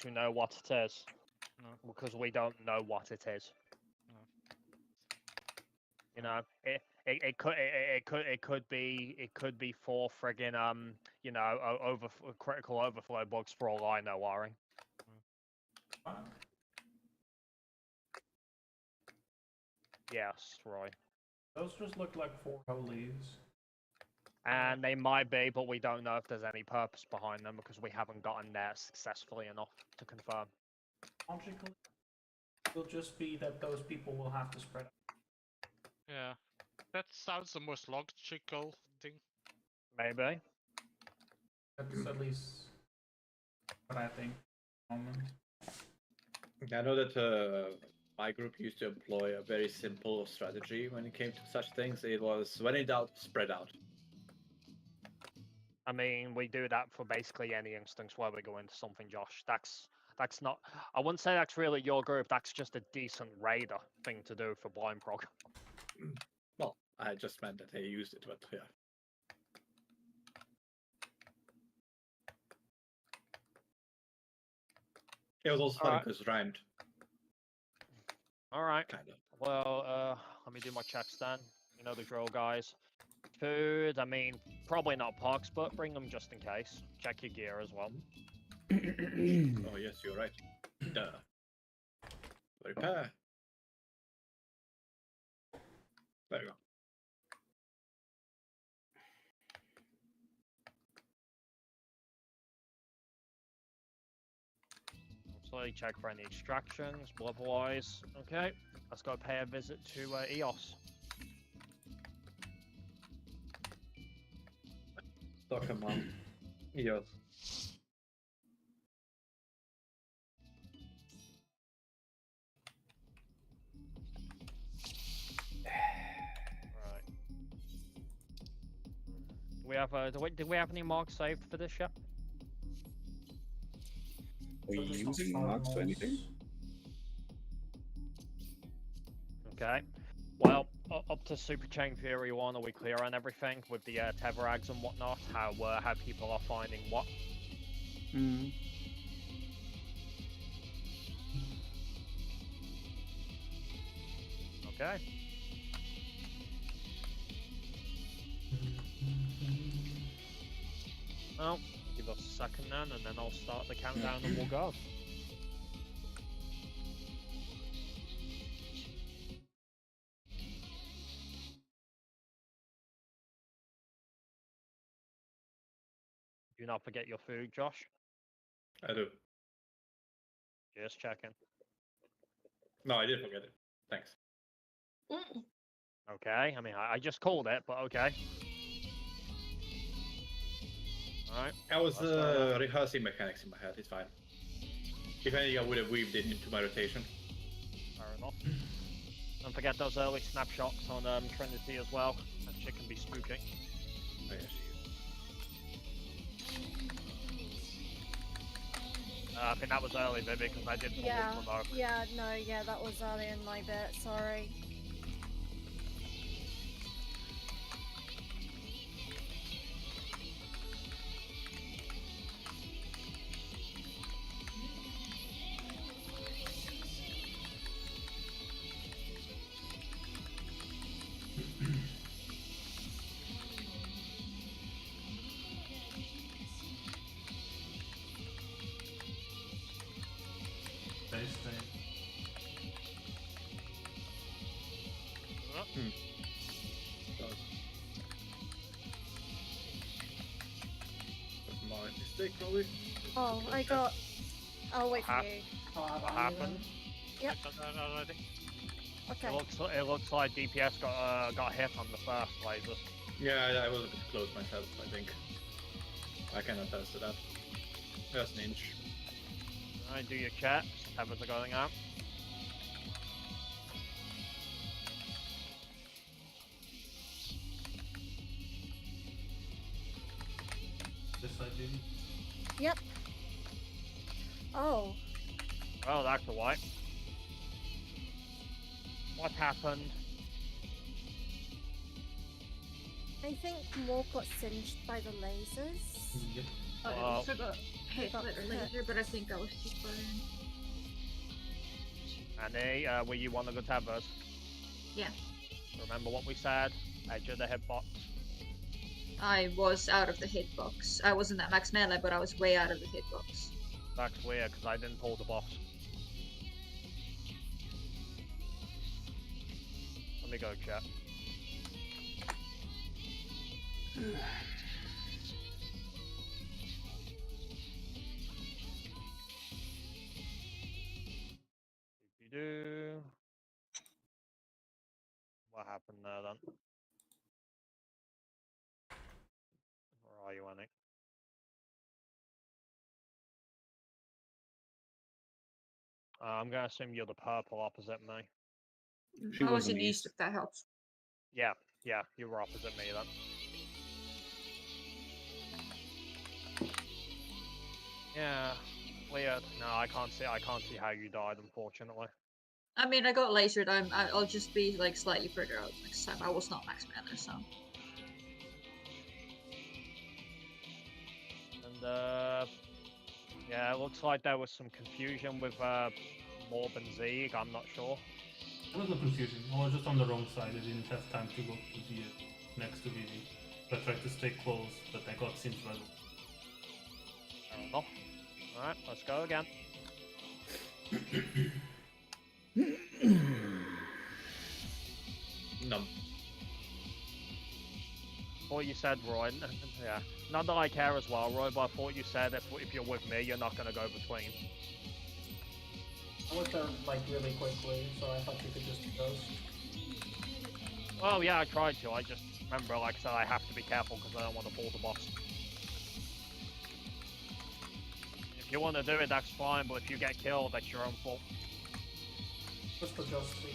to know what it is. No. Because we don't know what it is. No. You know, it could be for friggin' you know, critical overflow bugs for all I know, Ari. Yes, Roy. Those just look like 4 leaves. And they might be, but we don't know if there's any purpose behind them because we haven't gotten there successfully enough to confirm. Logically, it'll just be that those people will have to spread out. Yeah, that sounds the most logical thing. Maybe. That's at least what I think. I know that my group used to employ a very simple strategy when it came to such things. It was, when in doubt, spread out. I mean, we do that for basically any instance where we go into something, Josh. That's not. I wouldn't say that's really your group. That's just a decent raider thing to do for blind prog. Well, I just meant that they used it, but yeah. It was also funny because it rhymed. All right. Kind of. Well, let me do my checks then. You know the drill, guys. Food. I mean, probably not pox, but bring them just in case. Check your gear as well. Oh yes, you're right. Duh. Repair. There you go. So check for any extractions, but otherwise, okay. Let's go pay a visit to EOS. Talk about EOS. Right. Did we have any marks saved for this yet? Are you using marks or anything? Okay. Well, up to Super Chain Fury 1, are we clear on everything with the Teverags and whatnot? How people are finding what? Mm. Okay. Well, give us a second then, and then I'll start the countdown and we'll go. Do not forget your food, Josh. I do. Just checking. No, I did forget it. Thanks. Okay, I mean, I just called it, but okay. Alright. I was rehearsing mechanics in my head, it's fine. If anything, I would have weaved it into my rotation. Fair enough. Don't forget those early snapshots on Trinity as well. That shit can be spooky. Oh, yeah, she I think that was early, Vivi, because I did Yeah, provoke. yeah, no, yeah, that was early in my bit, sorry. That's my mistake, probably. Oh, I'll wait for you. What happened? Yep. I've done that already. Okay. It looks like DPS got hit on the first laser. Yeah, I was a bit close myself, I think. I can attest to that. Just an inch. Alright, do your checks. Heavens are going out. This side, maybe? Yep. Oh. Oh, that's a wipe. What happened? I think more got singed by the lasers. Yep. Well, hit later, but I think I was too far in. Annie, were you one of the tethers? Yeah. Remember what we said? Edge of the hitbox. I was out of the hitbox. I wasn't at max melee, but I was way out of the hitbox. That's weird, because I didn't pull the boss. Let me go check. Do. What happened there then? Where are you, Annie? I'm gonna assume you're the purple opposite me. She I was was in in east, if that helps. Yeah, you were opposite me then. Yeah, weird. No, I can't see how you died, unfortunately. I mean, I got lasered. I'll just be like slightly further out next time. I was not max melee, so. And yeah, it looks like there was some confusion with Morb and Zeeg. I'm not sure. There was no confusion. I was just on the wrong side. I didn't have time to go to the next to Vivi. I tried to stay close, but I got seen level. Fair enough. Alright, let's go again. No. What you said, Roy. Yeah. Not that I care as well, Roy, but I thought you said if you're with me, you're not gonna go between. I was there like really quickly, so I thought you could just ghost. Well, yeah, I tried to. I just remember, like I said, I have to be careful because I don't want to pull the boss. If you want to do it, that's fine, but if you get killed, that's your own fault. Just adjust the...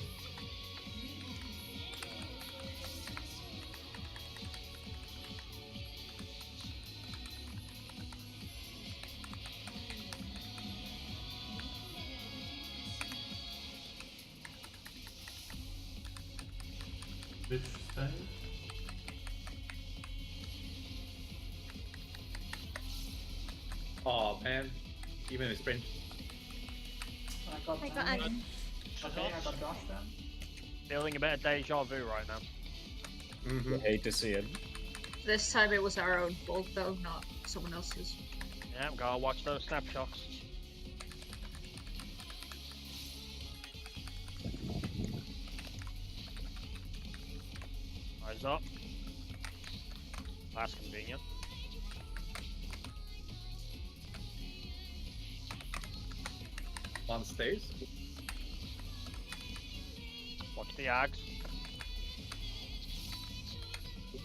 Bitch style. Oh man, even a sprint. I got Annie. Okay, I got Josh down. Feeling a bit of deja vu right now. Mm-hmm. I hate to see it. This time it was our own fault, though, not someone else's. Yeah, gotta watch those snapshots. Eyes up. That's convenient. One stays. Watch the axe. Good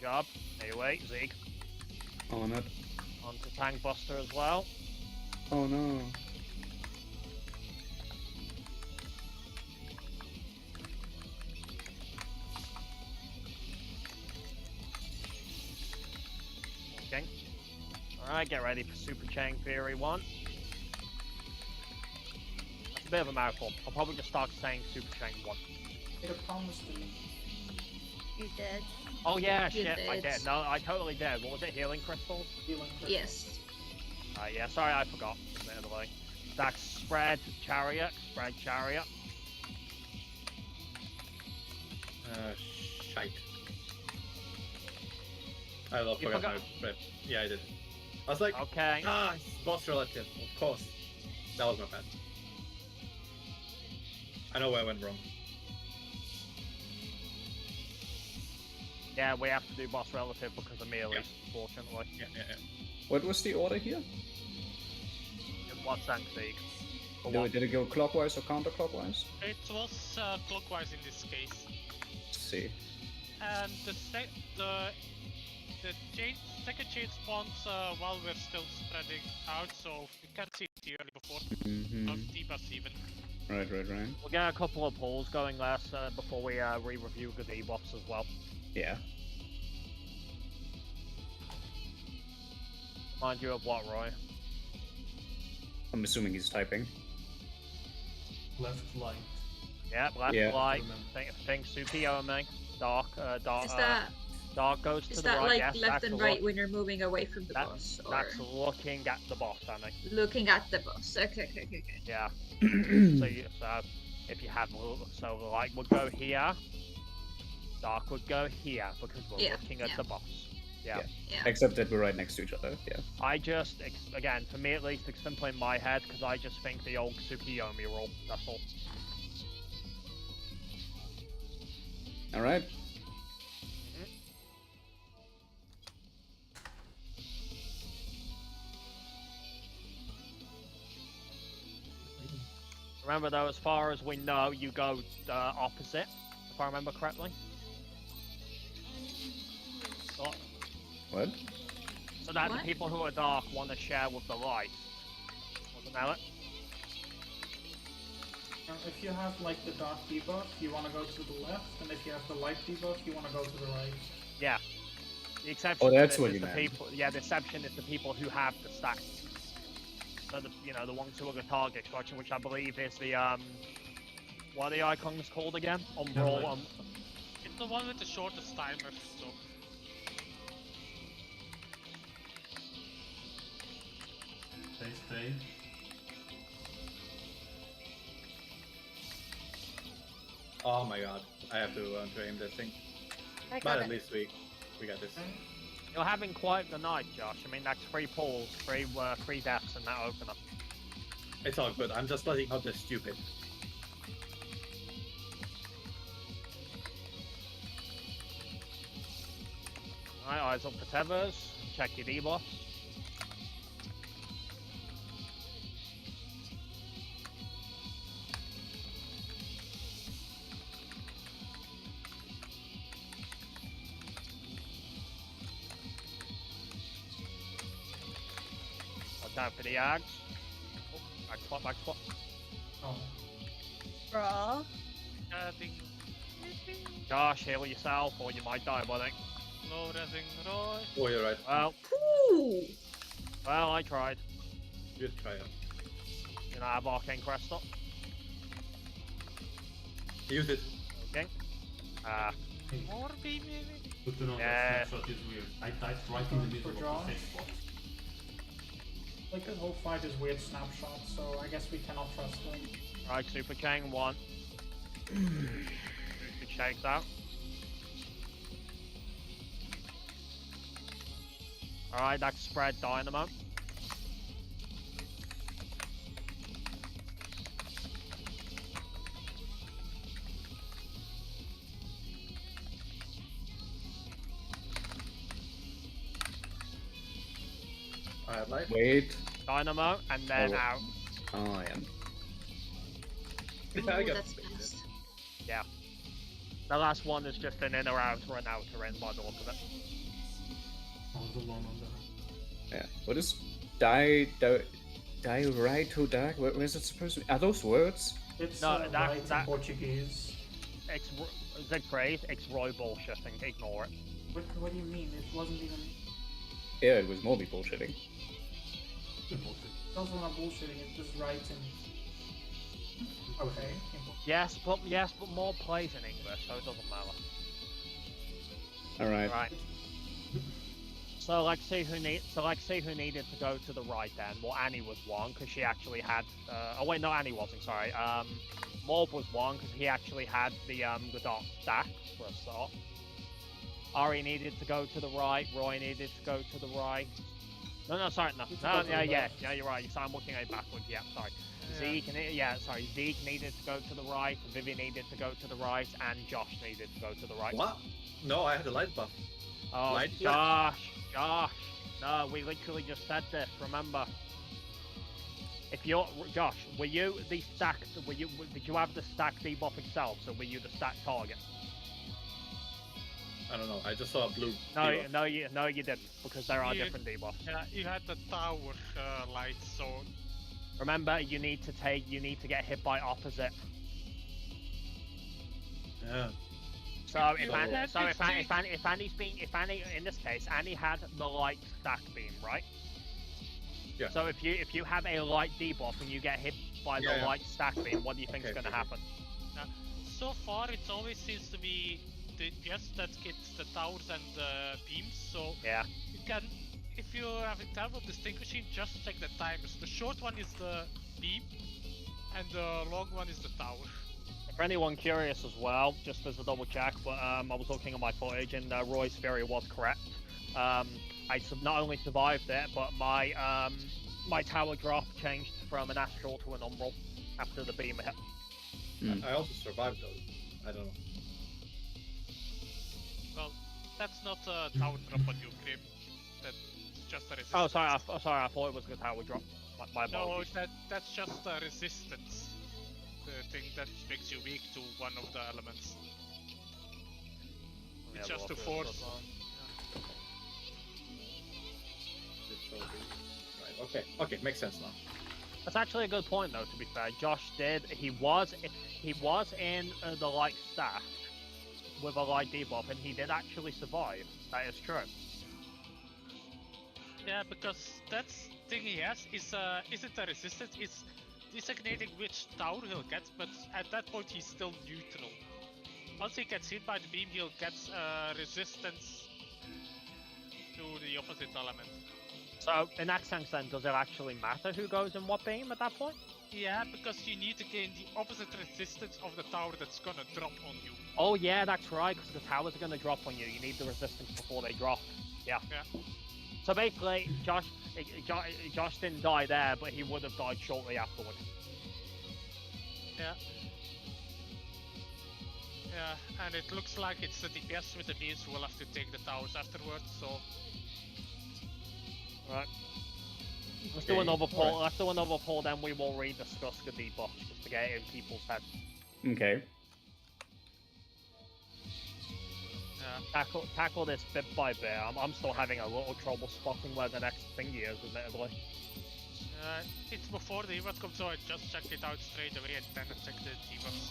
job. Anyway, Zeke. Oh, not. Onto Tank Buster as well. Oh no. Okay. Alright, get ready for Super Chain Theory 1. That's a bit of a mouthful. I'll probably just start saying Super Chain 1. Made a promise to me. You did. Oh yeah, You shit, I did. did. No, I totally did. What was it, Healing Crystals? Healing crystals. Yes. Yeah, sorry, I forgot. Admittedly. That's Spread Chariot. Spread Chariot. Shite. I You forgot my forgot? sprint. Yeah, I did. I was like, Okay. it's boss relative, of course. That was my bad. I know where I went wrong. Yeah, we have to do boss relative because of melees, fortunately. Yeah. What was the order here? What's that, Zeke? For Did what? it, did it go clockwise or counterclockwise? It was clockwise in this case. Let's see. And the second chain spawns while we're still spreading out, so we can't see it early before. Not debuffs even. Right. We'll get a couple of pulls going last before we re-review the debuffs as well. Yeah. Mind you of what, Roy? I'm assuming he's typing. Left light. Yeah, left Yeah. light. Remember. Think Tsukiomi. Dark, Is that Dark goes to Is the that right. like Yes, left that's and look- right when you're moving away from the that- boss? Or That's looking at the boss, Annie. looking at the boss? Okay. Yeah. So if you have so light would go here, dark would go here because we're Yeah, looking at yeah. the boss. Yeah. Yeah. Except that we're right next to each other. Yeah. I just again for me at least it's simply in my head because I just think the old Tsukiyomi rule. That's all. All right. Remember though, as far as we know, you go opposite, if I remember correctly. So, What? so that What? the people who are dark want to share with the light. Wasn't that it? If you have like the dark debuff, you want to go to the left, and if you have the light debuff, you want to go to the right. Yeah. The exception Oh, to that's this what is you the meant. people. Yeah, the exception is the people who have the stacks. So the ones who are the target extraction, which I believe is the what are the icons called again? Umbral. Yeah, It's the one with the shortest timer, so. Stay. Oh my god, I have to aim this thing. I But got at it. least we got this. You're having quite the night, Josh. I mean, that's 3 pulls, 3 deaths in that opener. It's all good. I'm just letting out the stupid. Alright, eyes up for tethers. Check your debuffs. Watch out for the ags. Oh, back spot. Oh. Bra. Ding. Josh, heal yourself or you might die, buddy. Low resing Roy. Oh, you're right. Ooh. Well, I tried. Just try it. You know, I have Arcane Crest up. Use it. Okay. More baby. Good to know Yeah. that snapshot is weird. I died right in the middle of Josh? the face box. Like this whole fight is weird snapshots, so I guess we cannot trust them. Right, Super Chain 1. Good shakes out. Alright, that's spread dynamo. I have life. Wait. Dynamo, and then Oh. out. Oh, I am. I Ooh, got that's it. fast. The last one is just an inner outer and outer end by the look of it. I was alone on that. Yeah. What is die right to dark? Where's it supposed to be? Are those words? It's No, right in that- Portuguese. Siegfried, it's Roy bullshitting, ignore it. What do you mean? It wasn't even. Yeah, it was Morby bullshitting. Good bullshit. It's also not bullshitting. It's just writing. Okay. Yes, but more plays in English, so it doesn't matter. Alright. Right. So let's see who needed to go to the right then. Well, Annie was one because she actually had. Oh wait, no, Annie wasn't. Sorry. Morb was one because he actually had the dark stack for a start. Ari needed to go to the right. Roy needed to go to the right. No, sorry, no, you're right. So I'm looking at it backwards. Yeah, sorry. Zeke needed to go to the right. Vivi needed to go to the right, and Josh needed to go to the right. What? No, I had the light buff. Oh, Light Josh. No, we literally just said this. Remember. If you're Josh, were you the stacked? Did you have the stack debuff itself? So were you the stack target? I don't know. I just saw a blue. No, debuff. no, you didn't, because there are You- different debuffs. Yeah, you had the tower light, so Remember, you need to get hit by opposite. Yeah. So You if had Annie, to change- if Annie in this case, Annie had the light stack beam, right? Yeah. So if you have a light debuff and you get hit by the Yeah. light stack beam, what do you think is Okay, going to okay. happen? so far it always seems to be DPS that hits the towers and the beams, so Yeah. you can, if you're having trouble distinguishing, just check the timers. The short one is the beam, and the long one is the tower. For anyone curious as well, just as a double check, but I was looking at my footage and Roy's theory was correct. Not only survived it, but my my tower drop changed from an astral to an umbral after the beam hit. I also survived though. I don't know. Well, that's not a tower drop on you, Grim. That's just a resistance. Oh, sorry, I thought it was the tower drop. My No, apologies. that's just a resistance. The thing that makes you weak to one of the elements. It's Yeah, just well, to force. Right. Okay. Makes sense now. That's actually a good point, though. To be fair, Josh did. He was in the light staff with a light debuff, and he did actually survive. That is true. Yeah, because that's thing he has isn't a resistance. It's designating which tower he'll get, but at that point he's still neutral. Once he gets hit by the beam, he'll get resistance to the opposite element. So, in that sense, then, does it actually matter who goes in what beam at that point? Yeah, because you need to gain the opposite resistance of the tower that's gonna drop on you. Oh yeah, that's right, because the towers are going to drop on you. You need the resistance before they drop. Yeah. So basically, Josh didn't die there, but he would have died shortly afterward. Yeah. Yeah, and it looks like it's the DPS with the beams who will have to take the towers afterwards, so... Right. Let's do another poll. Let's do another poll, then we will rediscuss the debuffs just to get it in people's heads. Okay. Tackle this bit by bit. I'm still having a little trouble spotting where the next thingy is, admittedly. It's before the event comes, so I just checked it out straight away and then I checked the debuffs.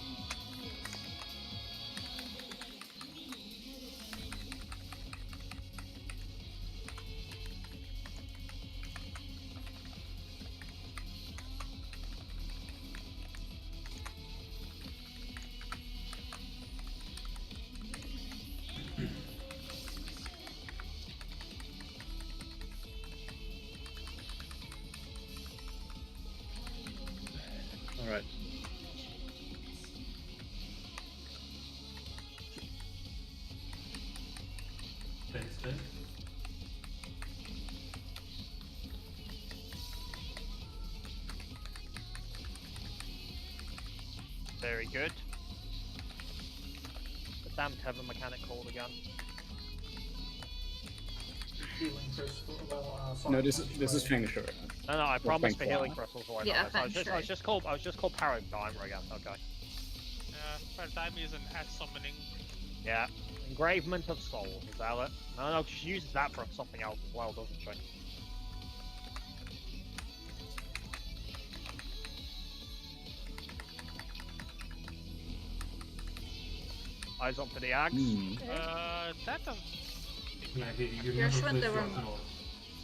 Alright. Stay. Very good. The damn tether mechanic called again. Healing crystal. Well, No, this is Feng Shui. No, I promised for Feng Shui. healing crystals right Yeah, now. So I Feng was just called Paradigmer again. Okay. Paradigm is an ad summoning. Yeah. Engravement of Souls, is that it? No, she uses that for something else as well, doesn't she? Eyes up for the axe. That doesn't... Yeah, you Yes, never when placed they yours were- north.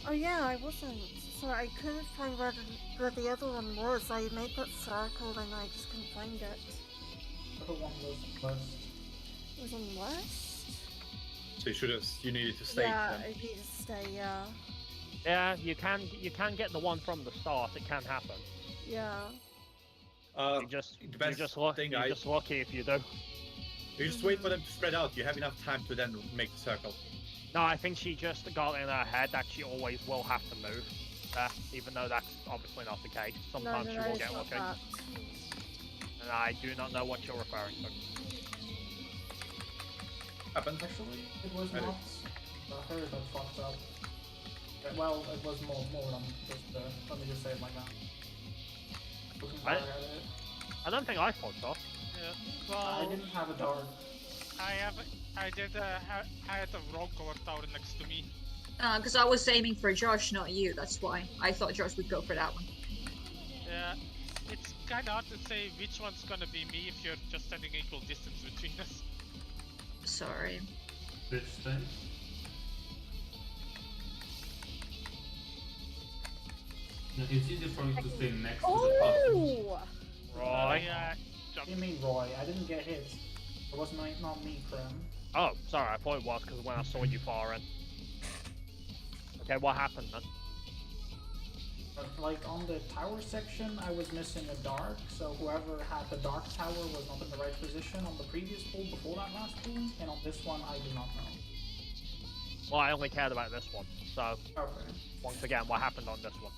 Oh yeah, I wasn't. So I couldn't find where the other one was. I made that circle and I just couldn't find it. The other one was west. It was on west? So you needed to stay. Yeah, then. I need to stay, yeah. Yeah, you can get the one from the start. It can happen. Yeah. You're just lucky if you do. You just wait for them to spread out. You have enough time to then make the circle. No, I think she just got in her head that she always will have to move there, even though that's obviously not the case. Sometimes she will it's get not lucky. that. And I do not know what you're referring to. Happens. Actually, it was I not her that fucked up. Well, it was more than just let me just say it like that. Looking back at it, I don't think I fucked off. Yeah. I Well, didn't have a dart. I had a wrong color tower next to me. Because I was aiming for Josh, not you, that's why. I thought Josh would go for that one. Yeah, it's kinda hard to say which one's gonna be me if you're just standing equal distance between us. Sorry. Bitch thing. No, it's easy for you to stay next to the path. Oh! Roy. Yeah, What do you mean, Roy? I didn't get hit. It was not me, Krem. Oh, sorry, I thought it was because when I saw you far in. Okay, what happened then? Like on the tower section, I was missing a dark, so whoever had the dark tower was not in the right position on the previous pool before that last pool, and on this one, I do not know. Well, I only cared about this one, so Okay. once again, what happened on this one?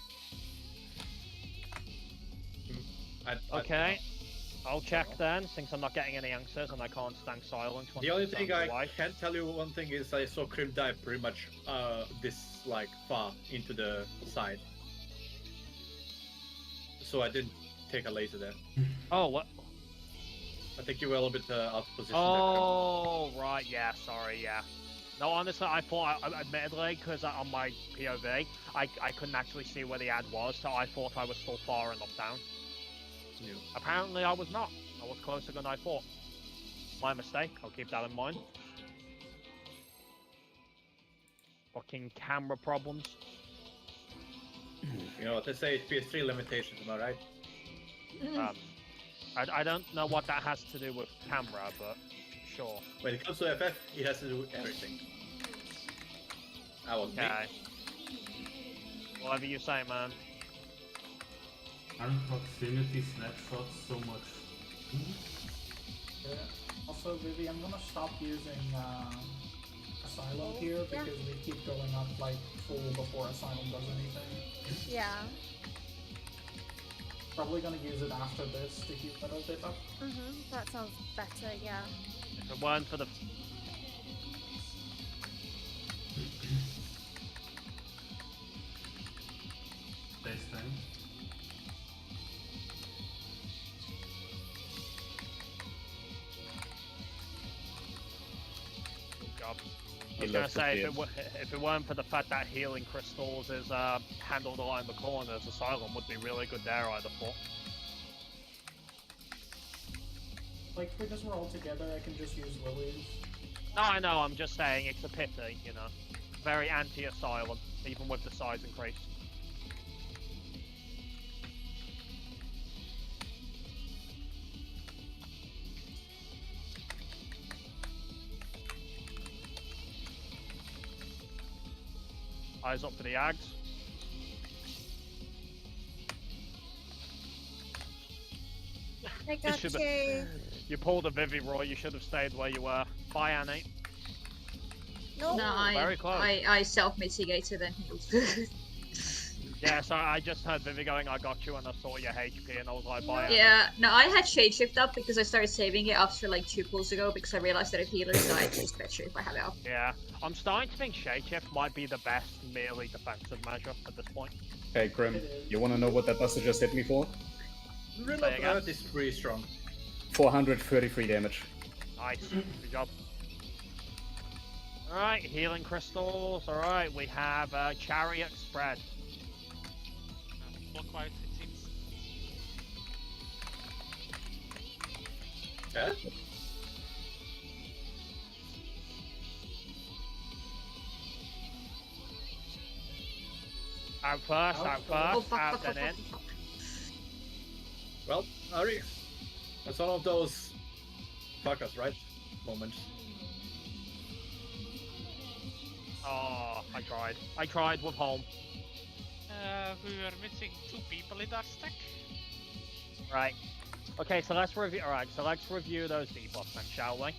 Okay, I'll check then, since I'm not getting any answers and I can't stand silence. once The only it thing sounds I away. can tell you one thing is I saw Crim dive pretty much this like far into the side. So I didn't take a laser there. Oh, what? I think you were a little bit out of position Oh, right, yeah, sorry, yeah. No, honestly, I thought, admittedly, because on my POV, I couldn't actually see where the ad was, so I thought I was still far enough down. there. Apparently, I was not. I was closer than I thought. My mistake, I'll keep that in mind. Fucking camera problems. You know what they say, it's PS3 limitations, am I right? Um, I don't know what that has to do with camera, but sure. When it comes to FF, it has to do with everything. I was me. Okay. Whatever you say, man. And proximity snapshots so much. Yeah. Also, Vivi, I'm gonna stop using Asylum here Yeah. because we keep going up like full before Asylum does anything. Yeah. Probably gonna use it after this to keep it a bit up. That sounds better, yeah. If it weren't for the... Base time. Good job. I He was gonna left the say, field. if it weren't for the fact that healing crystals is handled around the corners, Asylum would be really good there, I'd have thought. Like, because we're all together, I can just use lilies. No, I know, I'm just saying, it's a pity, you know. Very anti-Asylum, even with the size increase. Eyes up for the Ags. I got should you. You pulled a Vivi, Roy, you should have stayed where you were. Bye, Annie. No. No, very close. I self-mitigated and healed. Yeah, so I just heard Vivi going, I got you, and I saw your HP, and I was like, bye, Annie. Yeah, no, I had Shadeshift up because I started saving it after like 2 pulls ago because I realized that if healers die, it tastes better if I have it up. Yeah, I'm starting to think Shadeshift might be the best merely defensive measure at this point. Hey, Grim, you wanna know what that buster just hit me for? Rill Say of again? Earth is pretty strong. 433 damage. Nice, good job. Alright, healing crystals, alright, we have Chariot Spread. Clockwise, it seems. Yeah? Out first, Oh, fuck, out fuck, then in. fuck, fuck, fuck. Well, Ari, that's one of those fuck us, right? Moments. Oh, I tried. I tried with home. We were missing 2 people in that stack. Right. Okay, so let's review. Alright, so let's review those debuffs then, shall we?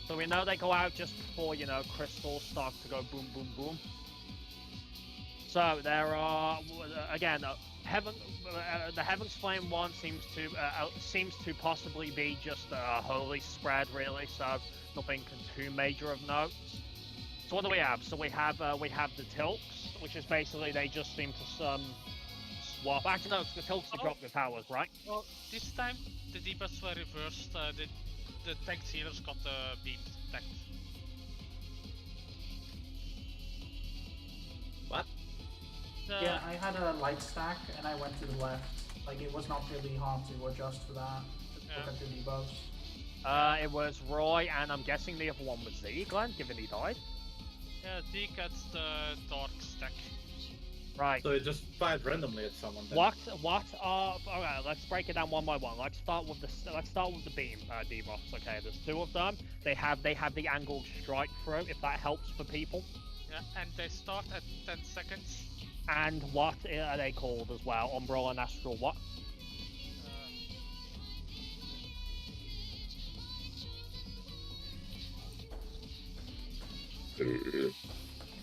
So we know they go out just before, you know, crystals start to go boom, boom, boom. So there are, again, the Heaven's Flame one seems to possibly be just a holy spread, really. So nothing too major of note. So what do we have? So we have the tilts, which is basically they just seem to swap. Actually, no, it's the tilts that drop their powers, right? Well, this time the debuffs were reversed. The tank healers got beamed tanked. What? Yeah, I had a light stack and I went to the left. Like, it was not really hard to adjust for that. Look at the debuffs. It was Roy, and I'm guessing the other one was Z, Glenn, given he died. Yeah, D gets the dark stack. Right. So it just fired randomly at someone. Then. What are? Alright, let's break it down one by one. Let's start with the beam debuffs. Okay, there's two of them. They have the angled strike throw, if that helps for people. Yeah, and they start at 10 seconds. And what are they called as well? Umbrella and Astral what?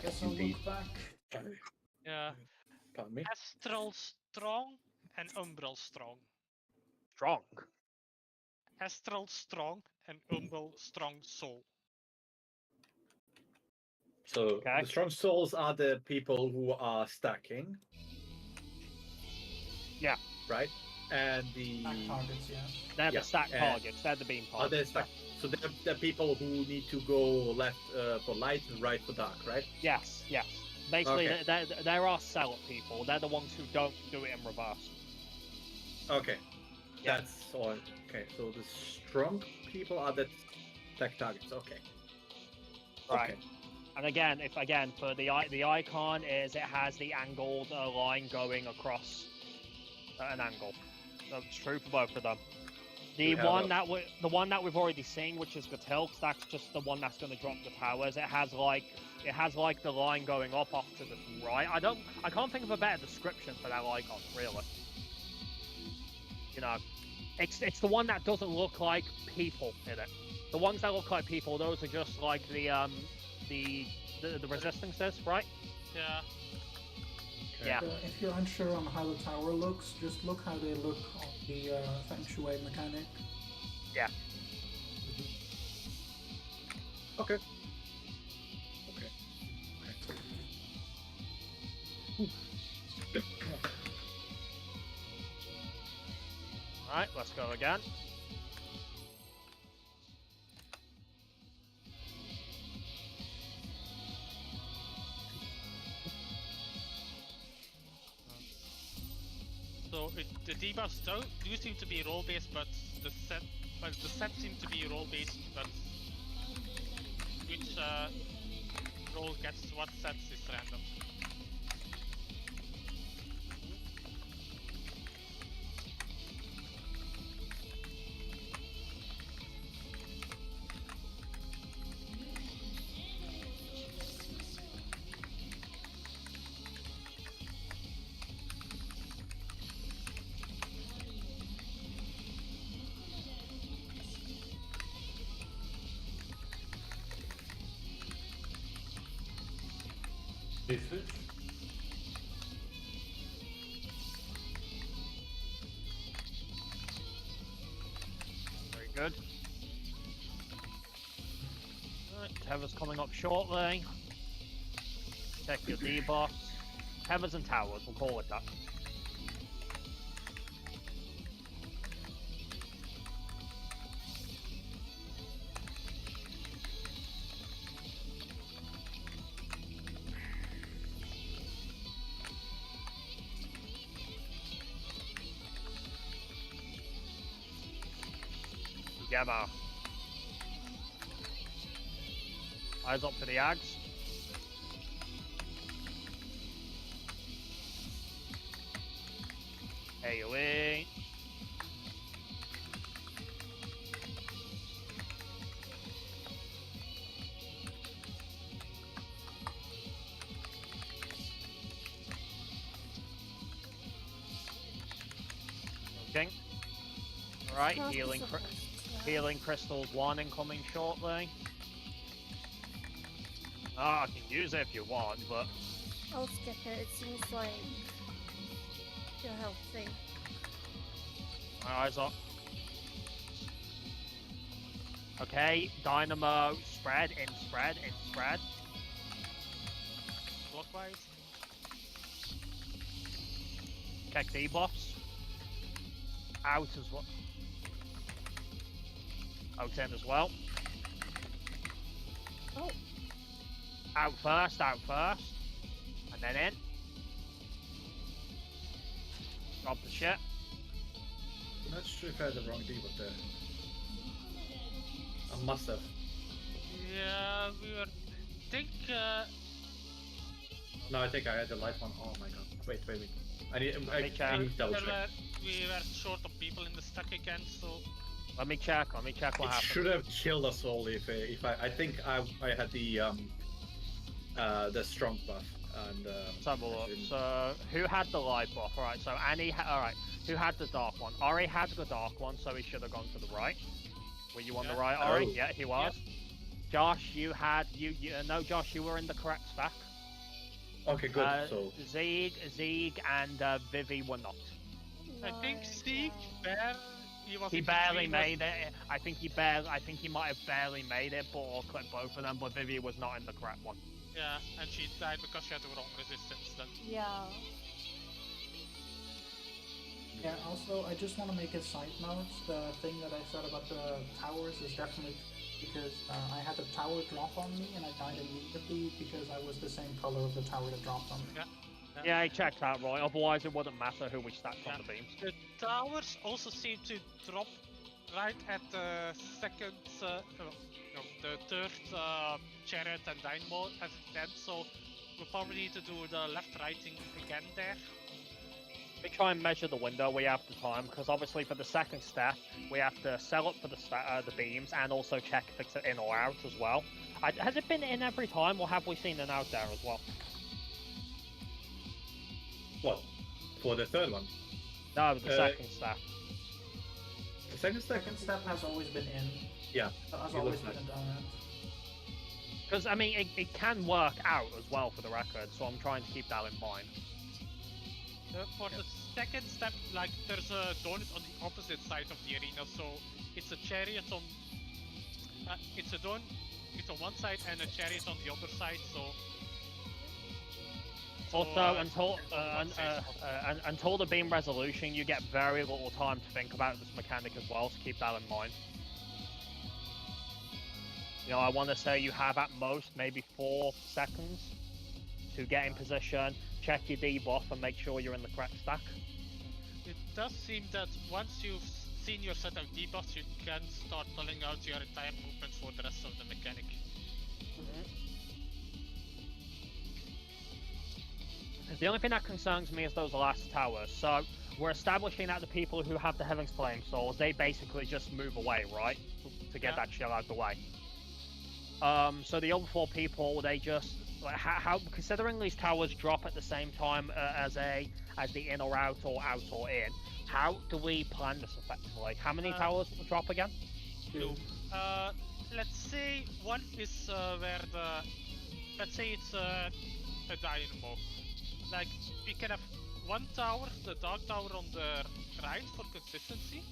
Guess I'll Indeed. look back. Yeah, Pardon me. Astral Strong and Umbral Strong. Strong. Astral Strong and Umbral Strong Soul. So Okay. the strong souls are the people who are stacking. Yeah. Right? And the Back targets, yeah. They're Yeah, the stack and- targets. They're the beam are they targets. stack? So they're the people who need to go left for light and right for dark, right? Yes. Yes. Basically, Okay. there are seller people. They're the ones who don't do it in reverse. Okay. Yeah. That's all. Okay, so the strong people are the stack targets. Okay. Right. Okay. And again, for the icon is it has the angled line going across an angle. That's true for both of them. The have one a- that we've already seen, which is Gatilks, that's just the one that's going to drop the towers. It has like the line going off off to the right. I can't think of a better description for that icon, really. You know, it's the one that doesn't look like people in it. The ones that look like people, those are just like the resistances, right? Yeah. Yeah. If you're unsure on how the tower looks, just look how they look on the Feng Shui mechanic. Yeah. Okay. Okay. Alright, let's go again. So the debuffs do seem to be role based, but the set seems to be role based, but which role gets what sets is random. They switch? Very good. Alright, Tether's coming up shortly. Check your debuffs. Tethers and towers, we'll call it that. Together. Eyes up for the Ags. AoE. Okay. Alright, Not healing. supposed to. Healing crystals 1 incoming shortly. Ah, I can use it if you want, but I'll skip it. It seems like you're healthy. my eyes up. Okay, Dynamo, spread, in spread, in spread. Clockwise. Check debuffs. Out as well. Out in as well. Oh. Out first, and then in. Drop the shit. I'm not sure if I had the wrong debuff there. I must have. Yeah, we were think No, I think I had the light one. Oh my god. Wait. I need me check. I need to double check. We were short of people in the stack again, so Let me check what It happened. should have killed us all if I think I had the strong buff and Let's have a I look. didn't- So, who had the light buff? Alright, so Annie, alright. Who had the dark one? Ori had the dark one, so he should have gone to the right. Were you on the Yeah. right, Ori? Oh. Yeah, he was. Josh, you had, no, Josh, you were in the correct stack. Okay, good. So Zeeg and Vivi were not. I think Right, Steve he was He in barely between made it. I think he might have barely made it, but or clipped both of them, but Vivi was not in the correct one. Yeah, and she died because she had the wrong resistance then. Yeah. Yeah, also, I just want to make a side note. The thing that I said about the towers is definitely because I had the tower drop on me and I died immediately because I was the same color of the tower that dropped on me. Yeah, he checked out right. Otherwise, it wouldn't matter who we stacked Yeah. on the beams. The towers also seem to drop right at the second, the third chariot and dynamo at the end, so we'll probably need to do the left-righting again there. We try and measure the window we have the time, because obviously for the second step, we have to sell up for the beams and also check if it's in or out as well. Has it been in every time, or have we seen an out there as well? what? For the third one? No, the second step. The second step? Second step has always been in. Yeah. Has it always looks been like- a donut. Because, I mean, it can work out as well for the record, so I'm trying to keep that in mind. For the second step, like, there's a donut on the opposite side of the arena, so it's a chariot on... it's a donut on one side and a chariot on the other side, so... Also, until the beam resolution, you get very little time to think about this mechanic as well, so keep that in mind. You know, I want to say you have at most maybe 4 seconds to get in position, check your debuff, and make sure you're in the correct stack. It does seem that once you've seen your set of debuffs, you can start pulling out your entire movement for the rest of the mechanic. The only thing that concerns me is those last towers. So, we're establishing that the people who have the Heaven's Flame Swords, they basically just move away, right? To get that shit out of the way. So the other 4 people, they just... Like, how considering these towers drop at the same time as the in or out or in, how do we plan this effectively? How many towers will drop again? 2. Let's say one is where the... Let's say it's a dynamo. Like, we can have one tower, the dark tower on the right for consistency.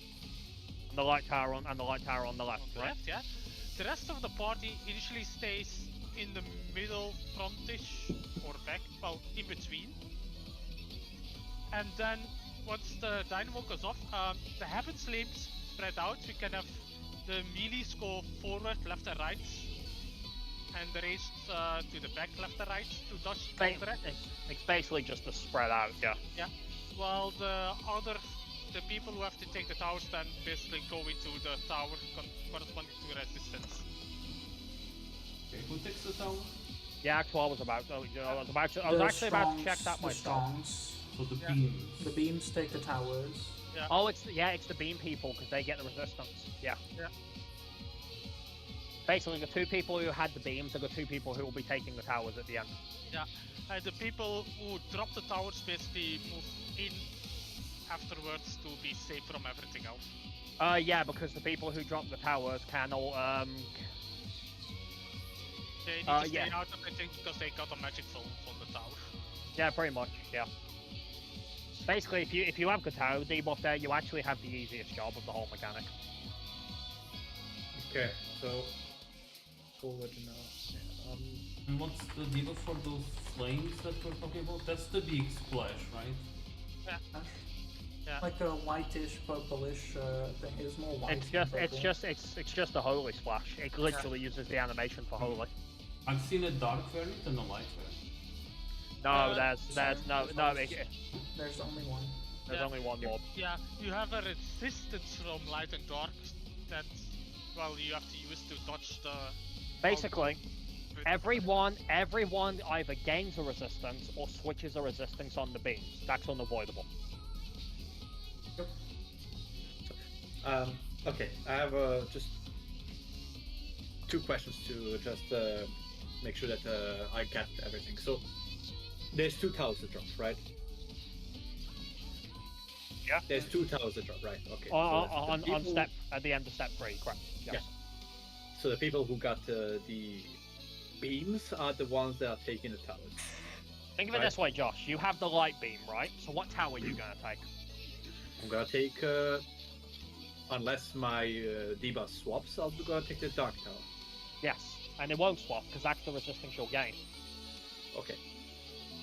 And the light tower on the left, On the right? left, yeah. The rest of the party initially stays in the middle, frontish, or back, well, in between. And then, once the dynamo goes off, the Heaven's Flames spread out. We can have the melees go forward, left and right, and the ranged to the back, left and right, to dodge counteract. It's basically just a spread out, yeah. Yeah. While the people who have to take the towers then basically go into the tower corresponding to resistance. Okay, who takes the tower? Yeah, actually, I was actually about to check that The myself. strongs. So the Yeah. beams. The beams take the towers. Yeah. Oh, it's the beam people because they get the resistance. Yeah. Yeah. Basically, the 2 people who had the beams are the 2 people who will be taking the towers at the end. Yeah. And the people who drop the towers basically move in afterwards to be safe from everything else. Yeah, because the people who drop the towers can all They need to stay yeah. out of everything because they got a magic film on the tower. Yeah, pretty much. Yeah. Basically, if you have the tower debuff there, you actually have the easiest job of the whole mechanic. Okay, so forward now. And what's the deal for those flames that we're talking about? That's the big splash, right? Yeah. Like a whitish, purplish thing. It's more white. It's than just a holy splash. It literally uses the animation for holy. I've seen a dark variant and a light variant. No, Uh, there's no. There's only one. There's Yeah. only one mob. Yeah, you have a resistance from light and dark that, well, you have to use to dodge the... everyone either gains a resistance or switches a resistance on the beams. That's unavoidable. Okay, I have just 2 questions to just make sure that I get everything. So there's 2 towers to drop, right? Yeah. There's 2 towers to drop, right? Okay. On step at the end of step 3, correct? Yes. Yeah. So the people who got the beams are the ones that are taking the towers. Think of it this way, Josh. You have the light beam, right? So what tower are you gonna take? I'm gonna take, unless my debuff swaps, I'm gonna take the dark tower. Yes, and it won't swap because that's the resistance you'll gain. Okay.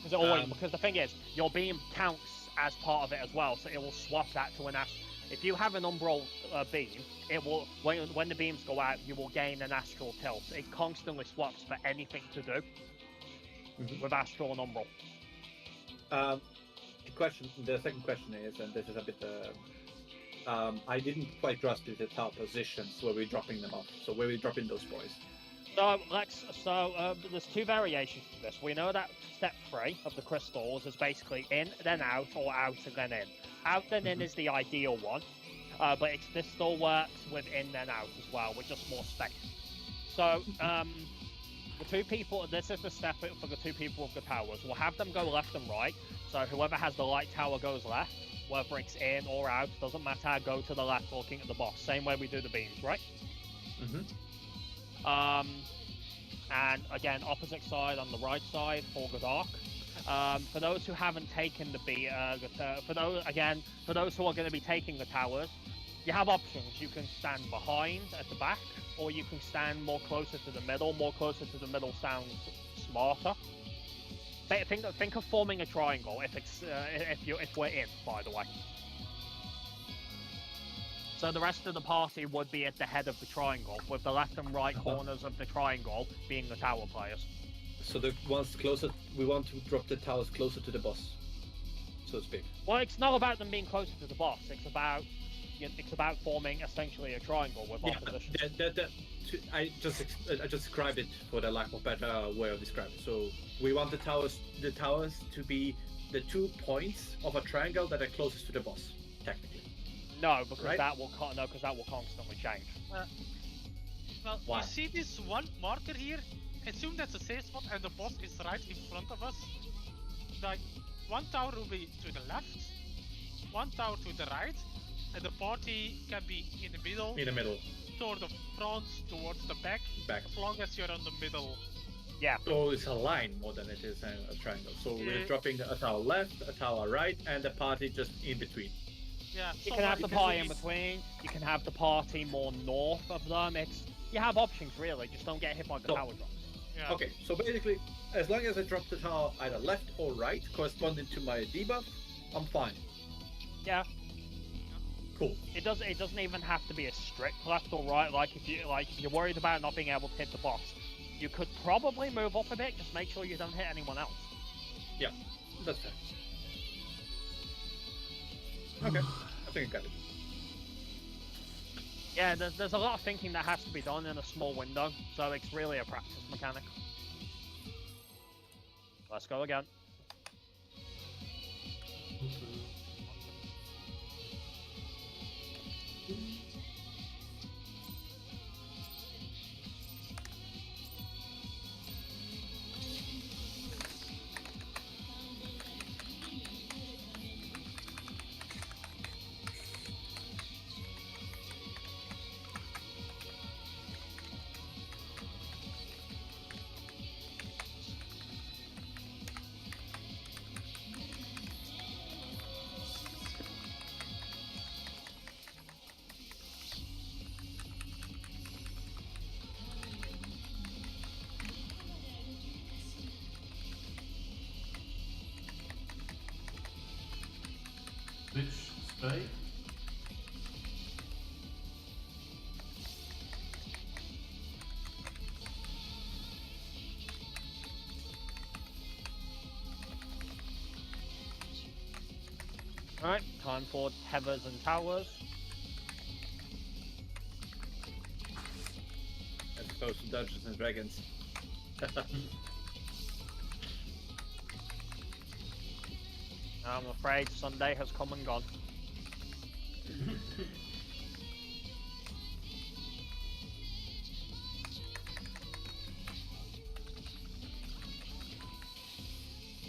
Because the thing is, your beam counts as part of it as well, so it will swap that to an astral. If you have an umbral beam, it will when the beams go out, you will gain an astral tilt. It constantly swaps for anything to do with astral and umbral. The second question is, and this is a bit, I didn't quite grasp the tower positions where we're dropping them off. So where we're dropping those boys. So there's 2 variations to this. We know that step 3 of the crystals is basically in, then out, or out and then in. Out then in is the ideal one, but this still works with in then out as well, with just more space. So the 2 people, this is the step for the 2 people with the towers. We'll have them go left and right. So whoever has the light tower goes left, whether it's in or out, doesn't matter. Go to the left, looking at the boss. Same way we do the beams, right? And again, opposite side on the right side for the dark. For those who haven't taken for those who are going to be taking the towers, you have options. You can stand behind at the back, or you can stand more closer to the middle. More closer to the middle sounds smarter. Think of forming a triangle if we're in, by the way. So the rest of the party would be at the head of the triangle, with the left and right corners of the triangle being the tower players. So the ones closer, we want to drop the towers closer to the boss, so to speak. Well, it's not about them being closer to the boss. It's about forming essentially a triangle with opposition. I just described it for the lack of better way of describing. So we want the towers to be the 2 points of a triangle that are closest to the boss, technically. No, because that will constantly change. Well, Why? you see this one marker here? Assume that's a safe spot and the boss is right in front of us. Like, 1 tower will be to the left, 1 tower to the right, and the party can be in the middle. In the middle. Toward the front, towards the back. As long as you're on the middle. Yeah. So it's a line more than it is a triangle. So we're dropping a tower left, a tower right, and the party just in between. Yeah. You can have the party in between. You can have the party more north of them. You have options really. Just don't get hit by the tower drops. Yeah. Okay, so basically, as long as I drop the tower either left or right, corresponding to my debuff, I'm fine. Yeah. Cool. It doesn't even have to be a strict left or right. Like if you're worried about not being able to hit the boss, you could probably move up a bit. Just make sure you don't hit anyone else. Yeah, that's fair. Okay, I think I got it. Yeah, there's a lot of thinking that has to be done in a small window, so it's really a practice mechanic. Let's go again. Which stay? Alright, time for tethers and towers. As opposed to Dungeons and Dragons. I'm afraid Sunday has come and gone.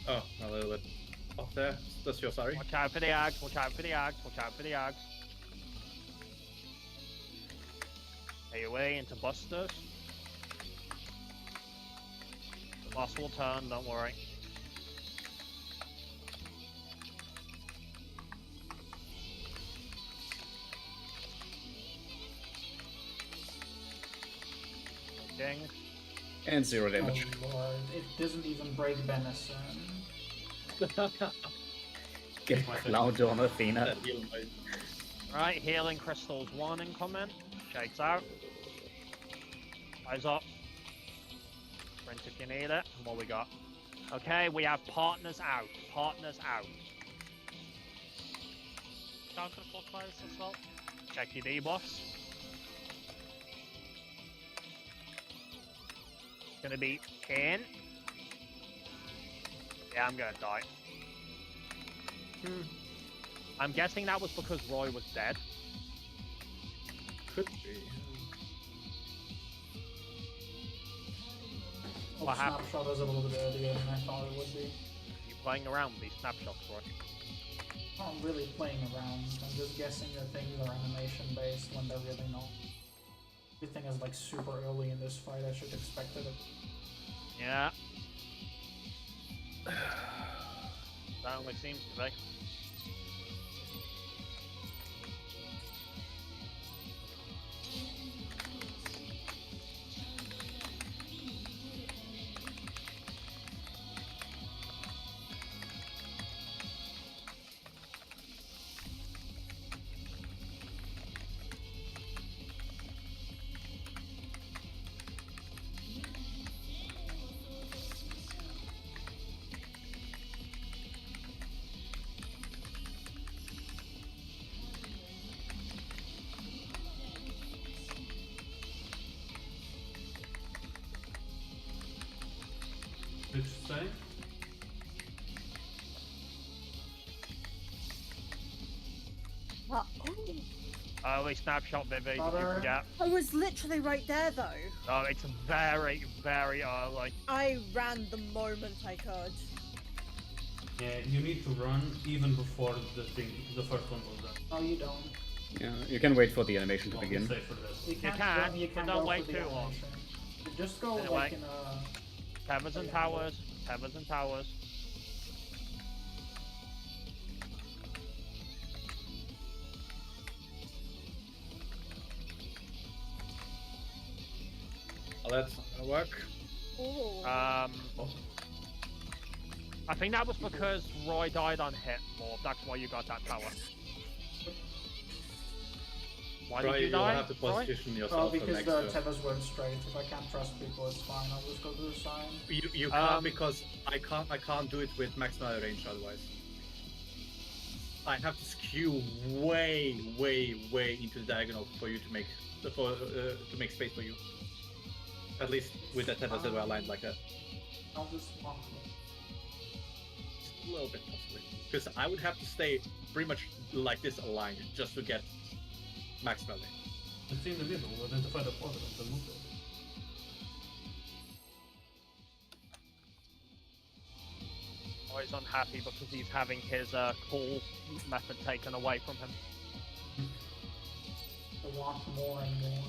Oh, a little bit off there. That's your sorry. Watch out for the Ags, watch out for the Ags, watch out for the Ags. Stay away into Busters. The boss will turn, don't worry. Ding. And 0 damage. Oh lord, it doesn't even break venison. Get clowned on Athena. That heal might- Right, healing crystals 1 incoming. Shakes out. Eyes up. Sprint if you need it. And what we got? Okay, we have partners out. Partners out. Counterclockwise as well. Check your debuffs. Gonna be in. Yeah, I'm gonna die. I'm guessing that was because Roy was dead. Could be. Oh, What happened? snapshot was a little bit earlier than I thought it would be. You playing around with these snapshots, Roy? I'm not really playing around. I'm just guessing that things are animation based when they're really not. Everything is like super early in this fight. I should expect it. Yeah. Certainly seems to be. Which side? What? Early snapshot, Vivi, did you Brother. forget? I was literally right there though. Oh, it's very, very early. I ran the moment I could. Yeah, you need to run even before the first one goes down. No, you don't. Yeah, you can wait for the animation to I'll be begin. safe for this. You can't. can, You but can't don't go wait for the too long. animation. You just go Anyway. like in a. Towers and towers, towers and towers. Well, that's gonna work. Ooh. I think that was because Roy died on hit, or that's why you got that tower. Why did Right, you you'll die, have to Roy? position Well, yourself for because next the to. tethers weren't straight. If I can't trust people, it's fine. I'll just go to the side. You can't because I can't do it with maximum range otherwise. I have to skew way into the diagonal for you to make to make space for you. At least with the tethers that were aligned like that. I'll just walk. A little bit possibly. Because I would have to stay pretty much like this aligned just to get max melee. Just in the middle, identify the quadrant and move it. Roy's unhappy because he's having his call method taken away from him. To walk more and more.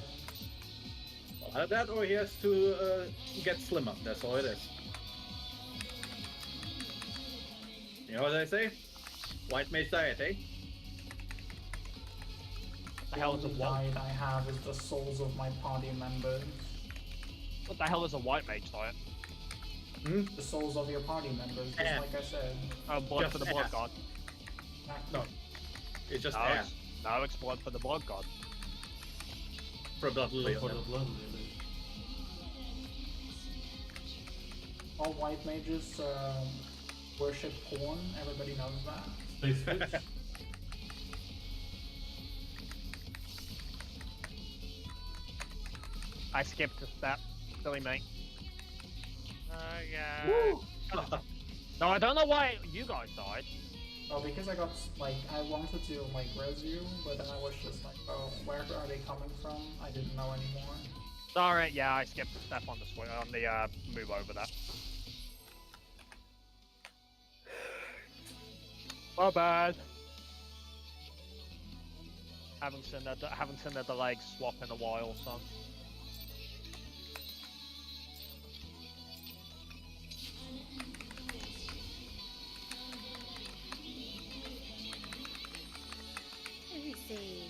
Either that or he has to get slimmer, that's all it is. You know what I say? White mage diet, eh? What the hell is a only white? diet I have is the souls of my party members. What the hell is a white mage diet? The souls of your party members, just Yeah. like I said. Oh, blood Just for the blood ass. god. No. It's just No, air it's blood for the blood god. for blood lily. For on the them. blood lily. All white mages worship porn, everybody knows that. Space fish. I skipped a step. Silly me. Yeah. Woo! No, I don't know why you guys died. Oh, because I got like I wanted to like res you, but then I was just like, oh, where are they coming from? I didn't know anymore. Sorry, yeah, I skipped a step on the move over that. My bad. Haven't seen the legs swap in a while, so. Easy.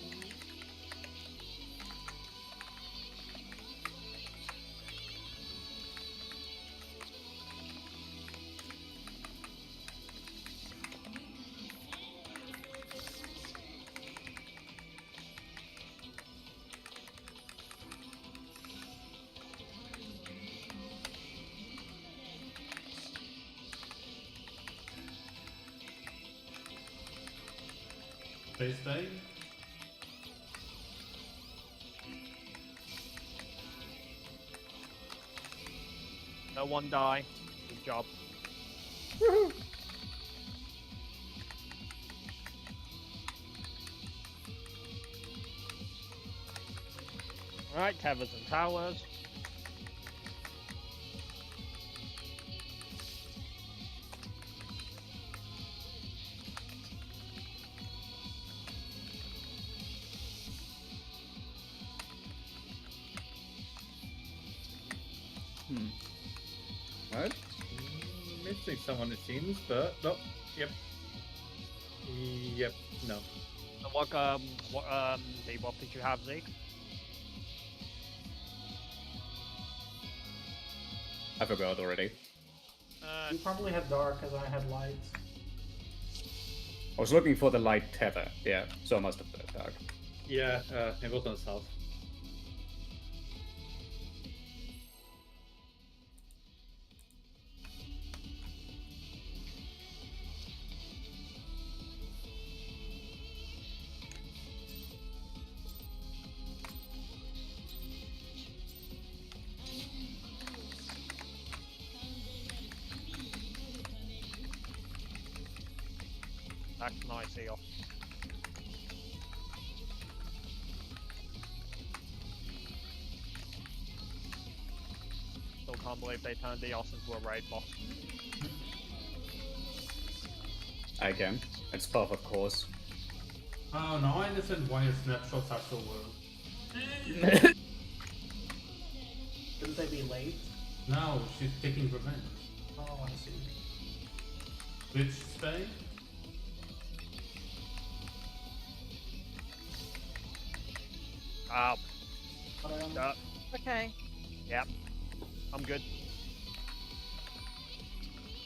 Face day. No one die. Good job. Alright, tethers and towers. What? Missing someone it seems, but no. Yep. Yep. No. And what debuff did you have, Zeke? I forgot already. You probably had dark, as I had light. I was looking for the light tether. Yeah, so I must have put dark. Yeah, it was on south. That's nice here. Still can't believe they turned Eos into a raid boss. I can. It's buff, of course. Oh, now I understand why your snapshots are so well. Shouldn't they be late? No, she's taking revenge. Oh, I see. Which stay? Okay. Yep. I'm good.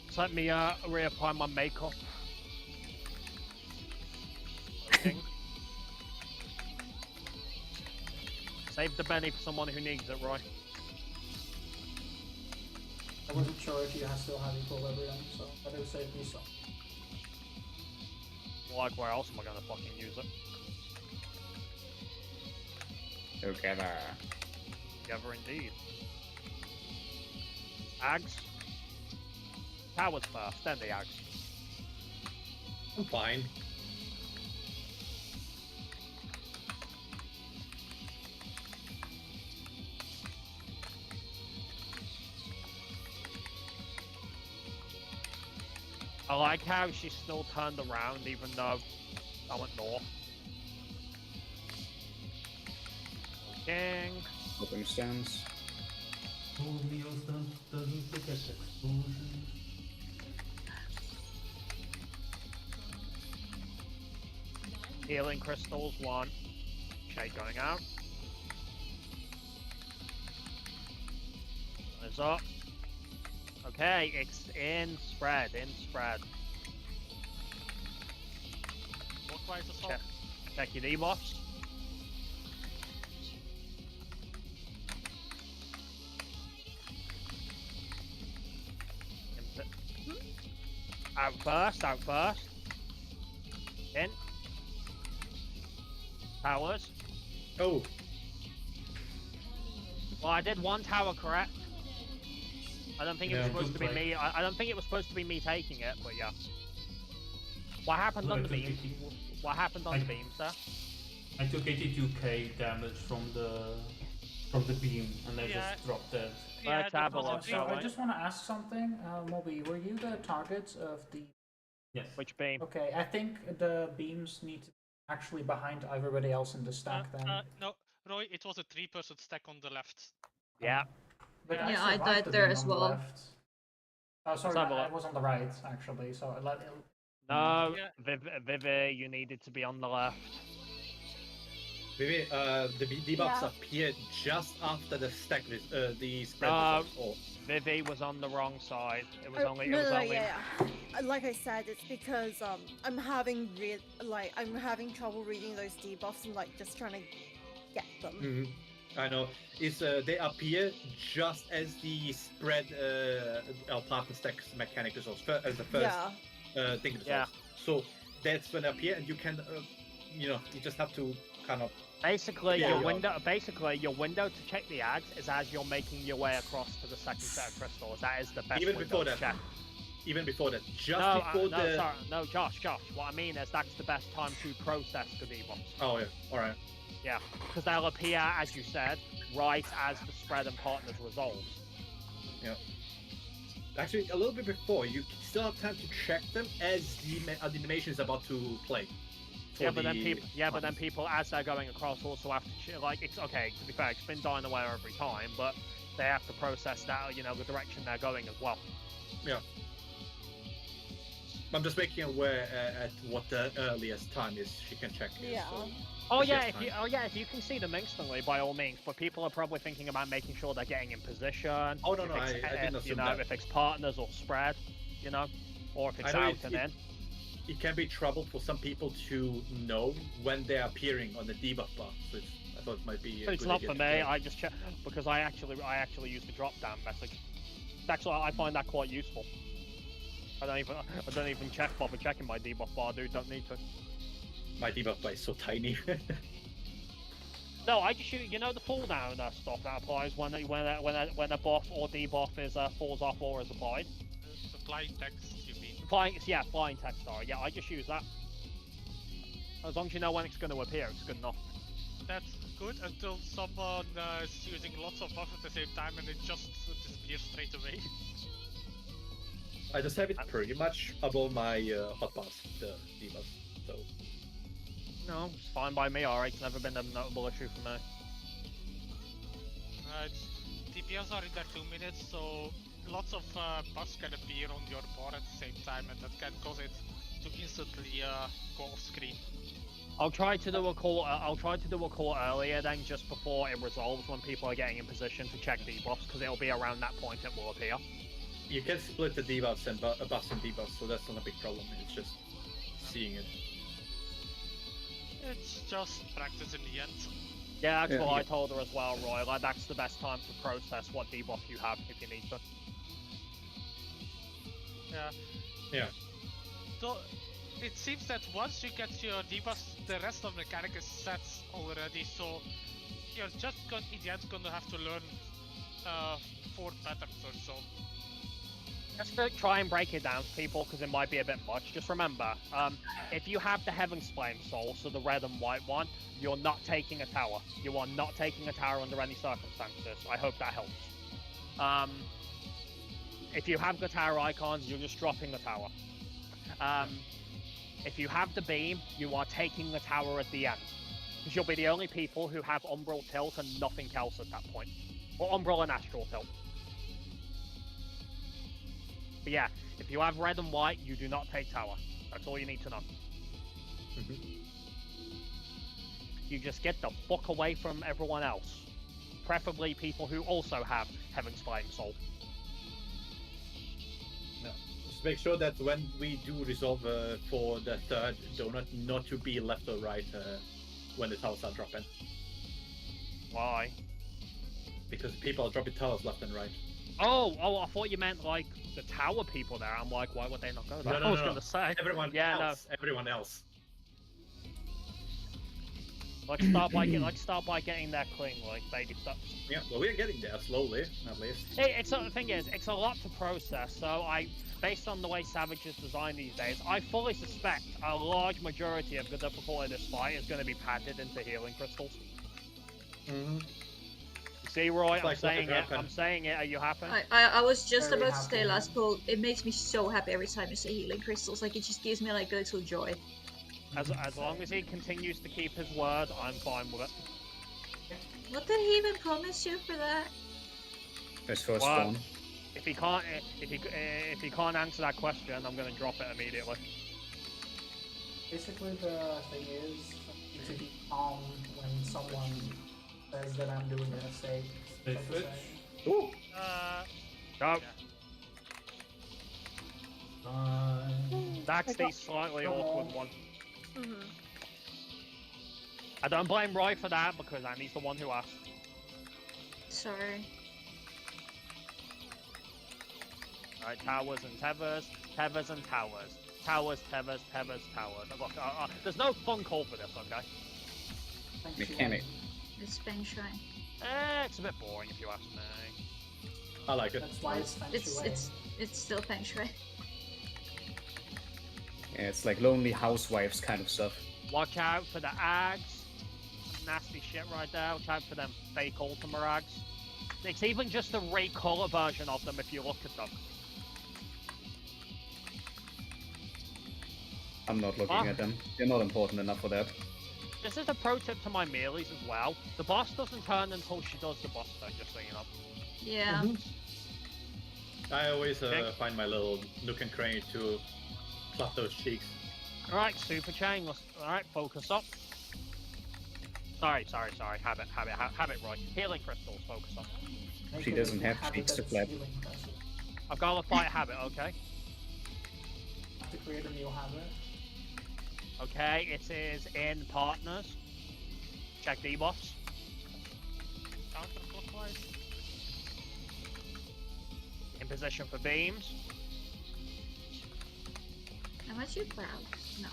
Just let me reapply my makeup. Okay. Save the Benny for someone who needs it, Roy. I wasn't sure if you still have equilibrium, so better save me some. Like, where else am I gonna fucking use it? Together. Together indeed. Ags? Towers first, then the Ags. I'm fine. I like how she still turned around even though I went north. King. Open stance. Oh, Leo's doesn't forget explosions. Healing crystals, one. Shade going out. Is up. Okay, it's in spread, Clockwise assault. Check your debuffs. Out first. In. Towers. Oh, Well, I did one tower correct. I don't think it was Yeah, supposed to be like- me. I don't think it was supposed to be me taking it, but yeah. What happened Look, on I the took beams? 80 What happened on I- the beams there? I took 82k damage from the beam, and I Yeah. just dropped dead. Yeah, Let's that have a was look, So shall I we? just want to ask something, Moby. Were you the target of the? Yes. Which beam? Okay, I think the beams need to be actually behind everybody else in the stack. Then. No, Roy, it was a 3-person stack on the left. Yeah. But Yeah, I survived died the there beam as on the well. left. Oh, sorry, have a I look. was on the right actually. So No, Yeah. Vivi, you needed to be on the left. Maybe the debuffs Yeah. appeared just after the stack, the spread No. results. Or Vivi was on the wrong side. It was only. It no, was no, only. yeah. Like I said, it's because I'm having trouble reading those debuffs and like just trying to get them. I know. It's they appear just as the spread our partner stacks mechanic results as the first Yeah. thing results. Yeah. So that's when they appear, and you can, you just have to kind of. Basically, Yeah. your window to check the ads is as you're making your way across to the second set of crystals. That is the best Even window before to that. check. Even before that, just No, before no, the. sorry, no, Josh. What I mean is that's the best time to process the debuffs. Oh yeah. All right. Yeah, because they'll appear, as you said, right as the spread and partners resolve. Actually, a little bit before, you still have time to check them as the animation is about to play. for Yeah, but then the people, but then partners. people, as they're going across, also have to like. It's okay. To be fair, it's been dying away every time, but they have to process that, the direction they're going as well. I'm just making aware at what the earliest time is she can check. Is, Yeah. so- Oh Which yeah, is if you can see them instantly, by all means. But people are probably thinking about making sure they're getting in position. Oh, no, if no, it's, I didn't assume that. if it's partners or spread, or if it's I know out and in. It can be trouble for some people to know when they're appearing on the debuff bar. So I thought it might be. It's not for me. I just check because I actually use the drop down message. Actually, I find that quite useful. I don't even bother checking my debuff bar, dude. Don't need to. My debuff bar is so tiny. No, I just use, the fall down stuff that applies when a buff or debuff is falls off or is applied. Supplying text, you mean? Flying text star. Yeah, I just use that. As long as you know when it's going to appear, it's good enough. That's good until someone is using lots of buffs at the same time and it just disappears straight away. I just have it pretty much above my hotbars, the debuff. So No, it's fine by me. Alright, it's never been a notable issue for me. TPS are in there 2 minutes, so lots of buffs can appear on your board at the same time, and that can cause it to instantly go off screen. I'll try to do a call. I'll try to do a call earlier, then just before it resolves, when people are getting in position to check debuffs, because it'll be around that point it will appear. you can split the debuffs and buffs and debuffs, so that's not a big problem. It's just seeing it. It's just practice in the end. Yeah, that's Yeah. what I told her as well, Roy. Like, that's the best time to process what debuff you have if you need to. Yeah. Yeah. So it seems that once you get your debuffs, the rest of the mechanic is set already. So you're just in the end gonna have to learn 4 patterns or so. Just to try and break it down for people, because it might be a bit much, just remember, if you have the Heaven's Flame Soul, so the red and white one, you're not taking a tower. You are not taking a tower under any circumstances. I hope that helps. If you have the tower icons, you're just dropping the tower. If you have the beam, you are taking the tower at the end. Because you'll be the only people who have Umbral Tilt and nothing else at that point. Or Umbral and Astral Tilt. But yeah, if you have red and white, you do not take tower. That's all you need to know. You just get the fuck away from everyone else. Preferably people who also have Heaven's Flame Soul. Just make sure that when we do resolve for the third donut, not to be left or right when the towers are dropping. Why? Because people are dropping towers left and right. Oh, I thought you meant like the tower people there. I'm like, why would they not go there? No, I was no. gonna say. Everyone Yeah, else. Everyone else. Let's start by getting there clean, like baby steps. Yeah, well, we're getting there slowly, at least. The thing is, it's a lot to process. So based on the way Savage is designed these days, I fully suspect a large majority of the difficulty of this fight is going to be padded into healing crystals. Mm-hmm. See, Roy, It's like what could happen. I'm saying it. Are you happy? I was just Very about to say happy. last poll. It makes me so happy every time you say healing crystals. Like it just gives me like a little joy. As long as he continues to keep his word, I'm fine with it. What did he even promise you for that? His first Wow. one. If he can't answer that question, I'm going to drop it immediately. Basically, the thing is to be calm when someone says that I'm doing a mistake. They so to switch. say. Ooh! Go. Bye. That's the slightly awkward one. Mhm. I don't blame Roy for that because Annie's the one who asked. Sorry. Alright, towers and tethers, tethers and towers. Towers, tethers, tethers, towers. Look, there's no fun call for this, okay? Thank you. Mechanic. It's feng shui. It's a bit boring if you ask me. I like it. That's why it's feng shui. It's still feng shui. Yeah, it's like lonely housewives kind of stuff. Watch out for the ags. Nasty shit right there. Watch out for them fake Ultima ags. It's even just a ray-color version of them if you look at them. I'm not looking Ah. at them. They're not important enough for that. This is a pro tip to my mealies as well. The boss doesn't turn until she does the boss turn, just so you know. Yeah. I always Okay. find my little nook and cranny to clap those cheeks. Alright, super chain. Alright, focus up. Sorry. Habit, Roy. Healing crystals, focus up. Make She it doesn't a have habit cheeks to that's flap. healing crystals. I've got to fight habit, okay? Have to create a new habit. Okay, it is in partners. Check debuffs. Counterclockwise. In position for beams. How much you proud? No.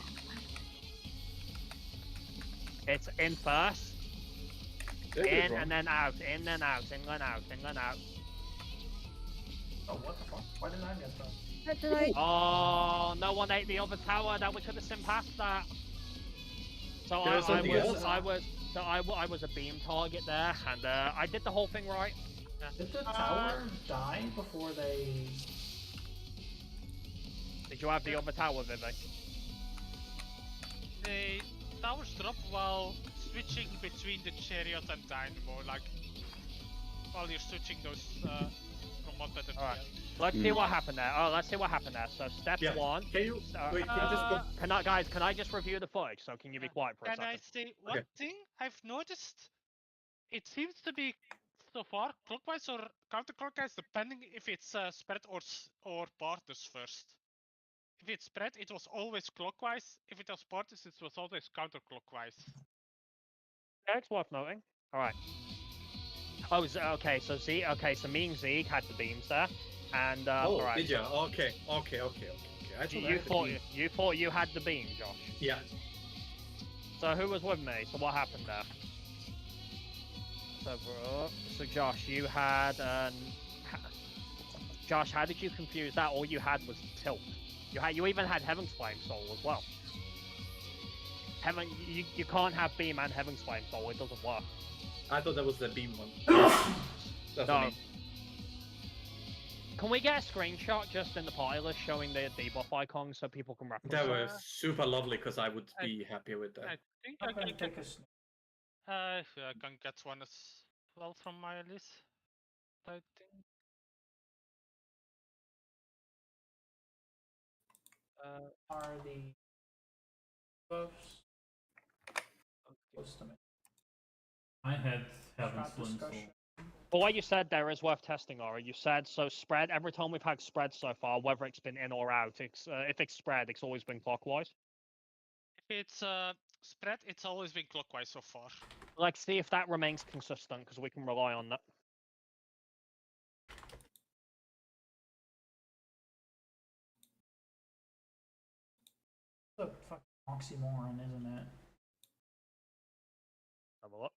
It's in first. There In we go. and then out. In then out. In then out. In then out. Oh, what the fuck? Why didn't I get that? But did I? Oh, no one ate the other tower. That we could have seen past that. So There was something else? I was a beam target there, and I did the whole thing right. Did the tower die before they? Did you have the other tower, Vivi? The towers drop while switching between the chariot and dynamo, like while you're switching those from one button to the Alright. other. Let's see what happened there. Oh, let's see what happened there. So step Yeah. one. Can you wait? Can you just go? Can I just review the footage? So can you be quiet for a Can second? I say one thing I've noticed? It seems to be so far clockwise or counterclockwise, depending if it's spread or partners first. If it's spread, it was always clockwise. If it was partners, it was always counterclockwise. Yeah, it's worth noting. All right. Oh, okay. So me and Zeke had the beams there, and Oh, all right. did you? so Okay. I thought I you had to thought be- you thought you had the beam, Josh. Yeah. So who was with me? So what happened there? So Josh, you had Josh, how did you confuse that? All you had was tilt. You even had Heaven's Flame Soul as well. You can't have beam and Heaven's Flame Soul. It doesn't work. I thought that was the beam one. That's No. what I mean. Can we get a screenshot just in the party list showing the debuff icon so people can reference That it? was super lovely because I would be happy with that. I think I'm I gonna can take get, a snap. I can get one as well from my list. I think. Are the buffs? Close to me. I had Heaven's Start Flame Soul. discussion. But what you said there is worth testing, Ori. You said so spread every time we've had spread so far, whether it's been in or out. If it's spread, it's always been clockwise. If it's spread, it's always been clockwise so far. Let's see if that remains consistent because we can rely on that. It's a fucking oxymoron, isn't it? Have a look.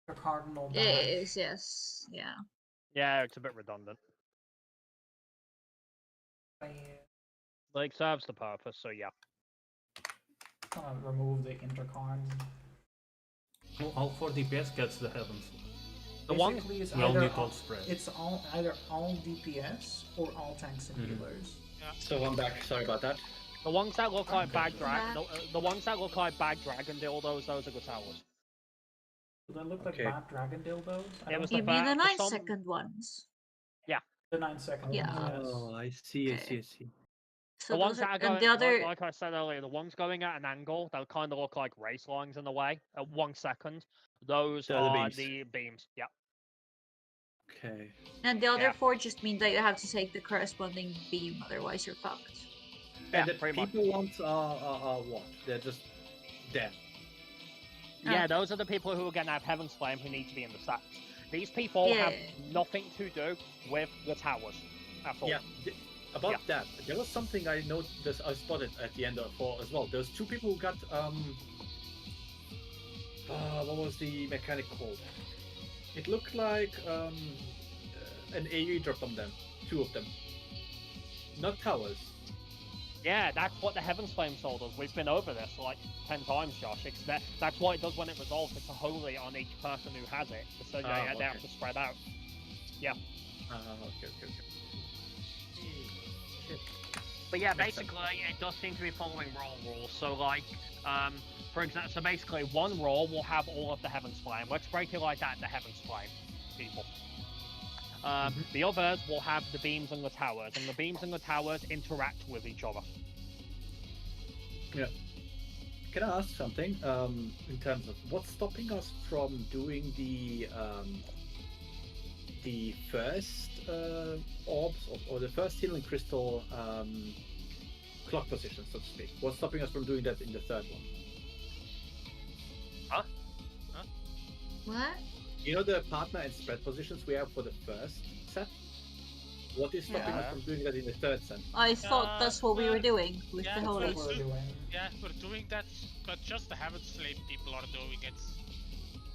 The cardinal It dash. is, yes. Yeah. Yeah, it's a bit redundant. I Like, serves the purpose, so yeah. remove the intercard. All 4 DPS gets the heavens. The ones Basically, it's we all either need all, all spread. it's either all DPS or all tanks and healers. So I'm back. Sorry about that. the ones that look like Okay. bag dragon, the ones that look like bag dragon dildos, those are good towers. Do they look Okay. like bad dragon dildos? I It don't was You the mean the for 9 some- second ones? the 9 second Yeah. ones, Oh, I see. Okay. So The ones those that are, are going, and the other, like I said earlier, the ones going at an angle that kind of look like race lines in a way. At 1 second, those They're the are beams. the beams. Yeah. Okay. and the other yeah. 4 just mean that you have to take the corresponding beam, otherwise you're fucked. Yeah, And the pretty much. people ones are what? They're just there. Yeah, Okay. those are the people who are going to have Heaven's Flame who need to be in the stats. These people have Yeah. nothing to do with the towers at all. Yeah. About Yeah. that, there was something I noticed. I spotted at the end of 4 as well. There's 2 people who got what was the mechanic called? It looked like an AoE drop on them. 2 of them. Not towers. Yeah, that's what the Heaven's Flame soul does. We've been over this like 10 times, Josh. That's what it does when it resolves. It's a holy on each person who has it. So they have okay. to spread out. Yeah. Okay. Shit. But yeah, Makes sense. basically, it does seem to be following role rules. So, like, for example, so basically, one role will have all of the Heaven's Flame. Let's break it like that, the Heaven's Flame, people. The others will have the beams and the towers, and the beams and the towers interact with each other. Yeah. Can I ask something? In terms of what's stopping us from doing the first orbs or the first healing crystal clock position, so to speak? What's stopping us from doing that in the third one? What? You know the partner and spread positions we have for the first set? What is stopping us Yeah. from doing that in the third set? I thought that's what we were doing with yeah, the That's what holies. we're doing. Yeah, we're doing that, but just the Heaven's Flame people are doing it.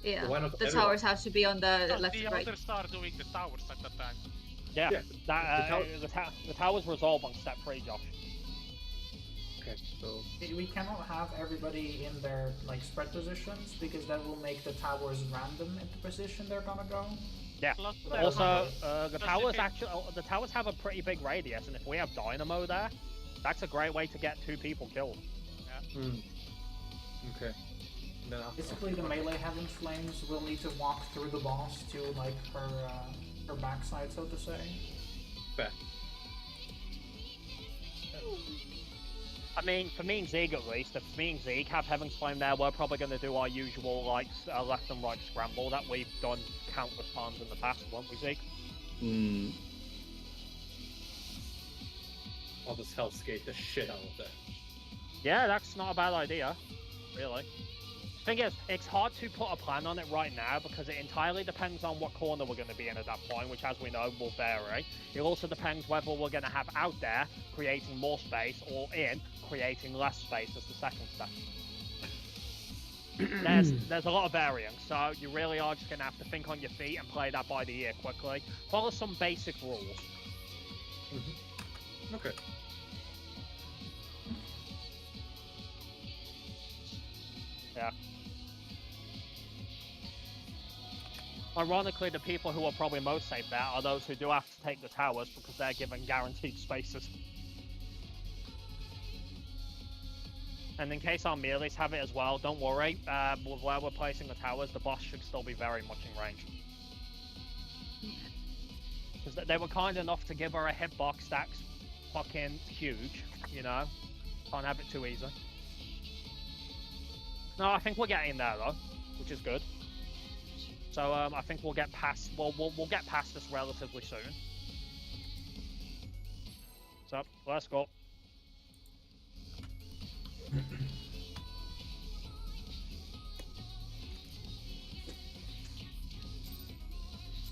Yeah. Why not The everyone? towers have to be on the No, left the and right. others are doing the towers at that time. Yeah, Yeah, the towers resolve on step 3, Josh. Okay, so We cannot have everybody in their like spread positions because that will make the towers random in the position they're gonna go. Yeah. Plus, Well, Also, Just the in towers case- the towers have a pretty big radius, and if we have Dynamo there, that's a great way to get 2 people killed. okay. Then Basically, the melee Heaven's Flames will need to walk through the boss to like her backside, so to say. fair. I mean, for me and Zeke at least, if me and Zeke have Heaven's Flame there, we're probably going to do our usual like left and right scramble that we've done countless times in the past, won't we, Zeke? I'll just hellskate the shit out of that. Yeah, that's not a bad idea, really. Thing is, it's hard to put a plan on it right now because it entirely depends on what corner we're going to be in at that point, which, as we know, will vary. It also depends whether we're going to have out there creating more space or in creating less space as the second step. There's a lot of variance, so you really are just going to have to think on your feet and play that by the ear quickly. Follow some basic rules. Okay. Yeah. Ironically, the people who are probably most safe there are those who do have to take the towers because they're given guaranteed spaces. And in case our melees have it as well, don't worry. With where we're placing the towers, the boss should still be very much in range. Because they were kind enough to give her a hitbox that's fucking huge, you know? Can't have it too easy. No, I think we're getting there though, which is good. So I think we'll get past. We'll get past this relatively soon. So let's go.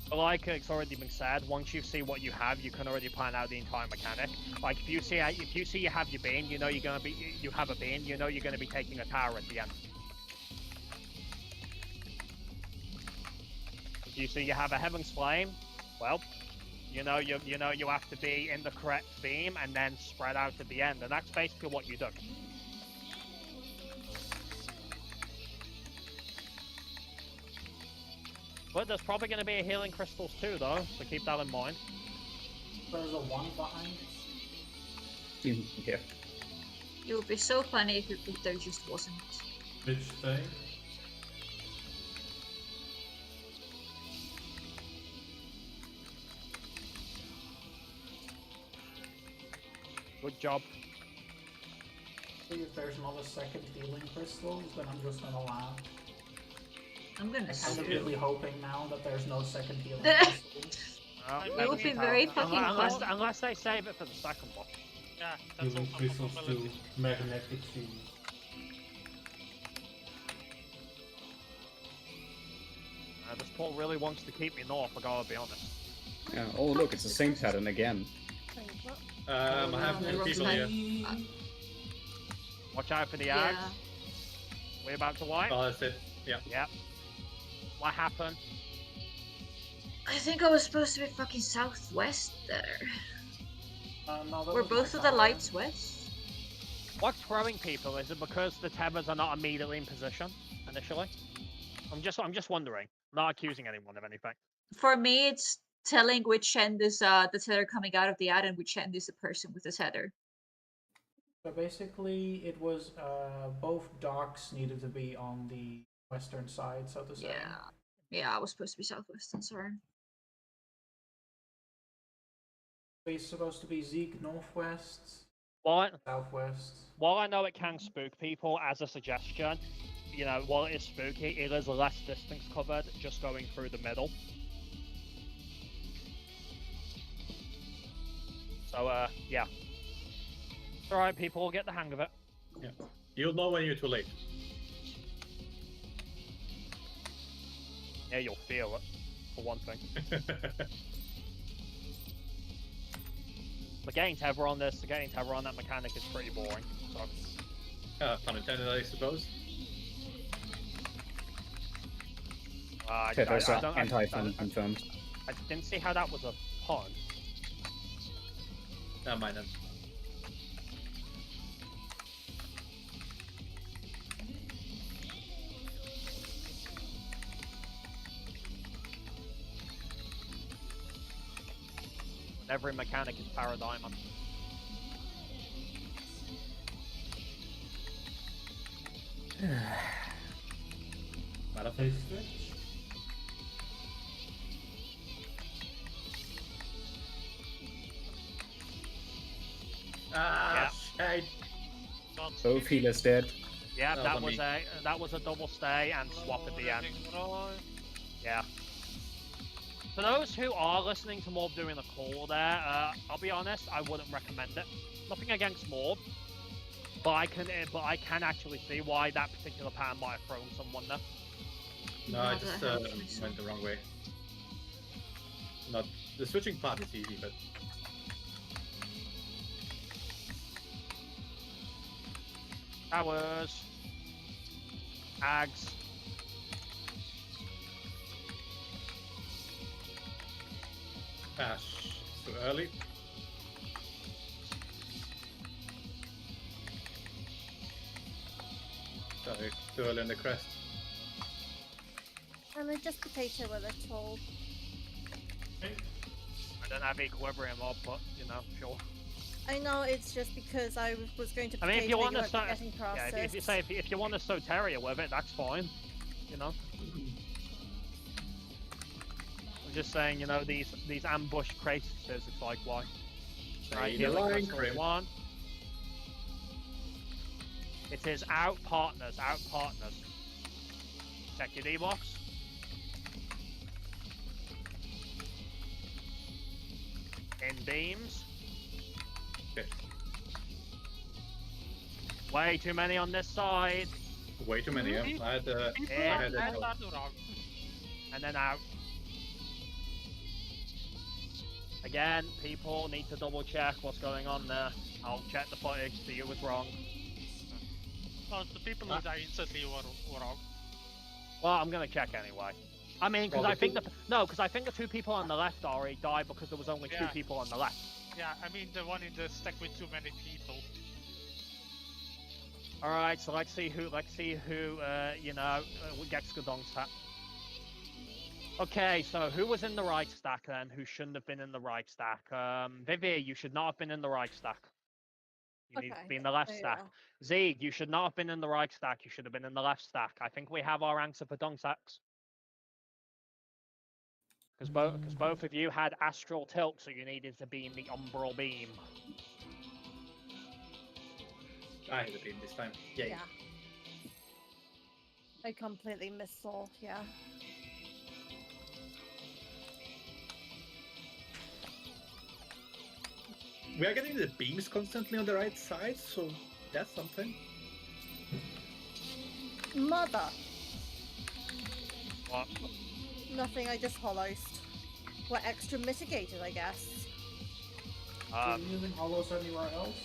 But like it's already been said, once you see what you have, you can already plan out the entire mechanic. Like if you see you have your beam, you know you have a beam, you know you're gonna be taking a tower at the end. You see, you have a Heaven's Flame. Well, you have to be in the correct beam and then spread out at the end, and that's basically what you do. But there's probably going to be a healing crystals too, though, so keep that in mind. There's a 1 behind. Yeah. It would be so funny if there just wasn't. Which day? Good job. If there's not a second healing crystal, then I'm just gonna laugh. I'm gonna I'm sue. really hoping now that there's no second healing crystal. It would be very fucking fun. Unless they save it for the second boss. Yeah, that's Healing also a crystals possibility. to magnetic field. This Paul really wants to keep me north, I gotta be honest. Yeah. Oh, look, it's the same pattern again. Wait, what? I have on the 2 wrong people side. here. Watch out for the Yeah. axe. We're about to wipe. Oh, that's it. Yeah. Yep. What happened? I think I was supposed to be fucking southwest there. No, that Were was my both of the tower. lights west? What's throwing people? Is it because the tethers are not immediately in position initially? I'm just wondering. Not accusing anyone of anything. For me, it's telling which end is the tether coming out of the ad and which end is the person with the tether. So basically, it was both docks needed to be on the western side, so to say. Yeah. Yeah, I was supposed to be southwest, I'm sorry. It's supposed to be Zeke northwest, southwest. While I know it can spook people, as a suggestion, while it is spooky, it is less distance covered just going through the middle. So, yeah. It's alright, people will get the hang of it. Yeah. You'll know when you're too late. Yeah, you'll feel it, for one thing. The getting tether on this, the getting tether on that mechanic is pretty boring. So, Pun intended, I suppose. Tethers I are don't- I- anti-fun confirmed. I didn't see how that was a pun. Mine then. Every mechanic is paradigm. Face switch? Ah, shit. Both healers dead. Yeah, That that was was on that was a double stay and swap at the end. Yeah. For those who are listening to Morb doing the call there, I'll be honest, I wouldn't recommend it. Nothing against Morb, but I can actually see why that particular pattern might have thrown someone there. No, I Not just that helps myself. went the wrong way. Not the switching part is easy, but Towers. Ags. it's too early. Sorry, too early on the crest. And it's just potato with a tool. I don't have equilibrium up, but sure. I know it's just because I was going to I mean, if potato you want you to, weren't getting processed. if you want to Soteria with it, that's fine. I'm just saying, these ambush crates, it's like why. Right, the healing line, crystal Grim. 1. It is out partners. Check your D-box. In beams. Okay. Way too many on this side. Way too many. Mhm. I had Yeah. wrong. And then out. Again, people need to double check what's going on there. I'll check the footage, see who was wrong. Well, the people who die instantly were wrong. Well, I'm gonna check anyway. I mean, because Well, I the think two- because I think the two people on the left already died because there was only two Yeah. people on the left. Yeah, I mean the one in the stack with too many people. All right, so let's see who gets Godong's hat. Okay, so who was in the right stack then? Who shouldn't have been in the right stack? Vivi, you should not have been in the right stack. You need to be in the left Oh, stack. yeah. Zeeg, you should not have been in the right stack. You should have been in the left stack. I think we have our answer for Dong stacks. Because both of you had astral tilt, so you needed to be in the umbral beam. I had a beam this time. Yay. Yeah. I completely missaw, yeah. We are getting the beams constantly on the right side, so that's something. Mother! What? Nothing, I just hollowed. We're extra mitigated, I guess. Are you using hollows anywhere else?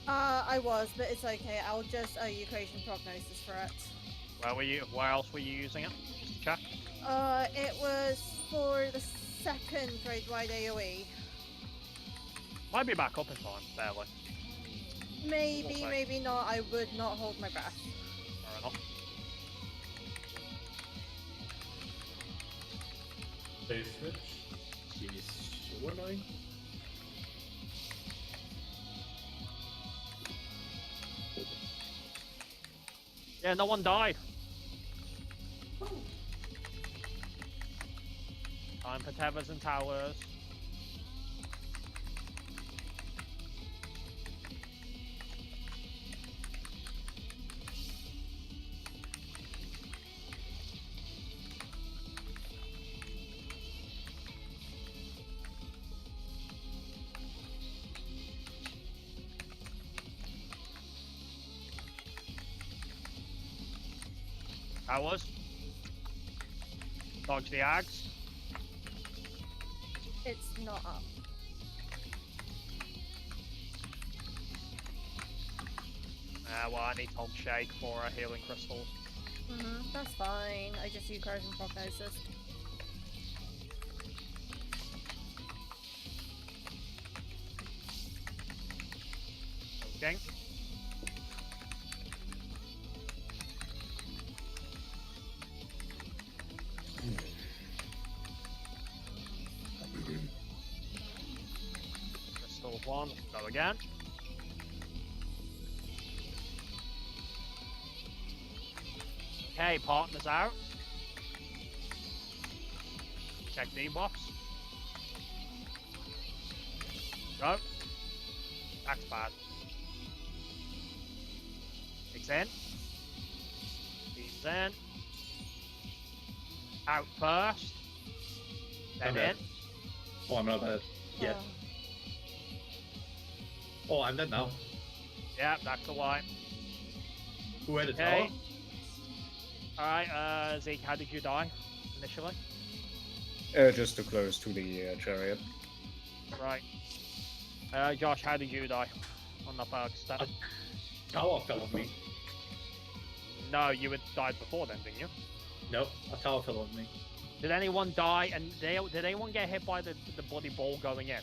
I was, but it's okay. I'll just equation prognosis for it. Where else were you using it? Just to check. It was for the second grade wide AoE. Might be back up in time, barely. Maybe, Okay. maybe not. I would not hold my breath. Fair enough. Base switch. She's so annoying. Yeah, no one died. Time for tethers and towers. Towers. Dodge the ags. It's not up. Well, I need Hulk Shake for healing crystals. That's fine. I just equation prognosis. Okay. Crystal one, go again. Okay, partners out. Check debuffs. Go. That's bad. Six in. Beams in. Out first. Then Okay. in. Oh, I'm not bad yet. Oh, I'm dead now. Yeah, that's the line. Who had the Okay. tower? Alright, Zeke, how did you die initially? Just too close to the chariot. Right. Josh, how did you die on the first step? Tower fell on me. No, you had died before then, didn't you? No, a tower fell on me. Did anyone die and did anyone get hit by the bloody ball going in?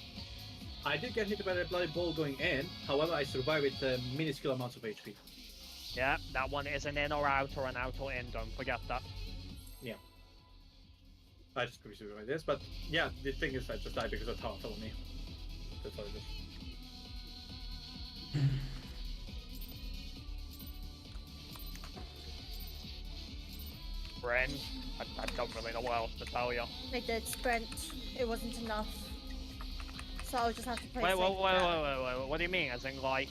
I did get hit by the bloody ball going in, however I survived with minuscule amounts of HP. Yeah, that one is an in or out or an out or in, don't forget that. Yeah. I just could like this, but yeah, the thing is I just died because the tower fell on me. That's all it is. Bren, I don't really know what else to tell you. I did sprint. It wasn't enough. So I'll just have to play Wait, safe wait, with wait, that. wait, what do you mean? As in, like,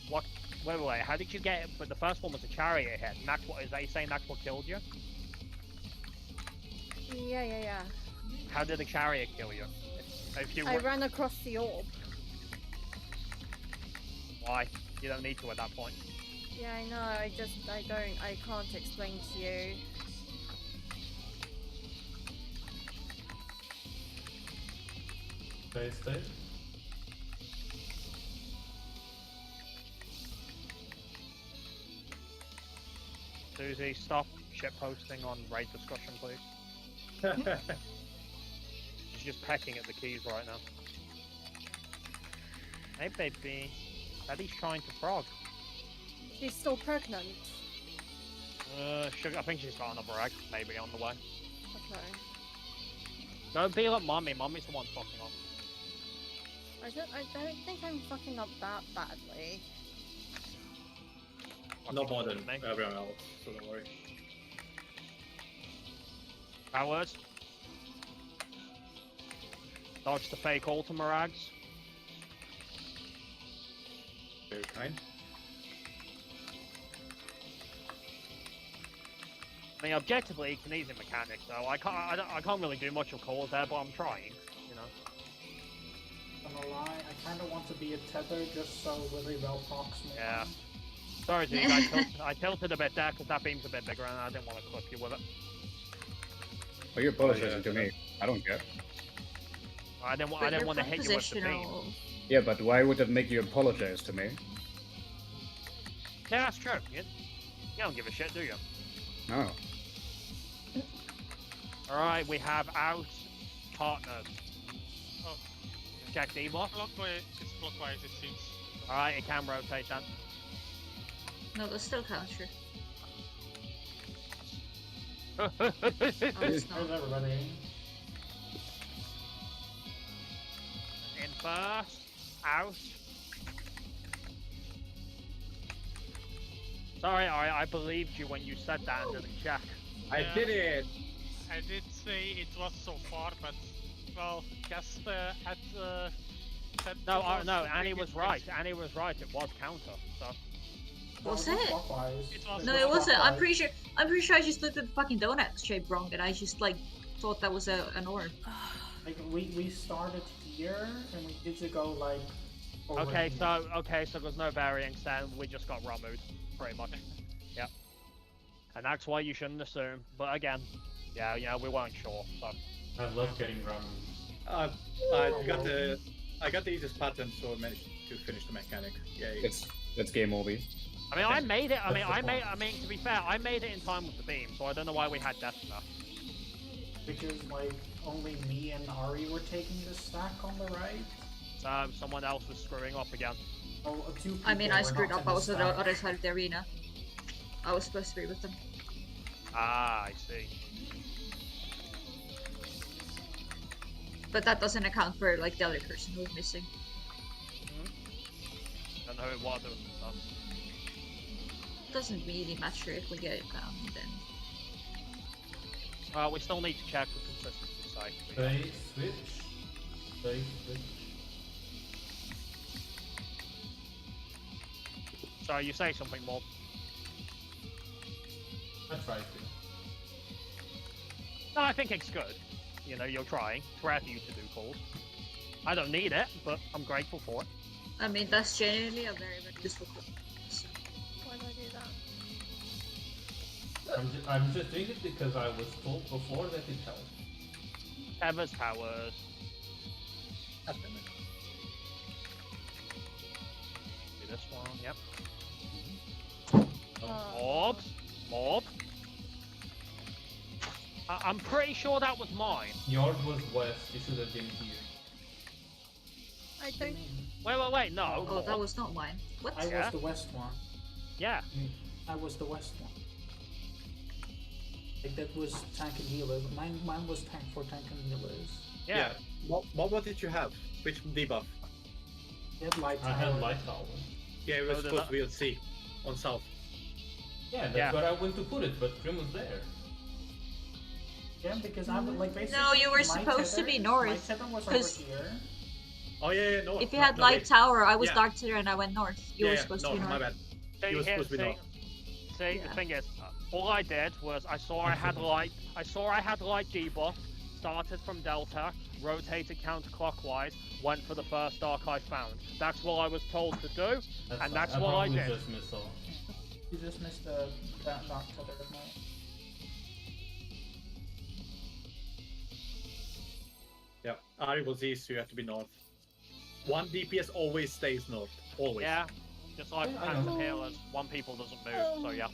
what? Wait, how did you get it? But the first one was a chariot hit, and that's what, is that you saying that's what killed you? Yeah. How did the chariot kill you? If you I were, ran across the orb. why? You don't need to at that point. Yeah, I know. I can't explain to you. Base state. Susie, stop shit posting on raid discussion, please. She's just pecking at the keys right now. Hey, baby. Daddy's trying to frog. She's still pregnant. I think she's got another egg, maybe, on the way. Okay. Don't be like mommy. Mommy's the one fucking up. I don't think I'm fucking up that badly. Not more than Me. everyone else, so don't worry. Cowards. Dodge the fake Ultima rags. Very kind. I mean, objectively, it's an easy mechanic, so I can't really do much of calls there, but I'm trying, you know. I'm gonna lie, I kinda want to be a tether just so Willy Bell talks more. Yeah. Sorry, dude, I tilted a bit there because that beam's a bit bigger and I didn't want to clip you with it. Well, you're apologizing to me. I don't care. I didn't want to hit you with the beam. Yeah, but why would it make you apologize to me? Yeah, that's true. You don't give a shit, do you? No. Alright, we have out partners. Oh. Check debuff. It's clockwise, it seems. Alright, it can rotate then. No, that's still counter. Oh, Oh, it's There's not. everybody. In first, out. Sorry, I believed you when you said that and didn't check. I Yeah. did it! I did say it was so far, but well, guess at No, Annie was right. Annie was right. It was counter. So Was No, it? clockwise. It was- No, it wasn't. I'm pretty sure I just looked at the fucking donut shape wrong, and I just like thought that was an orb. Like we started here and we need to go like. okay, over so there's no variance then. We just got Ramu'd, pretty much. Yep. And that's why you shouldn't assume. But again, yeah, we weren't sure. So I love getting rum. I got the easiest pattern, so I managed to finish the mechanic. Yay. It's game over. I mean, I made it. I mean, to be fair, I made it in time with the beam, so I don't know why we had death stuff. Because like only me and Ari were taking the stack on the right. So someone else was screwing up again. Oh, two I mean, people I were screwed not up. in I the was on the stack. other side of the arena. I was supposed to be with them. Ah, I see. But that doesn't account for like the other person who was missing. Don't know who it was. It was stuff. Doesn't really matter if we get it down then. We still need to check the consistency side. They switch. They switch. Sorry, you say something more. I tried to. No, I think it's good. You know, you're trying. It's rare for you to do calls. I don't need it, but I'm grateful for it. I mean, that's genuinely a very, very useful call. So, Why did I do that? I'm just doing it because I was told before that it helped. Evers powers. God damn it. Do this one, yep. Uh, Mob. I'm pretty sure that was mine. Yours was west. You should have been here. I don't. Wait, no. oh, that was not mine. What? I Yeah. was the west one. Yeah. I was the west one. Like that was tank and healers. Mine was tank for tank and healers. Yeah. What did you have? Which debuff? He had light I tower. had light tower. Yeah, it was Oh, the supposed to be on C, on south. Yeah, that's Yeah. where I went to put it, but Grim was there. Yeah, because I was like basically. No, you were my supposed to tether- be My north, tether was over 'cause- here. Oh yeah, no. If you no, had no, light wait. tower, I was Yeah. dark tether and I went north. You were Yeah, supposed no, to be my north. bad. See, He was supposed to be north. See, Yeah. the thing is, all I did was I saw I had light debuff, started from Delta, rotated counterclockwise, went for the first arc I found. That's what I was told to do, and that's what I probably did. just missed off. You just missed the that dark tether of mine. Yeah, Ari was east, so you have to be north. One DPS always stays north. Always. Yeah, just like Yeah, I Phantom know. Healers, one people doesn't move, so yeah.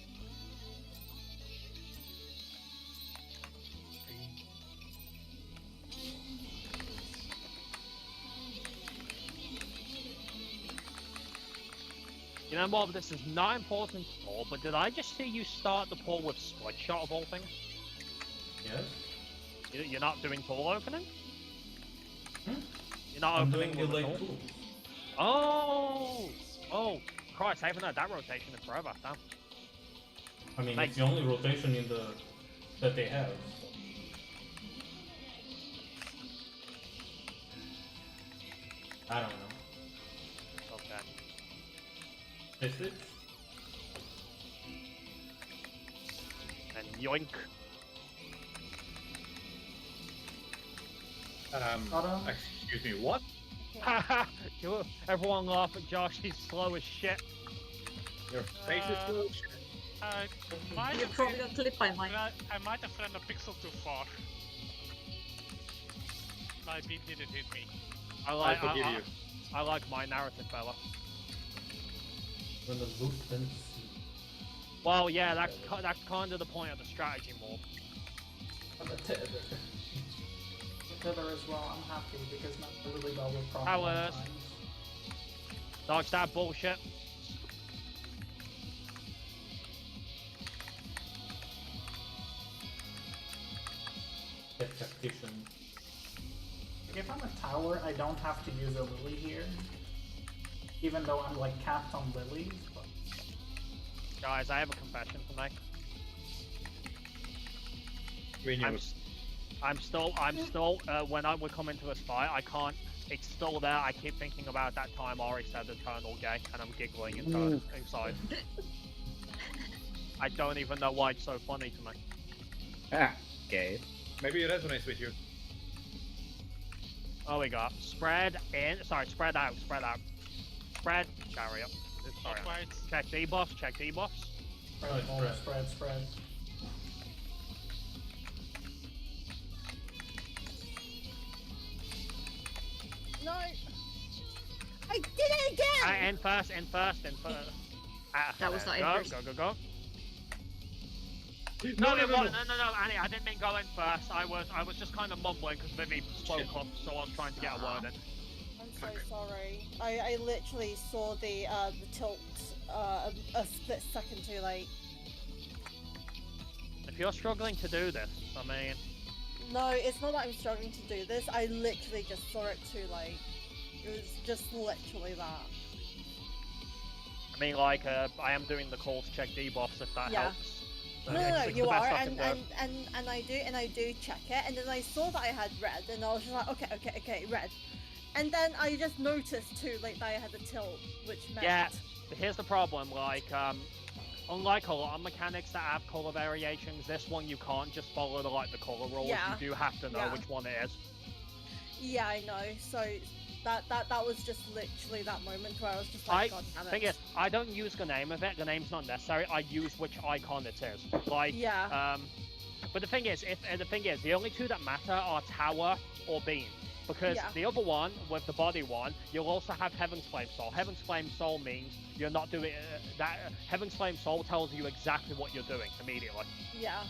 You know what? This is not important at all, but did I just see you start the pull with split shot of all things? Yes. You're not doing tool opening? Hmm? You're not I'm opening doing with it a like tool? tools. Oh! Oh, Christ, I haven't had that rotation in forever. Damn. I mean, Like- it's the only rotation in the that they have. I don't know. Okay. Is it? And yoink. Excuse me, what? Haha! Everyone laugh at Josh, he's slow as shit. Your face is slow. Might You're have probably been- gonna clip by mine. I might have run a pixel too far. My beam didn't hit me. I forgive you. I like my narrative, fella. When the loop then Well, yeah, that's kind of the point of the strategy more. The tether as well, I'm happy because not really well with prog Powers. times. Dodge that bullshit. tactician. If I'm a tower, I don't have to use a lily here. Even though I'm like capped on lilies, but Guys, I have a confession to make. We knew. I'm still, when we come into this fight, I can't, it's still there, I keep thinking about that time Ori said eternal gay, and I'm giggling inside. I don't even know why it's so funny to me. Ah, gay. Maybe it resonates with you. Oh, we got spread out. Spread, chariot. Sorry, Right. check debuffs, spread, Right, more, spread. spread. No! I did it again! in first. That was not in go, first. Go. No, Annie, I didn't mean go in first. I was just kind of mumbling because Vivi spoke up, so I was trying to get a word in. I'm so sorry. I literally saw the tilt a split second too late. If you're struggling to do this, I mean, No, it's not that I'm struggling to do this. I literally just saw it too late. It was just literally that. like, I am doing the call to check debuffs if that Yeah. helps. So No, it's the you best are, I can and do. I do check it, and then I saw that I had red, and I was just like, okay, red. And then I just noticed too, like, that I had a tilt, which meant... Yeah, but here's the problem, like, unlike a lot of mechanics that have color variations, this one you can't just follow the color rules. Yeah. You do have to know Yeah. which one it is. Yeah, I know, so that was just literally that moment where I was just like, God damn it. Thing is, I don't use the name of it. The name's not necessary. I use which icon it is. Like, Yeah. But the thing is, the only two that matter are tower or beam. Because Yeah. the other one, with the body one, you'll also have Heaven's Flame Soul. Heaven's Flame Soul means you're not doing that. Heaven's Flame Soul tells you exactly what you're doing immediately. Yeah.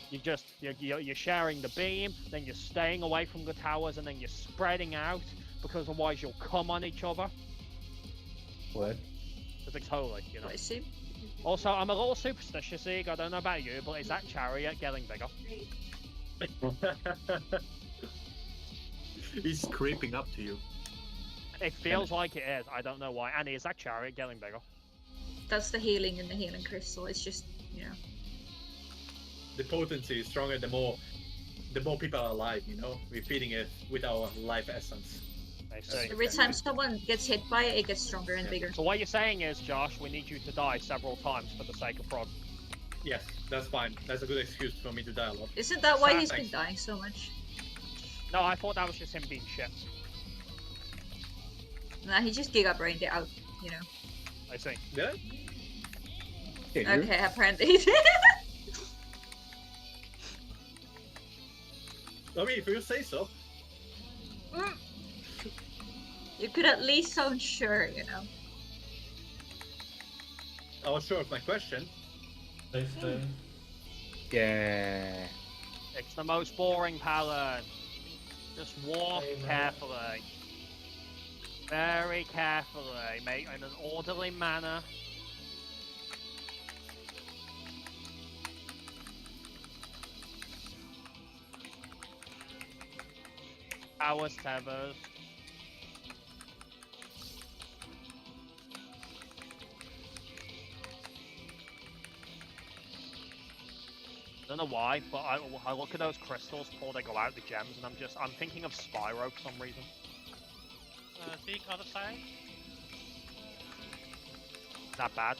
You're sharing the beam, then you're staying away from the towers, and then you're spreading out, because otherwise you'll come on each other. What? Because it's holy, you know. I see. Also, I'm a little superstitious, Ig. I don't know about you, but is that chariot getting bigger? He's creeping up to you. It feels like it is. I don't know why. Annie, is that chariot getting bigger? That's the healing in the healing crystal. It's just, you know. The potency is stronger the more people are alive, you know? We're feeding it with our life essence. I see. Every time someone gets hit by it, it gets stronger and bigger. So what you're saying is, Josh, we need you to die several times for the sake of prog. Yes, that's fine. That's a good excuse for me to die a lot. Isn't that why he's been Thanks. dying so much? No, I thought that was just him being shit. Nah, he just giga-brained it out, you know. I see. Did I? Did you? Okay, apparently he did. I mean, if you say so. You could at least sound sure, you know. I was sure of my question. Stay. Yeah. It's the most boring Paladin. Just walk Amen. carefully. Very carefully, mate, in an orderly manner. Towers, tethers. I don't know why, but I look at those crystals before they go out, the gems, and I'm thinking of Spyro for some reason. Big other side. That bad.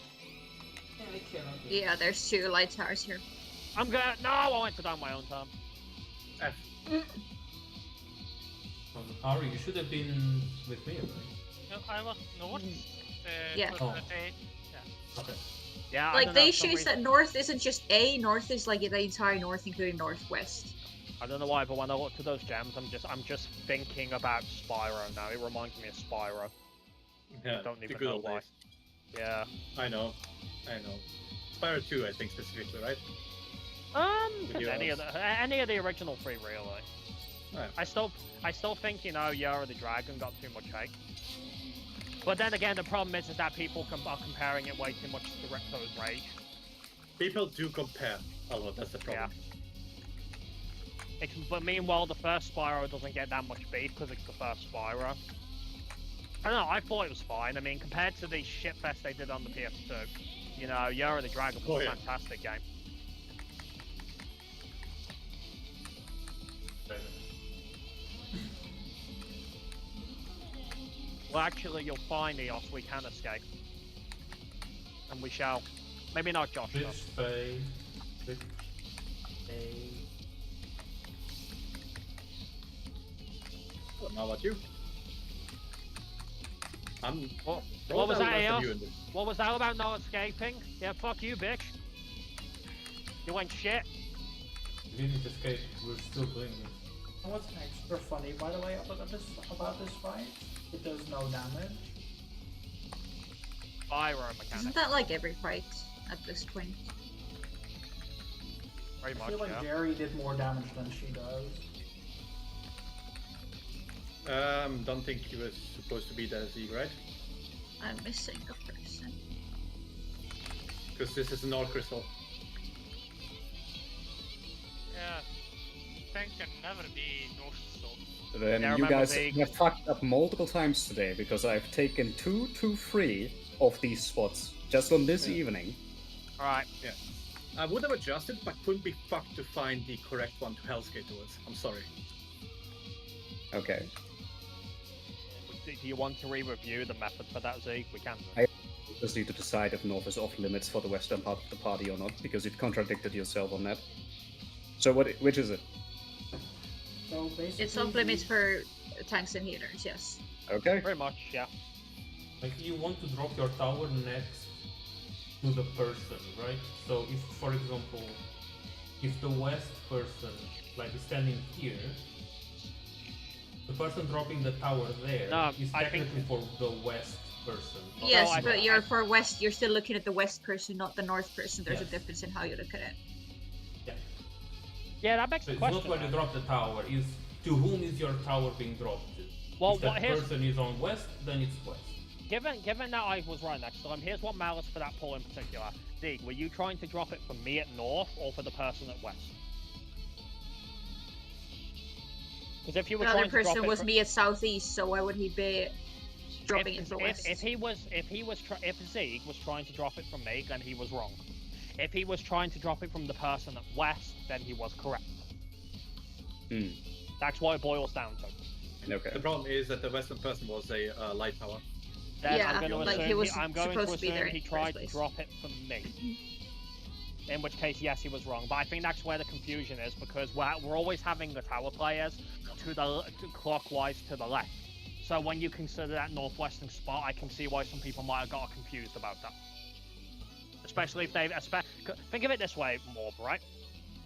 Yeah, I cannot do Yeah, there's 2 light towers here. I'm gonna. No, I went to down my own turn. F. Ari, you should have been with me, right? No, I was north. Yeah. But Oh. Okay. Yeah, I Like, don't know, they for some shows that reason- north isn't just A, north is like the entire north, including northwest. I don't know why, but when I look at those gems, I'm just thinking about Spyro now. It reminds me of Spyro. Yeah, don't the even good know old why. days. Yeah. I know. Spyro 2, I think specifically, right? With your Any of the original 3 really. Right. I still think, you know, Year of the Dragon got too much hate. But then again, the problem is that people are comparing it way too much to Recto's Rage. People do compare a lot. That's the problem. But meanwhile, the first Spyro doesn't get that much beef because it's the first Spyro. I don't know, I thought it was fine. I mean, compared to the shitfest they did on the PS2, you know, Year of the Dragon was a fantastic game. Well, actually, you'll find, Eos, we can escape. And we shall. Maybe not Josh, though. Bitch spade. Bitch spade. Well, how about you? I'm. What was that, Eos? Eos? What was that about not escaping? Yeah, fuck you, bitch. You went shit. We didn't escape, we're still doing this. And what's extra funny, by the way, about this fight? It does no damage. Pyro mechanic. Isn't that like every fight at this point? Very I much, feel like yeah. Jerry did more damage than she does. Don't think he was supposed to be there, Zeke, right? I'm missing a person. Because this is an all crystal. Yeah. Tank can never be north soul. Then Yeah, you remember guys they- have fucked up multiple times today because I've taken 2 to 3 of these spots just on this evening. Alright. I would have adjusted, but couldn't be fucked to find the correct one to Hellsgate towards. I'm sorry. Okay. Do you want to re-review the method for that, Zeke? We can. I just need to decide if North is off limits for the western part of the party or not, because you've contradicted yourself on that. So which is it? So basically, It's off limits for tanks and healers, yes. Okay. Very much, yeah. Like, you want to drop your tower next to the person, right? So if, for example, if the west person, like, is standing here, the person dropping the tower there No, is I think- technically for the west person. not Yes, I- the but you're for west, you're still looking at the west person, not the north person. There's a Yes. difference in how you look at it. Yeah, that begs So the it's question. not when you then. drop the tower, is to whom is your tower being dropped to? Well, if that what- here's- person is on west, then it's west. Given that I was right next time, here's what malice for that pull in particular. Dig, were you trying to drop it for me at north or for the person at west? Because if you were The trying other to drop person it was for, me at southeast, so why would he be dropping it for west? if Zeke was trying to drop it from me, then he was wrong. If he was trying to drop it from the person at west, then he was correct. Hmm. That's what it boils down to. Okay. The problem is that the western person was a light tower. Then Yeah, I'm going to like, assume he was I'm going supposed to to be assume there in he the tried first to place. drop it from me. In which case, yes, he was wrong. But I think that's where the confusion is, because we're always having the tower players clockwise to the left. So when you consider that northwestern spot, I can see why some people might have got confused about that. Especially if they've... Think of it this way, Morb, right?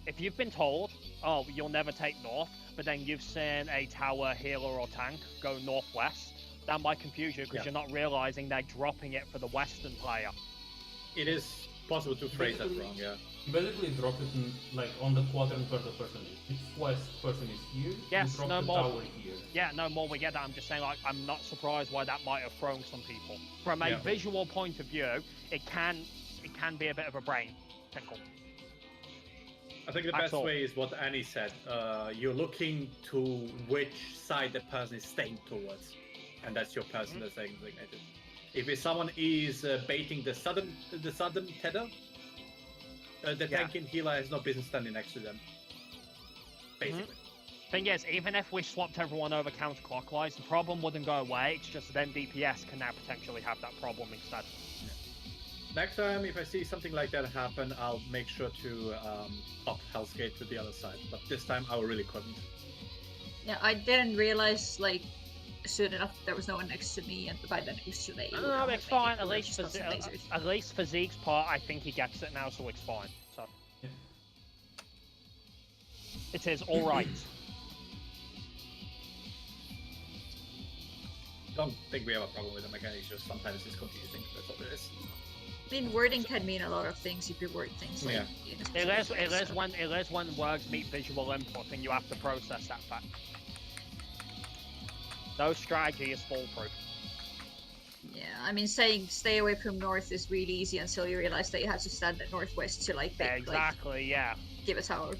If you've been told, oh, you'll never take north, but then you've seen a tower, healer, or tank go northwest, that might confuse you because Yeah. you're not realizing they're dropping it for the western player. It is possible to phrase that wrong, yeah. Basically, drop it like on the quadrant where the person is. If west person is here, Yes, you drop no the more. tower here. Yeah, no more. We get that. I'm just saying, like, I'm not surprised why that might have thrown some people. From a Yeah. visual point of view, it can be a bit of a brain tinkle. I think the That's best all. way is what Annie said. You're looking to which side the person is staying towards, and that's your person that's designated. If someone is baiting the southern tether, the tanking healer has no business standing next to them. Basically. Thing is, even if we swapped everyone over counterclockwise, the problem wouldn't go away. It's just then DPS can now potentially have that problem instead. Next time, if I see something like that happen, I'll make sure to pop Hell's Gate to the other side. But this time, I really couldn't. Yeah, I didn't realize like soon enough there was no one next to me, and by then it was too late. No, it's fine. At least, just got some lasers. at least for Zeke's part, I think he gets it now, so it's fine. So Yeah. it is all right. Don't think we have a problem with the mechanics, just sometimes it's confusing. That's all it is. I mean, wording can mean a lot of things if you word things like. Yeah. in a It specific way, is so- when words meet visual input, and you have to process that fact. No strategy is foolproof. Yeah, I mean, saying stay away from north is really easy until you realize that you have to stand at northwest to like, Exactly, yeah. give a tower.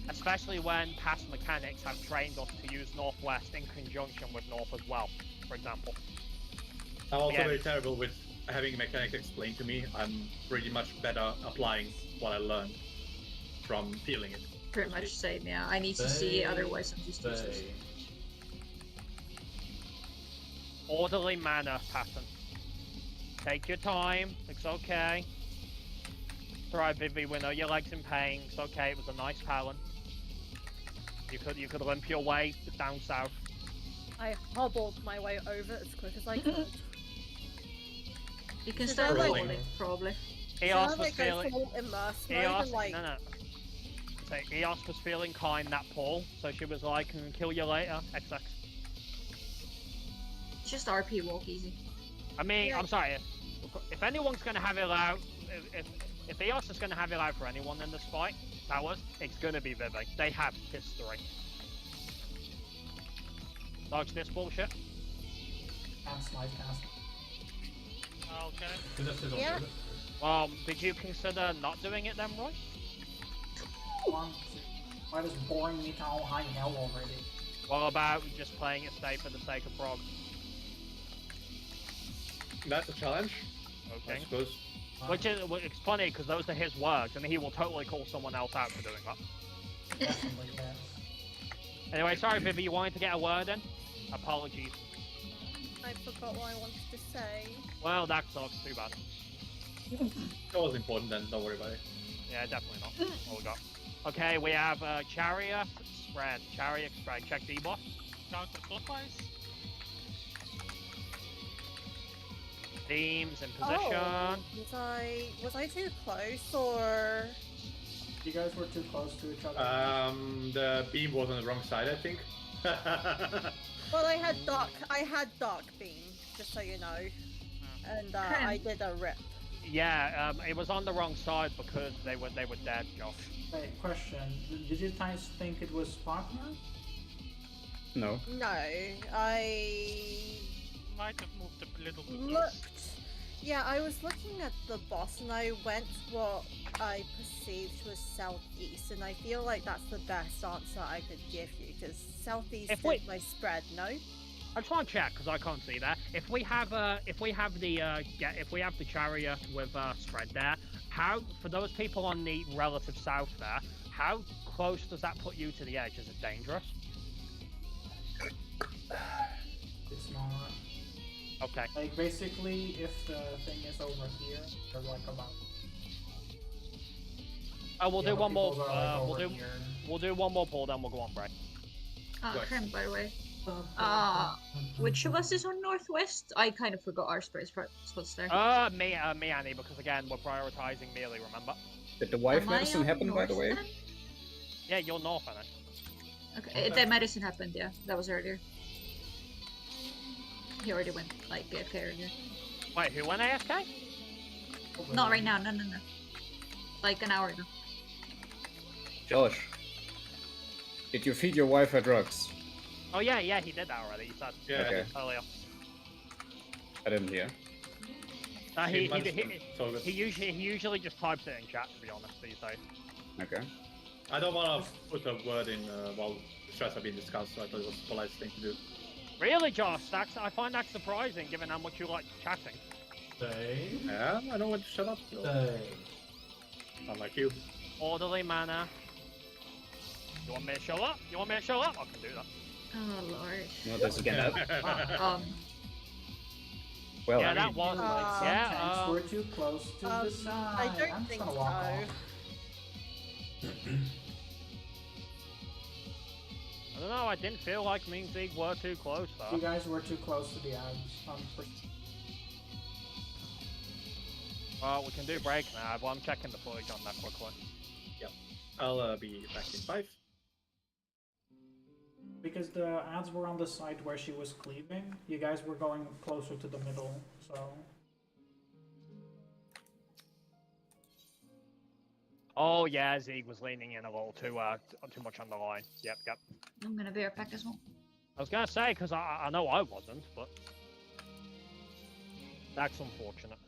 Especially when past mechanics have trained us to use northwest in conjunction with north as well, for example. I'm also Yeah. very terrible with having mechanics explained to me. I'm pretty much better applying what I learned from feeling it. Pretty much same, yeah. I need to see it, otherwise I'm just useless. Orderly manner pattern. Take your time, it's okay. It's alright, Vivi, we know your leg's in pain, it's okay, it was a nice Talon. You could limp your way down south. I hobbled my way over as quick as I could. You can So start they're, like- rolling, probably. Eos Sound was like go feeling full immerse mode Eos and like no. So Eos was feeling kind that Paul, so she was like, kill you later, XX. Just RP walk easy. I mean, Yeah. I'm sorry. If anyone's gonna have it out, if Eos is gonna have it out for anyone in this fight, it's gonna be Vivi. They have history. Dodge this bullshit. Cast, live cast. Okay. You just don't Yeah. do it. Did you consider not doing it then, Roy? Why is boring me to high hell already? What about just playing it safe for the sake of prog? That's a challenge, I Okay. suppose. Which is, it's funny because those are his words, and he will totally call someone else out for doing that. Definitely, yes. Anyway, sorry, Vivi, you wanted to get a word in? Apologies. I forgot what I wanted to say. Well, that sucks. Too bad. That was important then, don't worry about it. Yeah, definitely not. What we got? Okay, we have Chariot spread. Chariot spread. Check debuff. Counterclockwise. Themes in position. Oh, was I too close or? You guys were too close to each other. The beam was on the wrong side, I think. Well, I had dark beam, just so you know, and I did a rip. Yeah, it was on the wrong side because they were dead, Josh. Wait, question. Did you guys think it was partner? No. No, I Might have moved a little too close. looked. Yeah, I was looking at the boss and I went what I perceived was southeast, and I feel like that's the best answer I could give you because southeast If is we- my spread. No. I just want to check because I can't see that. If we have the chariot with spread there, how for those people on the relative south there, how close does that put you to the edge? Is it dangerous? It's not. Okay. Like, basically, if the thing is over here, they're like about. We'll the do other one more. peoples are, like, We'll over do. here. We'll do one more pull, then we'll go on break. Right. Krem, by the way. Which of us is on northwest? I kind of forgot our spots there. Me, Annie, because again we're prioritizing melee. Remember? Did the wife Am I medicine on happen, by the north way? then? Yeah, you're north, Annie. Okay, the medicine happened, yeah. That was earlier. He already went, like, AFK earlier. Wait, who went AFK? Not right now. No. Like an hour ago. Josh, did you feed your wife her drugs? Oh yeah, he did that already. He said Yeah. Okay. earlier. I didn't hear. She management, so good. He usually just types it in chat, to be honest, these days. Okay. I don't want to put a word in while the strats are being discussed, so I thought it was the polite thing to do. Really, Josh? I find that surprising, given how much you like chatting. Same. Yeah, I know when to shut up. Though. Same. Not like you. Orderly manner. You want me to show up? I can do that. Oh lord. No, this again. Well, Yeah, I that mean, was like, Uh, yeah. Tanks were too close to the side. I don't I'm think just gonna walk so. off. I don't know. I didn't feel like me and Zeke were too close though. You guys were too close to the ads. Well, we can do break now, but I'm checking the footage on that quickly. I'll be back in 5. Because the ads were on the side where she was cleaving, you guys were going closer to the middle, so... Oh yeah, Zeke was leaning in a little too much on the line. Yep. I'm gonna be right back as well. I was gonna say because I know I wasn't, but that's unfortunate.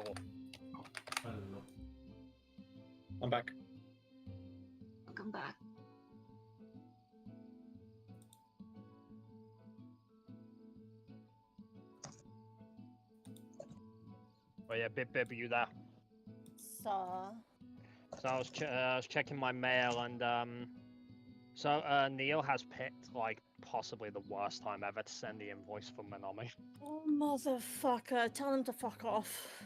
Or... I don't know. I'm back. Welcome back. Oh yeah, Bib, are you there? So, So I was checking my mail and Neil has picked like possibly the worst time ever to send the invoice for Menomi. oh motherfucker, tell him to fuck off.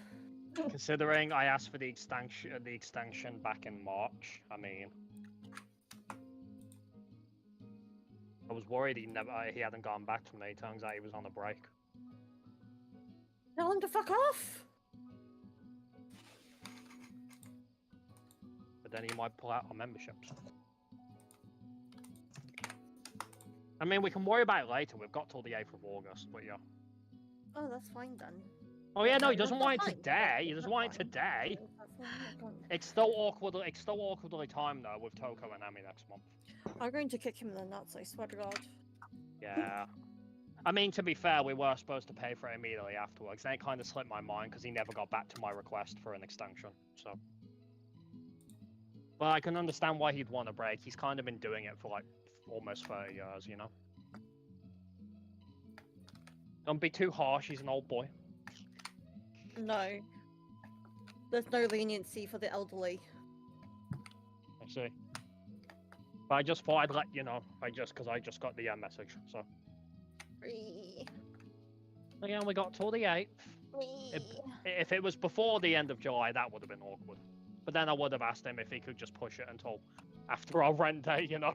Considering I asked for the extension back in March, I mean, I was worried he hadn't gone back to me. Turns out he was on a break. Tell him to fuck off. But then he might pull out our memberships. I mean, we can worry about it later. We've got till the 8th of August, but yeah. Oh, that's fine then. Oh yeah, no, he No, doesn't that's want it fine. today. He That's doesn't want it fine. today. That's fine. It's still awkwardly timed though with Toko and Ami next month. I'm going to kick him in the nuts, I swear to God. Yeah. I mean, to be fair, we were supposed to pay for it immediately afterwards. Then it kind of slipped my mind because he never got back to my request for an extension. So, but I can understand why he'd want a break. He's kind of been doing it for like almost 30 years, you know. Don't be too harsh. He's an old boy. No. There's no leniency for the elderly. I see. But I just thought I'd let you know. Because I just got the message. So. Again, we got till the 8th. If it was before the end of July, that would have been awkward. But then I would have asked him if he could just push it until after our rent day, you know.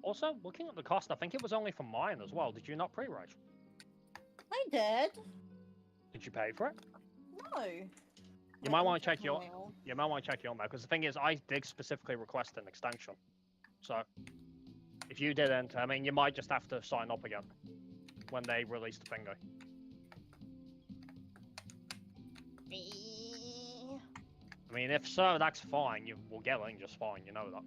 Also, looking at the cost, I think it was only for mine as well. Did you not pre-rate? I did. Did you pay for it? No. You might want to check your mail because the thing is, I did specifically request an extension. So, if you didn't, I mean, you might just have to sign up again when they release the thingy. I mean, if so, that's fine. You will get it just fine. You know that.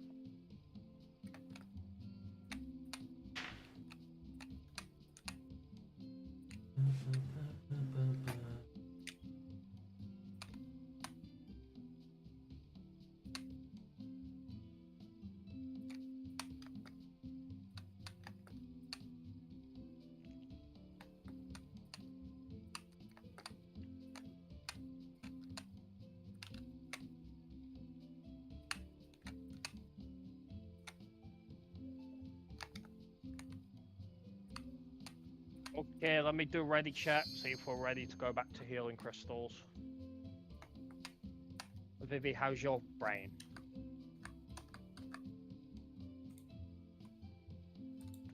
Okay, let me do a ready check, see if we're ready to go back to healing crystals. Vivi, how's your brain?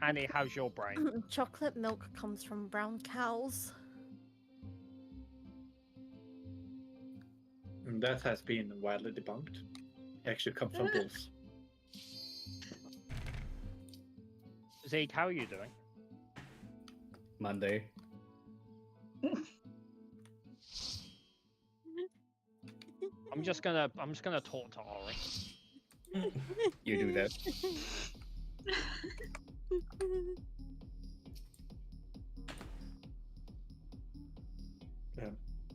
Annie, how's your brain? Chocolate milk comes from brown cows. That has been widely debunked. It actually comes from bulls. Zeke, how are you doing? Monday. I'm just gonna talk to Ori. You do that.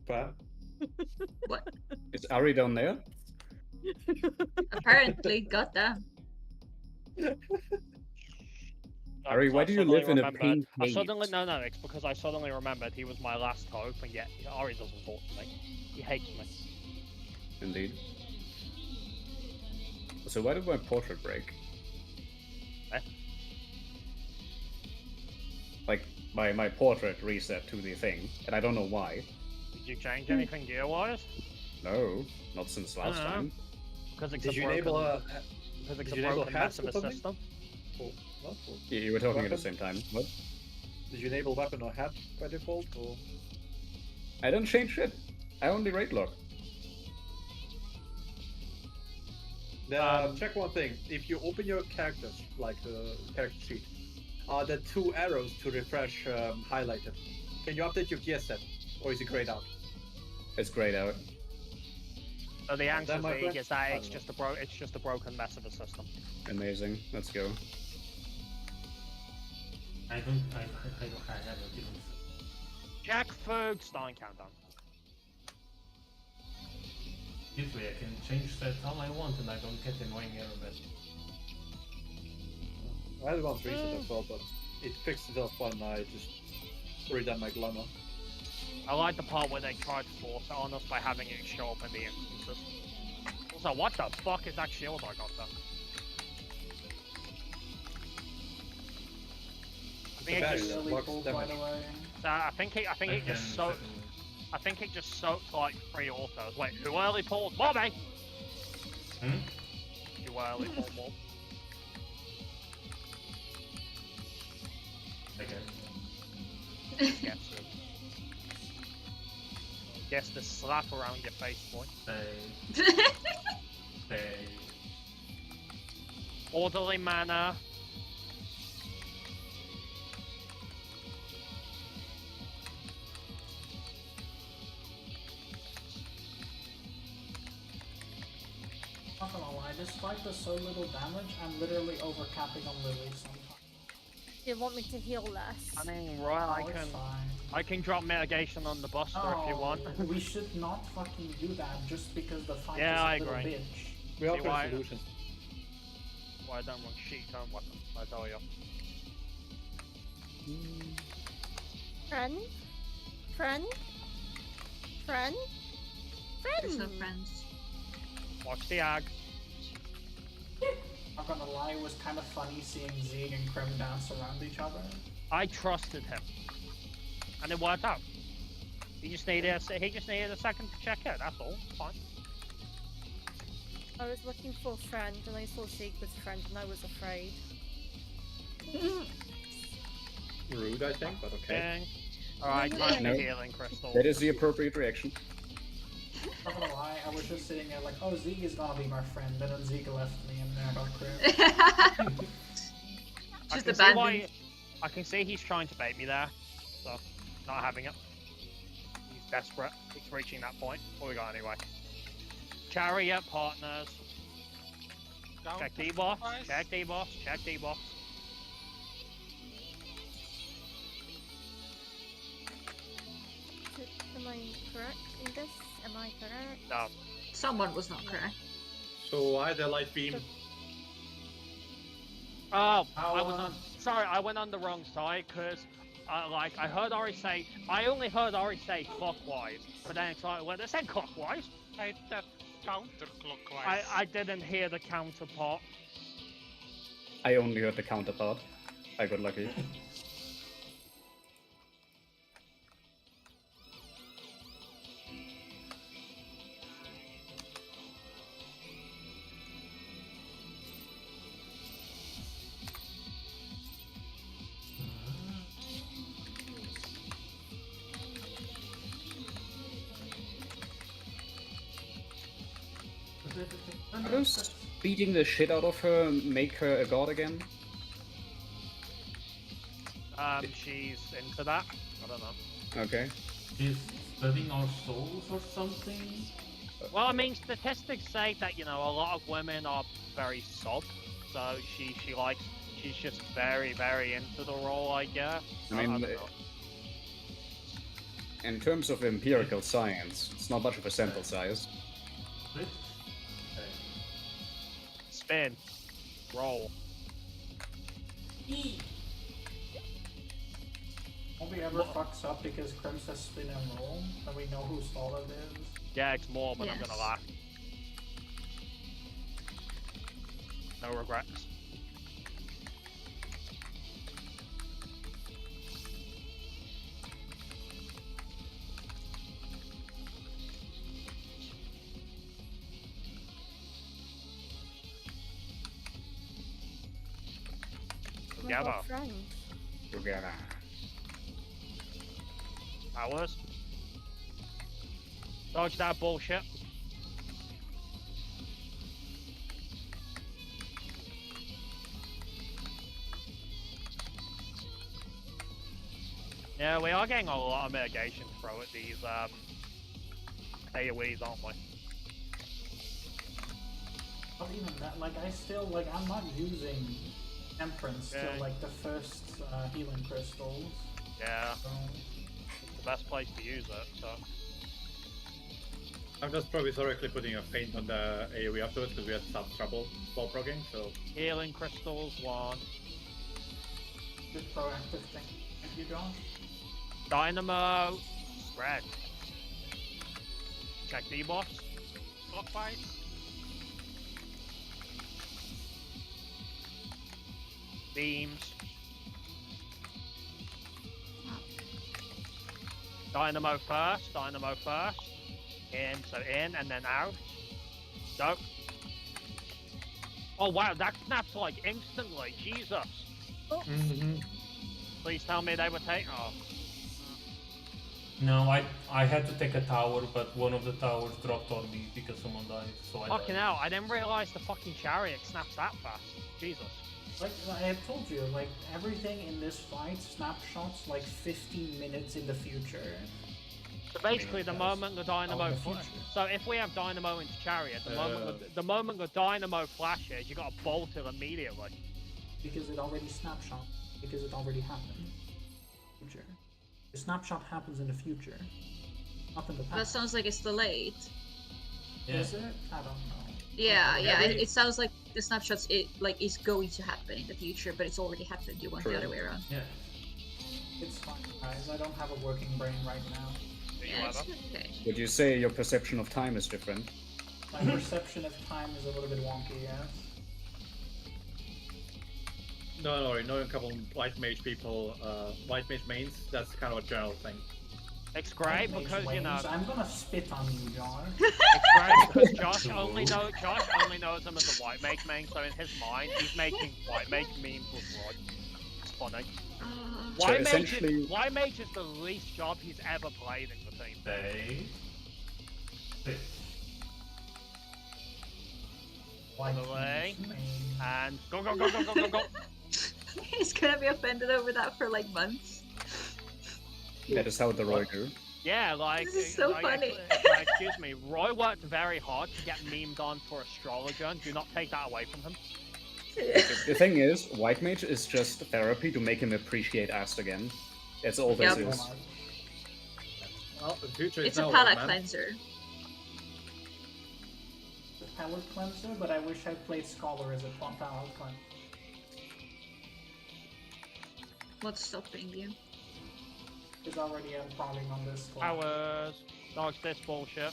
But What? Is Ari down there? Apparently, goddamn. Ari, why do you live in a pink I haze? suddenly no, it's because I suddenly remembered he was my last hope, and yet Ari doesn't talk to me. He hates me. Indeed. So why did my portrait break? Eh? Like, my portrait reset to the thing, and I don't know why. Did you change anything gear-wise? No, not since last Uh-huh. time. Because it's did a you broken, enable a? because it's did a you enable broken hats mess of or a something? system. Or what? Or You were talking at the Weapon? same time. What? did you enable weapon or hat by default? Or I don't change shit. I only rate lock. check one thing. If you open your characters, like the character sheet, are the two arrows to refresh highlighted? Can you update your gear set, or is it grayed out? It's grayed out. So the answer, my Zeke, correct? is that I it's don't just a broken mess of a system. Amazing. Let's go. I haven't even. Jack Fergstein countdown. This way I can change sets all I want and I don't get annoying error messages. I had one reset as well, but it fixed itself when I just redone my glamour. I like the part where they try to force it on us by having it show up in the instances. Also, what the fuck is that shield I got there? I think it Very just, low. Really Blocks cool, by damage. the way. I think it just soaked. I think it just soaked like 3 autos. Wait, who early pulled Bobby? Hmm? You early pulled Mob. Okay. Yes. Guess the slap around your face, boy. Say. Orderly manner. Not gonna lie, despite the so little damage, I'm literally overcapping on Lily sometimes. You want me to heal less? I mean, right, Oh, it's fine. I can drop mitigation on the Buster if you want. We should not fucking do that just because the fight Yeah, is a I little agree. bitch. We See offer why- solutions. Why I don't want shit on weapon, I tell you. Friend? Friend? Friend? There's no Friend? friends. Watch the ag. Not gonna lie, it was kind of funny seeing Zeke and Krim dance around each other. I trusted him. And it worked out. He just needed a second to check it, that's all. It's fine. I was looking for friend and I saw Zeke with friend and I was afraid. Rude, I think, but okay. Ding. Alright, time No. for healing crystal. That is the appropriate reaction. Not gonna lie, I was just sitting there like, oh, Zeke is gonna be my friend, and then Zeke left me and then I got Krim. I Just can see why- abandoned. I can see he's trying to bait me there, so not having it. He's desperate. He's reaching that point. What we got anyway? Chariot partners. Down Check to debuffs. twice. Check debuffs. Check debuffs. Am I correct in this? Am I correct? No. Someone was not correct. So I had the light beam. Oh, How, I was on. Sorry, I went on the wrong side because, I heard Ori say. I only heard Ori say clockwise, but then it's like when they said clockwise, I hit that counterclockwise. I didn't hear the counterpart. I only heard the counterpart. I got lucky. Are those beating the shit out of her make her a god again? She's into that. I don't know. Okay. She's studying our souls or something? Well, I mean, statistics say that a lot of women are very sob, so she's just very into the role, I guess. I mean, don't know. in terms of empirical science, it's not much of a sample size. Split? Okay. Spin, roll. Only ever fucks up because Krim says spin and roll, and we know whose fault it is. Yeah, it's more, but I'm Yes. gonna laugh. No regrets. Oh my God, Together. friend. Together. Hours. Dodge that bullshit. Yeah, we are getting a lot of mitigation throw at these AoEs, aren't we? Not even that, like, I'm not using Temperance Yeah. till, like, the first healing crystals. Yeah, So, it's the best place to use it. So I'm just provisorically putting a feint on the AoE afterwards because we had some trouble while progging, so... healing crystals 1. good proactive thing. Thank you, Josh. Dynamo. Spread. Check debuffs. Clockwise. Beams. Dynamo first. Dynamo first. In. So in and then out. Go. Oh wow, that snaps like instantly. Jesus. Oops. Please tell me they were taking. Oh. No, I had to take a tower, but one of the towers dropped on me because someone died, so I Fucking died. hell, I didn't realise the fucking chariot snaps that fast. Jesus. Like I had told you, like everything in this fight snapshots like 15 minutes in the future. So basically, the Yes. moment the dynamo, Oh, in the fla- future. so if we have dynamo into chariot, the moment the dynamo flashes, you got to bolt it immediately. Because it already snapshot. Because it already happened. Future. The snapshot happens in the future. Not in the That past. sounds like it's delayed. Yeah. Is it? I don't know. Yeah, yeah. Every- It sounds like the snapshots is going to happen in the future, but it's already happened. You want True. the other way around. Yeah. It's fine, guys. I don't have a working brain right now. Do you Yeah, it's ever? okay. Would you say your perception of time is different? My perception of time is a little bit wonky, yes. No, knowing a couple white mage people, white mage mains, that's kind of a general thing. It's great Makes because you know. waves. I'm gonna spit on you, Josh. It's great because Josh only knows him as a white mage main, so in his mind he's making white mage memes with Rod. It's funny. So essentially- White mage is the least job he's ever played in the team. They. White Away. mage main. And go go go go go go go. He's gonna be offended over that for like months. That is how the Roy do. Yeah, like, This is so like, funny. excuse me, Roy worked very hard to get memed on for astrologer, and do not take that away from him. The thing is, White Mage is just therapy to make him appreciate Ast again. That's all this Yep. is. Well, the future is It's a now, palate man. cleanser. The palate cleanser, but I wish I played Scholar as a palate cleanser. What's stopping you? Because already I'm crawling on this class. Powers. Dodge this bullshit.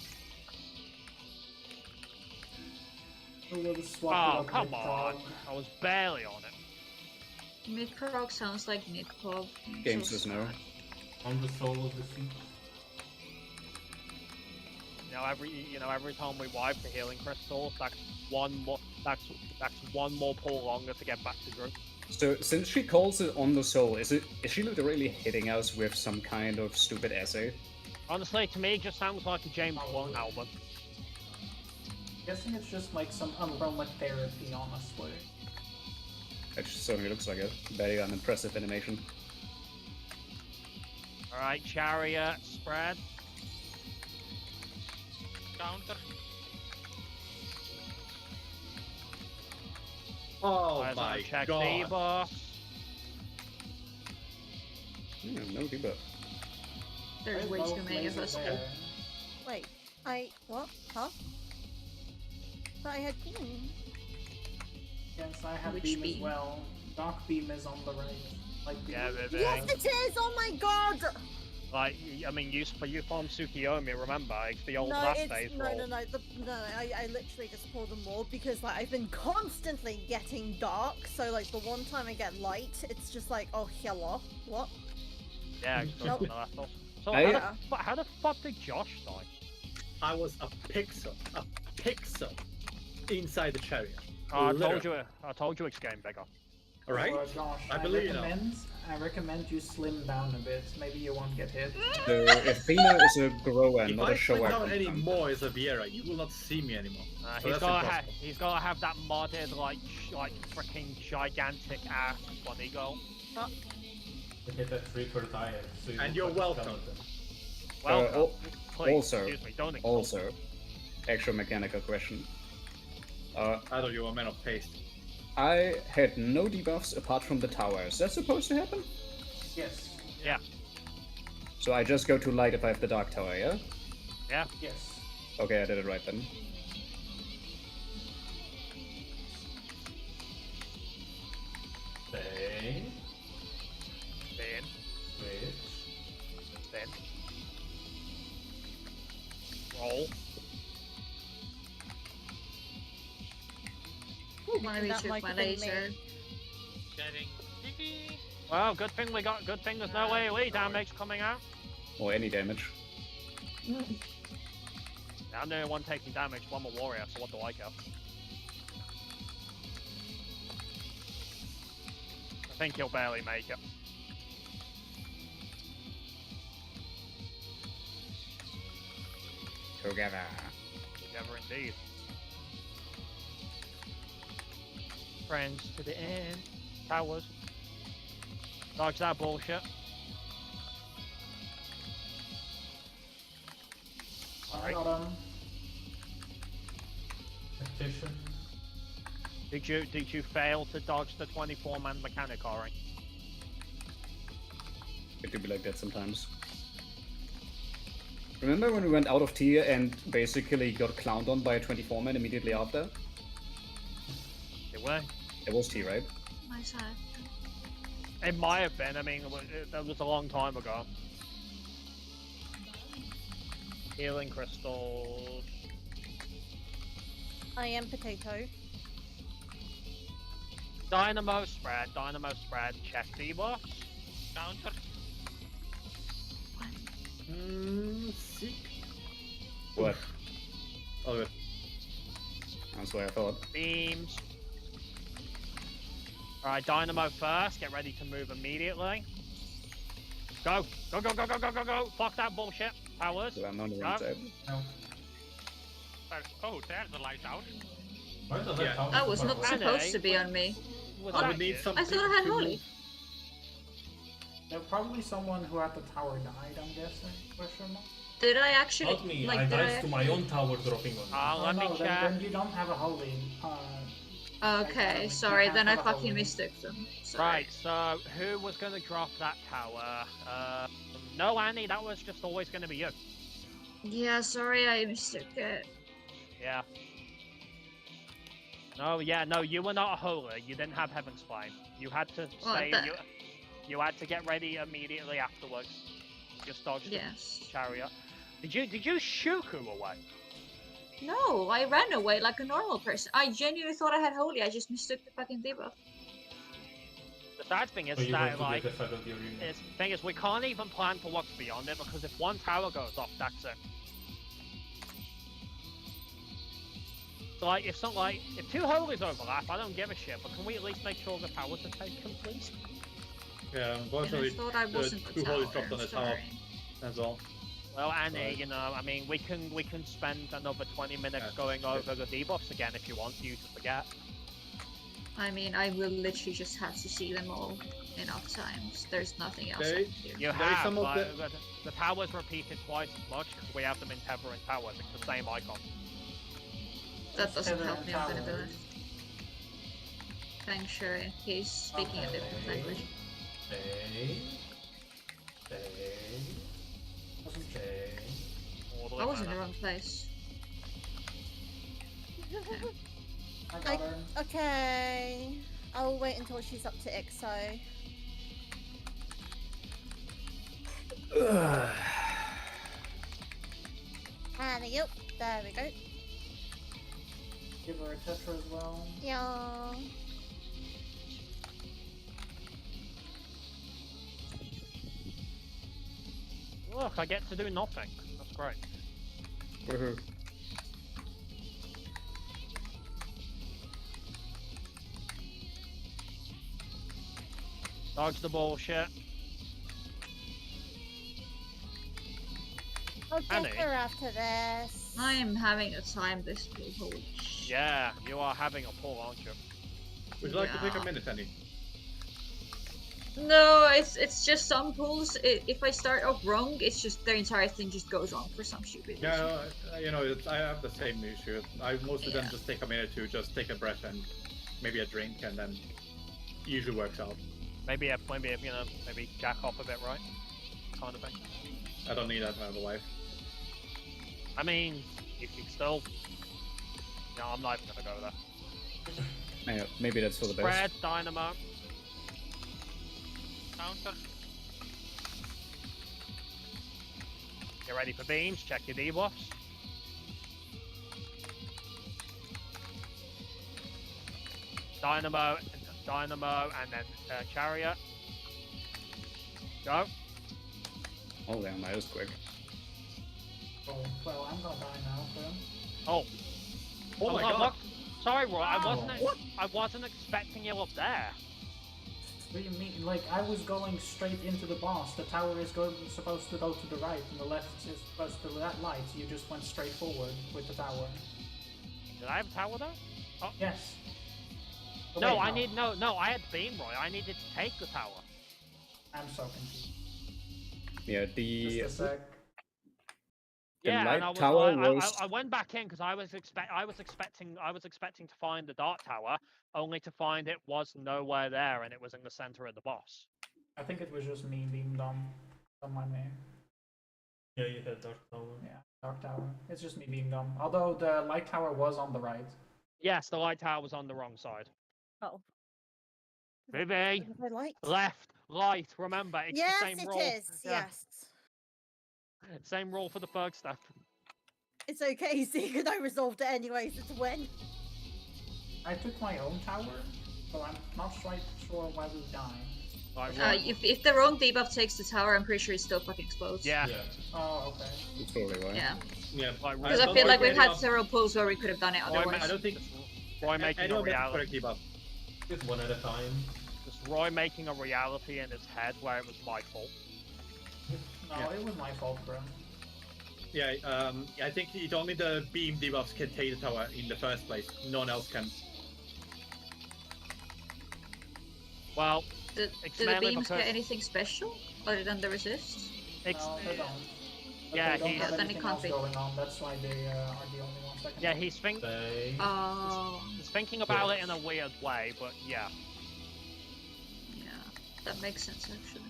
Oh, come on. I was barely on it. Mid-prog sounds like mid-prog. Games says no. On the soul of the sea. Every time we wipe the healing crystals, that's one more pull longer to get back to group. So, since she calls it on the soul, is she literally hitting us with some kind of stupid essay? Honestly, to me, it just sounds like a James Blunt album. Guessing it's just like some aromatherapy, honestly. It certainly looks like it. Very unimpressive animation. Alright, chariot, spread. Counter. Oh Eyes on my check god. debuff. No debuff. There's way too many of us. Wait, what? Huh? But I had green. Yes, I have Which beam beam? as well. Dark beam is on the right. Like beam. Yeah, baby. Yes, it is! Oh my god! Like, I mean, you farm Tsukiyomi, remember? It's the old No, last it's days no, roll. no, no. I literally just pulled them all because like I've been constantly getting dark. So like the one time I get light, it's just like, oh hello, what? Yeah, it's Nope. no, that's all. So I- how the fuck did Josh die? I was a pixel inside the chariot. I Literally. told you it's getting bigger. Alright? Josh, I believe you now. I recommend you slim down a bit. Maybe you won't get hit. So, Athena is a grower, If not I a slim shower. down any more as a Viera, you will not see me anymore. So He's that's gotta impossible. have that modded like freaking gigantic ass bunny girl. To hit that Reaper diet. So And look you're like a welcome. skeleton. Welcome. al- Please, also- excuse me, don't insult me. Also, actual mechanical question. I thought you were a man of taste. I had no debuffs apart from the tower. Is that supposed to happen? Yes. Yeah. So I just go to light if I have the dark tower, yeah? Yeah. Yes. Okay, I did it right then. Bang. Then. Switch. Then. Roll. Wanna That reach might my have been me. laser. Getting piggy. Well, good thing there's no AoE damage coming out. Or any damage. Yeah, I'm the only one taking damage, one more warrior, so what do I care? I think he'll barely make it. Together. Together indeed. Friends to the end. Towers. Dodge that bullshit. I got him. Tactician. Did you fail to dodge the 24-man mechanic, alright? It do be like that sometimes. Remember when we went out of tier and basically got clowned on by a 24-man immediately after? It were. It was T, right? My side. It might have been, I mean, that was a long time ago. Healing crystals. I am potato. Dynamo spread, check debuffs. Counter. Sick. What? Oh, good. That's what I thought. Beams. Alright, Dynamo first, get ready to move immediately. Go! Go, go, go, go, go, go, go! Fuck that bullshit. Powers. So I'm on the wrong Go. side. No. Oh, there's the light out. Why does Yeah. that tower That was so not far away? supposed to be on me. Was I that would need you? something I thought I had to holy. move. There's probably someone who at the tower died, I'm guessing. Question mark? Did I actually Not me, like? I did I? died to my own tower dropping on me. Ah, let me no, check. then you don't have a holy. Okay, I sorry. can't Then I have a fucking holy. mistook them. Sorry. Right, so who was gonna drop that tower? No, Annie, that was just always gonna be you. Yeah, sorry, I mistook it. Yeah. No, yeah, no, you were not a holy. You didn't have Heaven's Flame. You had to Well, say that- you had to get ready immediately afterwards. Just dodge Yes. the chariot. Did you Shuku away? No, I ran away like a normal person. I genuinely thought I had holy. I just mistook the fucking debuff. The sad thing is So you went that to like the other side of the arena. the thing is we can't even plan for what's beyond it because if one tower goes off, that's it. So like if two holies overlap, I don't give a shit. But can we at least make sure the towers are taken, please? Yeah, And I unfortunately, thought I the wasn't the two tower. holies dropped on the tower. Sorry. That's all. Well, Annie, Right. you know, I mean, we can spend another 20 minutes Yeah. going over the debuffs again if you want you to forget. I mean, I will literally just have to see them all enough times. There's nothing else I They- can do. You There is have, some of but the towers repeated twice as much because we have them in Tether and Towers. It's the same icon. That doesn't Heather help and me, I'm gonna Tower. be honest. Thanks, sure. He's speaking a different language. Stay. Stay. Stay. All the I way was in mana. the wrong place. I got her. Okay. I'll wait until she's up to XO. And yep, there we go. Give her a tetra as well. Yeah. Look, I get to do nothing. That's great. Woohoo. Dodge the bullshit. I'll get Annie? her after this. I'm having a time this week, holy shit. Yeah, you are having a pull, aren't you? Would you like to take a Yeah. minute, Annie? No, it's just some pulls. If I start off wrong, it's just their entire thing just goes wrong for some stupid reason. Yeah, you know, I have the same issue. I most of them Yeah. just take a minute to just take a breath and maybe a drink, and then usually works out. Maybe you know, maybe jack off a bit, right? Kind of thing. I don't need that to have a life. I mean, if you still, no, I'm not even gonna go there. Yeah, maybe that's for the best. Spread dynamo. Counter. Get ready for beams. Check your debuffs. Dynamo, and then chariot. Go. Oh damn, that was quick. Oh, well, I'm gonna die now, then. Oh. Oh my no, god! look. Sorry, Roy. Wow. I wasn't expecting you up there. What do you mean? Like, I was going straight into the boss. The tower is supposed to go to the right, and the left is supposed to light. You just went straight forward with the tower. Did I have a tower though? Yes. Oh, No, wait, no. I had beam, Roy. I needed to take the tower. I'm so confused. Yeah, the Just a sec. Yeah, light and I was tower like, was I went back in because I was expecting to find the dark tower, only to find it was nowhere there, and it was in the center of the boss. I think it was just me being dumb on my name. Yeah, you had Dark Tower. Yeah, Dark Tower. It's just me being dumb. Although the light tower was on the right. Yes, the light tower was on the wrong side. Oh. Vivi, What have I liked? left, right. Remember, it's Yes, the same it rule. is. Yeah, Yes. same rule for the third step. It's okay, Seeker. I resolved it anyways. It's a win. I took my own tower, so I'm not quite sure why we died. Like, right. If the wrong debuff takes the tower, I'm pretty sure it still fucking explodes. Yeah. Oh, okay. that's probably why. Yeah. Yeah, Like, Because Roy- I feel like we've had debuff. several pulls where we could have done it Roy, otherwise. I don't think Roy making a anyone gets reality. correct debuff. Just one at a time. Just Roy making a reality in his head where it was my fault. No, Yeah. it was my fault, bro. Yeah, I think it only the beam debuffs can take the tower in the first place. No one else can. Well, Do It's the mainly beams because- get anything special other than the resist? No, they don't. But Yeah, they don't he's- have Then it anything can't else be. going on. That's why they are the only ones that can. yeah, he's thinking Oh, about it in a weird way, but yeah, yeah. That makes sense, actually.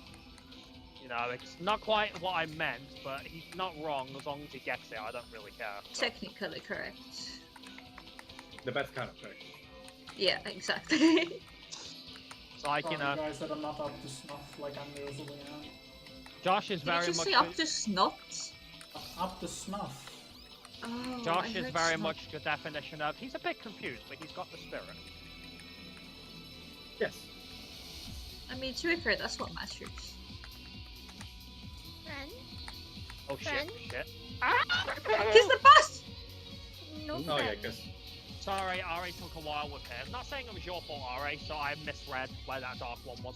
you know, it's not quite what I meant, but he's not wrong as long as he gets it. I don't really care. Technically correct. The best kind of correct. Yeah, exactly. It's like, you Sorry, know, guys, that I'm not up to snuff like I'm usually am. Josh is Did you very just much. say up to snot? Up to snuff. Oh, Josh I is heard very snot. much the definition of. He's a bit confused, but he's got the spirit. Yes. I mean, to be fair, that's what matters. Friend? Oh shit! Friend? Shit! Kiss the bus! No Oh yeah, friend. because Sorry, Ari took a while with him. Not saying it was your fault, Ari. So I misread where that dark one was.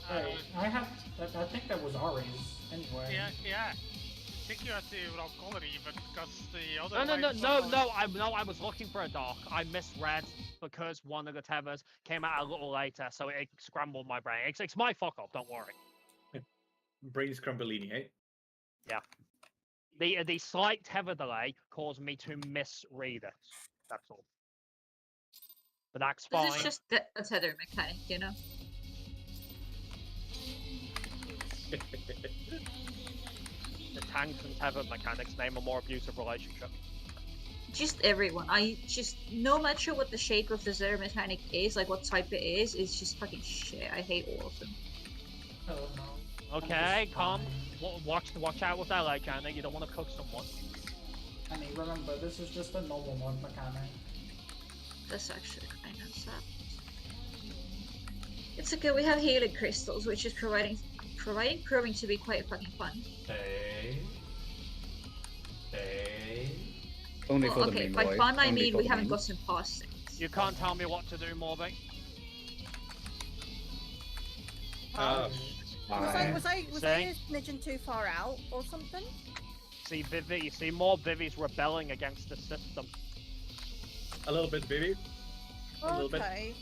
Hey, I think that was Ari's anyway. Yeah. I think you had the wrong color even, because the other No, lights are- I was looking for a dark. I misread because one of the tethers came out a little later, so it scrambled my brain. It's my fuck up. Don't worry. brain scramblini, eh? The slight tether delay caused me to misread it. That's all. But that's fine. This is just a tether mechanic, you know? The tanks and tether mechanics name a more abusive relationship. Just everyone. No matter what the shape of the zero mechanic is, like what type it is, it's just fucking shit. I hate all of them. I don't know. Okay, just calm. fine. Watch out with that light, Jana. You don't want to cook someone. I mean, remember, this is just a normal mod mechanic. That's actually kind of sad. It's okay, we have healing crystals, which is proving to be quite fucking fun. Hey. Only Well, for the okay, meme, by Roy. fun I Only mean for we the haven't meme. gotten past it. You can't tell me what to do, Morby. Was I See? a smidgen too far out or something? See, Vivi. You see more Vivi's rebelling against the system. A little bit, baby. A little bit. Okay.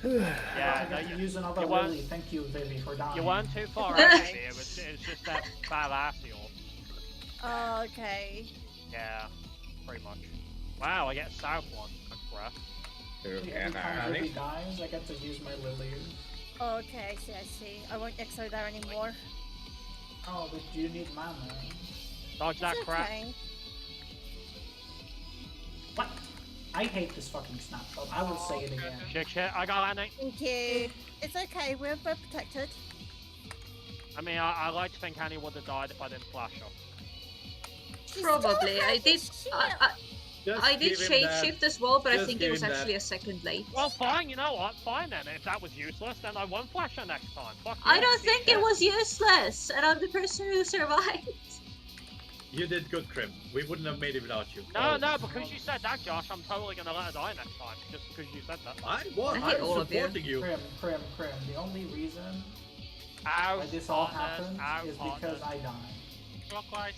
Yeah, I no, get to you, use another you weren't- Lily. Thank you, Vivi, for dying. you weren't too far out of me. It was just that badass yours. Oh, okay. Yeah, pretty much. Wow, I get a south one. That's rough. Every time Vivi dies, I get to use my Lilies. Oh, okay, I see. I won't exo there anymore. Oh, but you need mana. Dodge that It's crap. okay. What? I hate this fucking snapshot. I will say it again. Shit, I got Annie. Thank you. It's okay, we're protected. I mean, I like to think Annie would have died if I didn't flash her. She's Probably. still I did. shit. I did shapeshift as well, but I Just think it give was him that. actually a second late. Well, fine, you know what? Fine then. If that was useless, then I won't flash her next time. Fuck I you. don't think it was useless, and I'm the person who survived. You did good, Krim. We wouldn't have made it without you. No, no, because you said that, Josh, I'm totally gonna let her die next time. Just because you said that. I hate all I'm of you. supporting you. Krim. The only reason Ow, why this all partners, happened ow, is partners. because I died. Clockwise.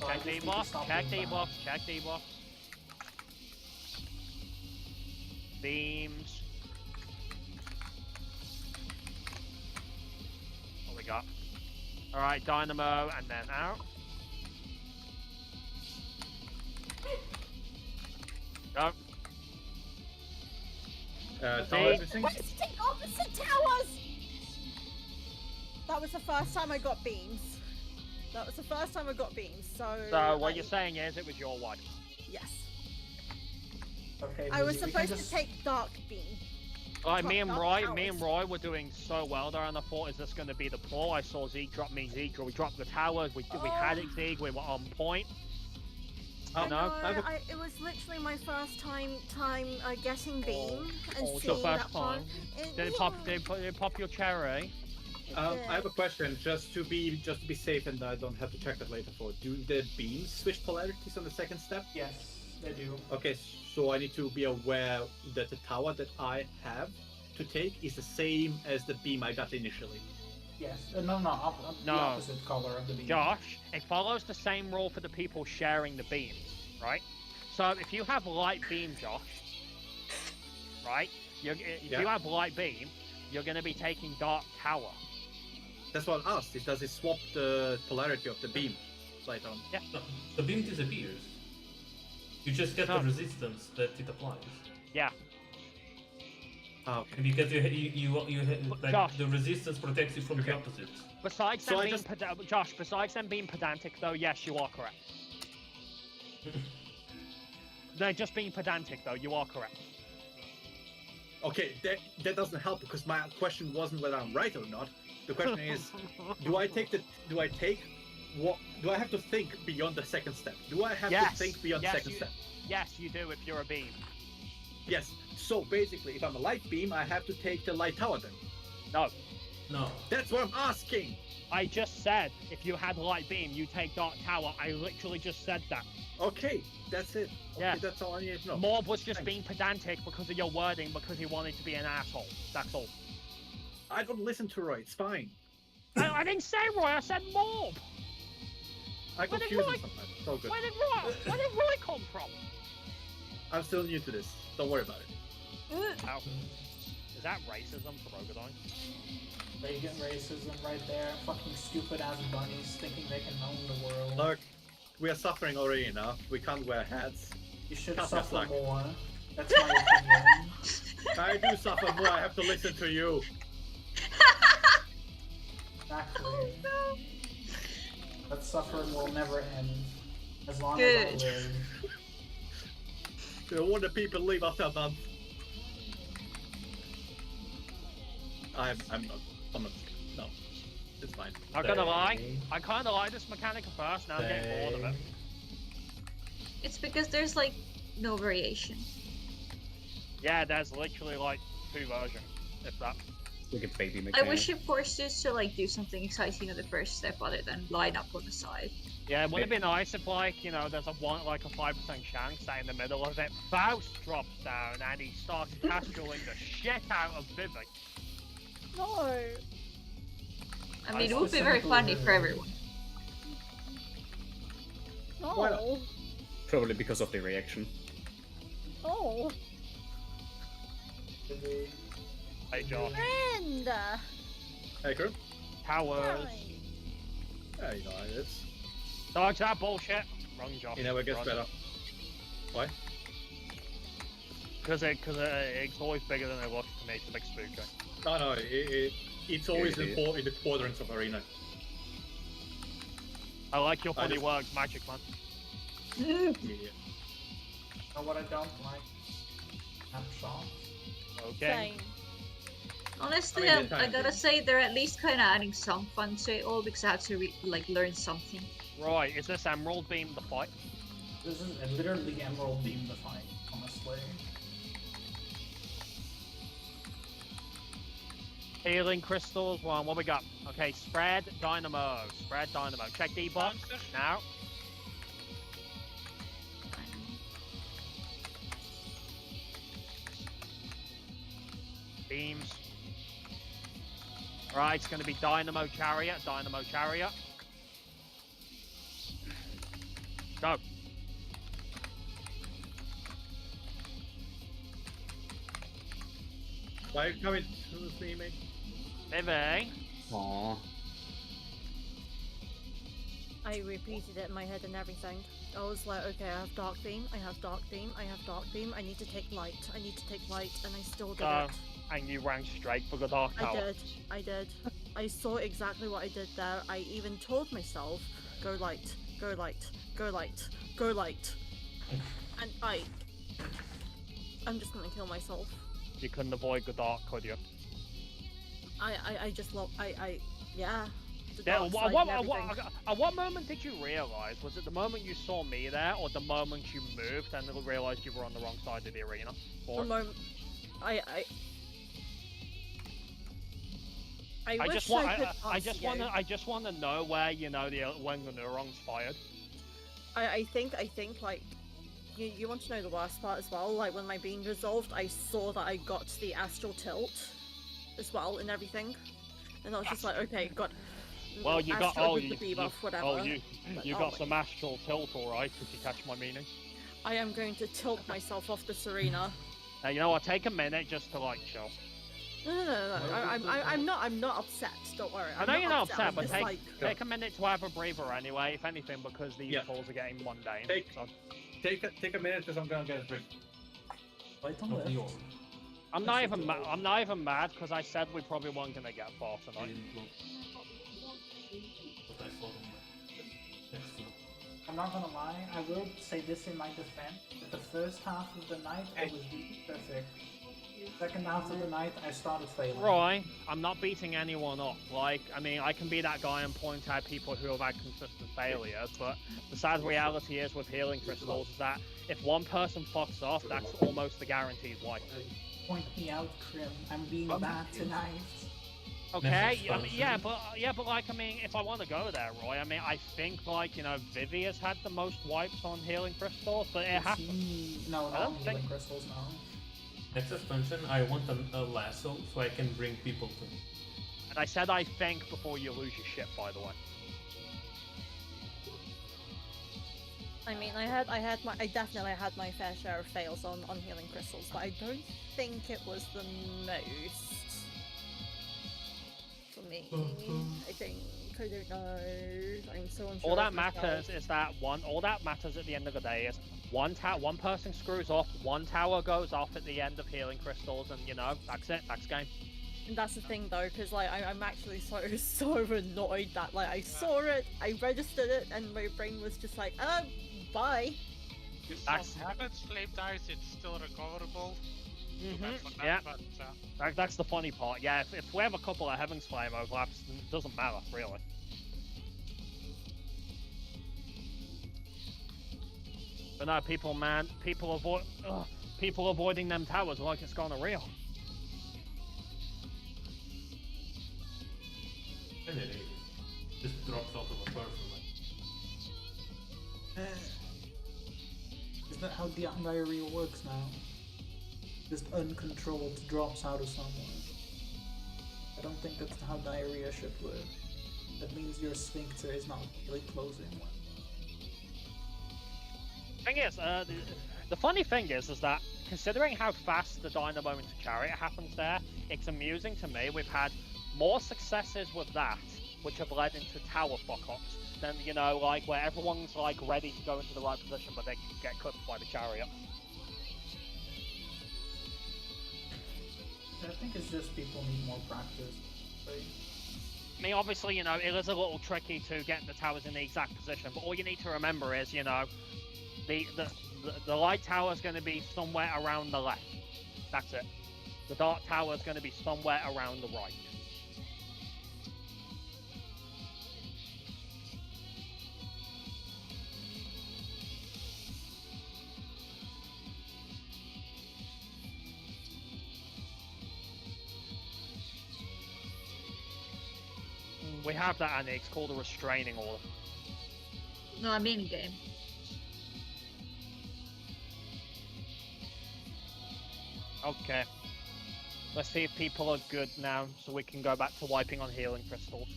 So I Check just need to debuff, stop check being bad. debuff, check debuff. Beams. What we got? Alright, Dynamo, and then out. Go. Tower See? everything. Wasting opposite towers! That was the first time I got beams. So So, what like, you're saying is it was your one. yes. Okay, I was Vivi, we can supposed to just- take dark beam. Like me and Not Roy, towers. were doing so well there, and I thought, is this going to be the pull? I saw Zeke drop me, we dropped the towers, we had it, Zeke, we were on point. Oh, No, it was literally my first time getting beam and Oh, it's your seeing first that part. time. Did it pop your cherry? I have a question, just to be safe, and I don't have to check that later. Do the beams switch polarities on the second step? Yes, they do. Okay, so I need to be aware that the tower that I have to take is the same as the beam I got initially. Yes. No, the opposite color of the beam. Josh, it follows the same rule for the people sharing the beams, right? So if you have light beam, Josh, right? If you have light beam, you're going to be taking dark tower. That's what I asked. Does it swap the polarity of the beam later on? Yeah. No, the beam disappears. You just get No. the resistance that it applies. Yeah. Ah, okay. Because you like Josh. the resistance protects you from Okay. the opposites. Besides So them I being just- Josh, besides them being pedantic, though, yes, you are correct. They're just being pedantic, though. You are correct. Okay, that doesn't help because my question wasn't whether I'm right or not. The question is, do I have to think beyond the second step? Do I have Yes. to think beyond Yes, the second you- step? Yes, you do if you're a beam. Yes. So basically, if I'm a light beam, I have to take the light tower then. No, No. That's what I'm asking. I just said if you had light beam, you take dark tower. I literally just said that. Okay, that's it. Okay, Yeah. that's all I need to know. Morb was just Thanks. being pedantic because of your wording, because he wanted to be an asshole. That's all. I don't listen to Roy. It's fine. I didn't say Roy. I said Morb. I Where did confuse Roy- him sometimes. It's all good. Where did Roy come from? I'm still new to this. Don't worry about it. Oh. Is that racism for Rogadine? Pagan racism right there. Fucking stupid ass bunnies thinking they can own the world. Look, we are suffering already enough. We can't wear hats. You should Tough as suffer luck. more. That's my opinion. I do suffer more. I have to listen to you. Exactly. That suffering will never end. As long Good. as I live. So when the people leave after a month, I'm not. No, it's fine. Not gonna lie, I kind of like this mechanic at first. Now I'm getting bored of it. It's because there's like no variation. Yeah, there's literally like 2 versions, if that. Like a baby I mechanic. wish it forced us to like do something exciting on the first step other than line up on the side. Yeah, wouldn't it be nice if, like, you know, there's a 5% chance that in the middle of it, Faust drops down and he starts castuling the shit out of Vivi. No. I mean, it would be very funny for everyone. Why not? No. Probably because of the reaction. Oh. Maybe. Hey, Josh. Friend! Hey, crew. Towers. Hi. Yeah, you know how it is. Dodge that bullshit. Wrong, Josh. It never gets Wrong. better. Why? Because it's always bigger than it looks to me. It's a big spooker. No, it's always in the quadrants of arena. I like your funny just- words, Magic Man. Yeah. Know what I don't like? Snapshots. Okay. Same. Honestly, I mean, they're I kinda gotta good. say they're at least kind of adding some fun to it all because I had to learn something. Right, is this Emerald Beam the fight? This is literally Emerald Beam the fight, honestly. Healing crystals. One. What we got? Okay, spread dynamo. Spread dynamo. Check debuff Monster. now. Beams. Right, it's going to be Dynamo Chariot. Dynamo Chariot. Go. Why are you coming to me, mate? Vivi. Aww. I repeated it in my head and everything. I was like, okay, I have Dark Beam, I have Dark Beam, I have Dark Beam, I need to take Light, I need to take Light, and I still did Go. it. And you ran straight for the Dark Tower. I did. I saw exactly what I did there. I even told myself, go light, go light, go light, go light. And I'm just gonna kill myself. You couldn't avoid the dark, could you? I just love, yeah. The Yeah, dark what, side and everything. at what moment did you realise? Was it the moment you saw me there, or the moment you moved and realised you were on the wrong side of the arena? The Or, moment, I I wish just want, I could I answer you. I just want to know where when the neurons fired. I think like you want to know the worst part as well. Like when my being resolved, I saw that I got the astral tilt as well and everything, and I was just like, okay, got. Well, you got astral oh with the debuff, whatever. oh you But, you oh got my- some astral tilt, all right? If you catch my meaning. I am going to tilt myself off this arena. Now you know what? Take a minute just to like chill. No. I'm not upset. Don't worry. I know you're not upset, I'm but just take like, take a minute to have a breather anyway. If anything, because these Yeah. calls are getting mundane. Take- So, Take a minute because I'm gonna get a drink. Light on Of left. the orb. I'm not even I'm not even mad because I said we probably weren't gonna get far I tonight. didn't look. But I saw them next to it. I'm not gonna lie, I will say this in my defense. That the first half of the night I was really perfect. Second half of the night I started failing. Roy, I'm not beating anyone up. Like, I mean, I can be that guy and point out people who have had consistent failures, but the sad reality is with healing crystals is that if one person fucks off, that's almost a guaranteed wipe. Point me out, Krim. I'm being bad tonight. Okay, Next I mean, expansion. but like, I mean, if I want to go there, Roy, I mean, I think like, you know, Vivi has had the most wipes on healing crystals, but it has. No, I not don't healing think- crystals now. Next expansion, I want a lasso so I can bring people to me. And I said I think before you lose your shit, by the way. I mean, I definitely had my fair share of fails on healing crystals, but I don't think it was the most for me. I think I don't know. I'm so unsure. All that of myself. matters is that all that matters at the end of the day is one person screws off, one tower goes off at the end of healing crystals, and you know, that's it, that's game. And that's the thing though, because like I'm actually so annoyed that like I saw it, I registered it, and my brain was just like, bye. If That's- some happens, flame dies, it's still recoverable. Too bad for that, Yeah, but, that's the funny part. Yeah, if we have a couple of Heaven's Flame overlaps, it doesn't matter really. But no, people avoiding them towers like it's gone real. And it just drops out of a person. Like, Is that how the diarrhea works now? Just uncontrolled drops out of someone. I don't think that's how diarrhea should work. That means your sphincter is not really closing. Thing is, the funny thing is that considering how fast the Dynamo into Chariot happens there, it's amusing to me. We've had more successes with that, which have led into tower fuck-ups, than, you know, like, where everyone's, like, ready to go into the right position, but they get clipped by the Chariot. I think it's just people need more practice. I mean, obviously, you know, it is a little tricky to get the towers in the exact position, but all you need to remember is, you know, the light tower is going to be somewhere around the left. That's it. The dark tower is going to be somewhere around the right. We have that, and it's called a restraining order. No, I mean game. Okay. Let's see if people are good now, so we can go back to wiping on healing crystals.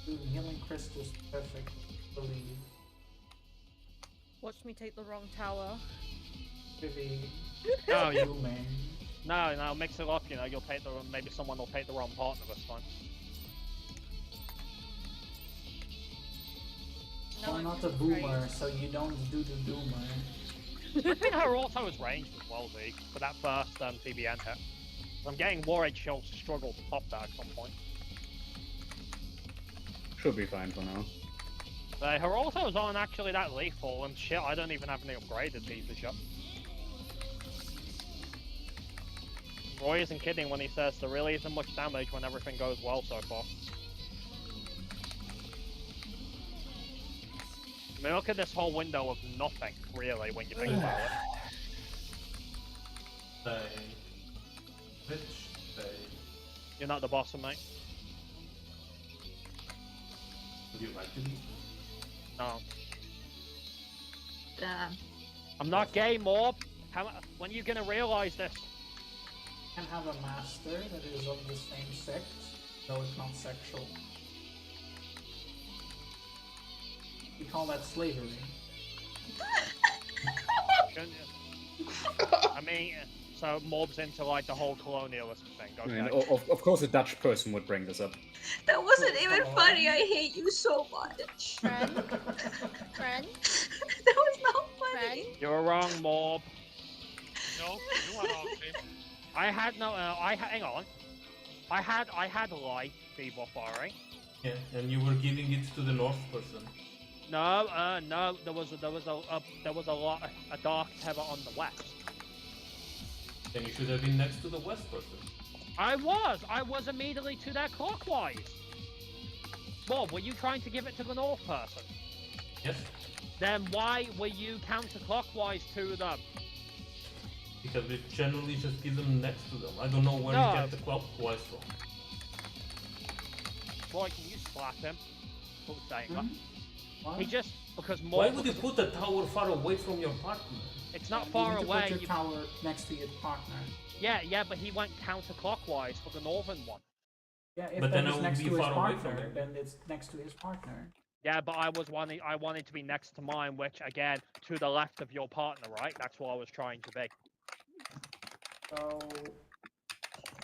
Dude, healing crystals, perfect. Believe. Watch me take the wrong tower. Vivi. No, You man. no, mix it up. You know, you'll take the maybe someone will take the wrong partner this time. No, I'm I'm not a just boomer, afraid. so you don't do the doomer. I think her auto is ranged as well, Z, for that first TBN hit. I'm getting worried she'll struggle to pop that at some point. Should be fine for now. Her autos aren't actually that lethal, and shit, I don't even have any upgraded pieces yet. Roy isn't kidding when he says there really isn't much damage when everything goes well so far. I mean, look at this whole window of nothing, really, when you think about it. Stay. Bitch, stay. You're not the boss, mate. Would you like to be? No. Damn. I'm not gay, Morb. When are you gonna realize this? Can have a master that is of the same sex, though it's not sexual. We call that slavery. Shouldn't you? I mean, so Morb's into like the whole colonialism thing, I okay? mean, of course a Dutch person would bring this up. That wasn't even Come on. funny. I hate you so much. Friend? Friend? That was not funny. Friend? You're wrong, Morb. No, you are wrong, Tim. I had no, hang on. I had light fever firing. Yeah, and you were giving it to the north person. No, no, there was a dark tether on the west. Then you should have been next to the west person. I was immediately to that clockwise. Bob, were you trying to give it to the north person? Yes? Then why were you counterclockwise to them? Because we generally just give them next to them. I don't know where No. you get the clockwise from. Roy, can you slap him? Who's saying that? Why? He just because Why more. would you put the tower far away from your partner? It's not You far need to away. Put your you- tower next to your partner. Yeah, but he went counterclockwise for the northern one. Yeah, if But that then is I would next be to his far away from partner, him. then it's next to his partner. Yeah, but I wanted to be next to mine, which again to the left of your partner, right? That's what I was trying to be. So,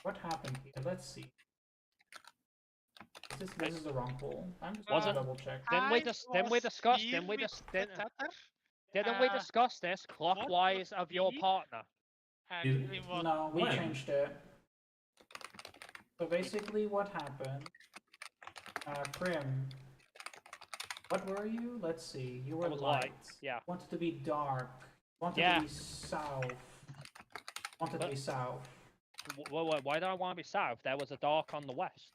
what happened here? Let's see. This is the wrong poll. I'm just Wasn't- gonna double check. Didn't we I discuss? was here with the Didn't tether, we discuss this clockwise of your me? partner? and it was No, we When? changed it. So basically, what happened? Prim, what were you? Let's see. You were I was light. light, yeah. Wanted to be dark. Wanted Yeah. to be south. Wanted to But- be south. Why do I want to be south? There was a dark on the west.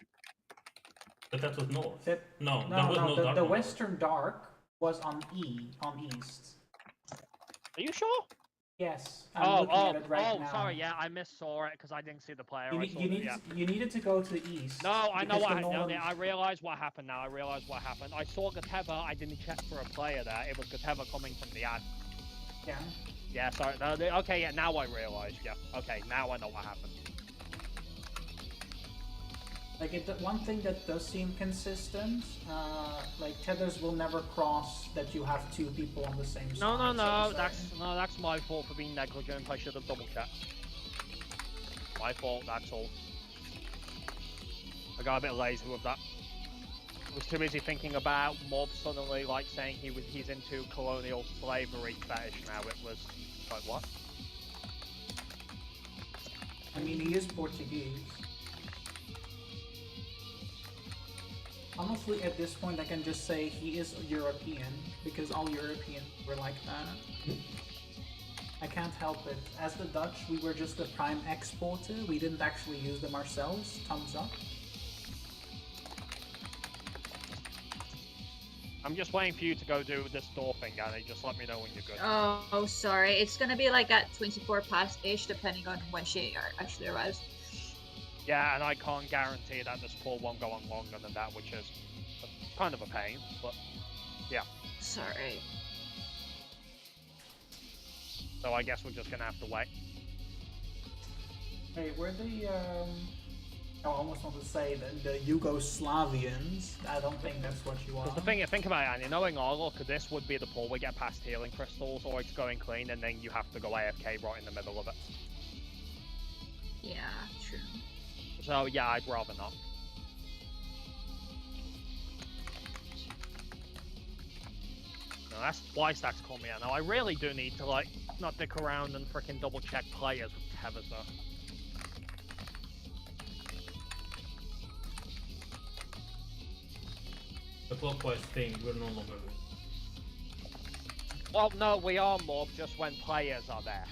But that was north. That, No, there no, was no the dark the on western dark was on east. Are you sure? Yes, I'm looking at it right oh, now. sorry. Yeah, I missaw it because I didn't see the player. You, I need, saw you, the- need, yeah. you needed to go to the east. No, I know because what the happened. northern- I realized what happened now. I realized what happened. I saw Gateva. I didn't check for a player there. It was Gateva coming from the ad. Yeah. Yeah, sorry. No, okay, yeah, now I realized. Yeah. Okay, now I know what happened. Like one thing that does seem consistent, like tethers will never cross that you have two people on the same No, side. no, so no. to That's say. that's my fault for being negligent. I should have double checked. My fault. That's all. I got a bit lazy with that. I was too busy thinking about Mob suddenly like saying he's into colonial slavery fetish now. It was like what? I mean, he is Portuguese. Honestly, at this point, I can just say he is European, because all Europeans were like that. I can't help it. As the Dutch, we were just a prime exporter. We didn't actually use them ourselves. Thumbs up. I'm just waiting for you to go do this door thing, Annie. Just let me know when you're good. Oh, sorry. It's gonna be like at 24 past-ish, depending on when she actually arrives. Yeah, and I can't guarantee that this pool won't go on longer than that, which is kind of a pain, but yeah. Sorry. So I guess we're just gonna have to wait. Hey, were the I almost want to say the Yugoslavians. I don't think that's what you are. Because the thing, think about it, Annie, knowing our luck, this would be the pool we get past healing crystals, or it's going clean, and then you have to go AFK right in the middle of it. Yeah, true. So yeah, I'd rather not. No, that's twice that's called me out. Now I really do need to like not dick around and freaking double check players with tethers though. The clockwise thing, we're no longer doing. Well, no, we are Mob just when players are there.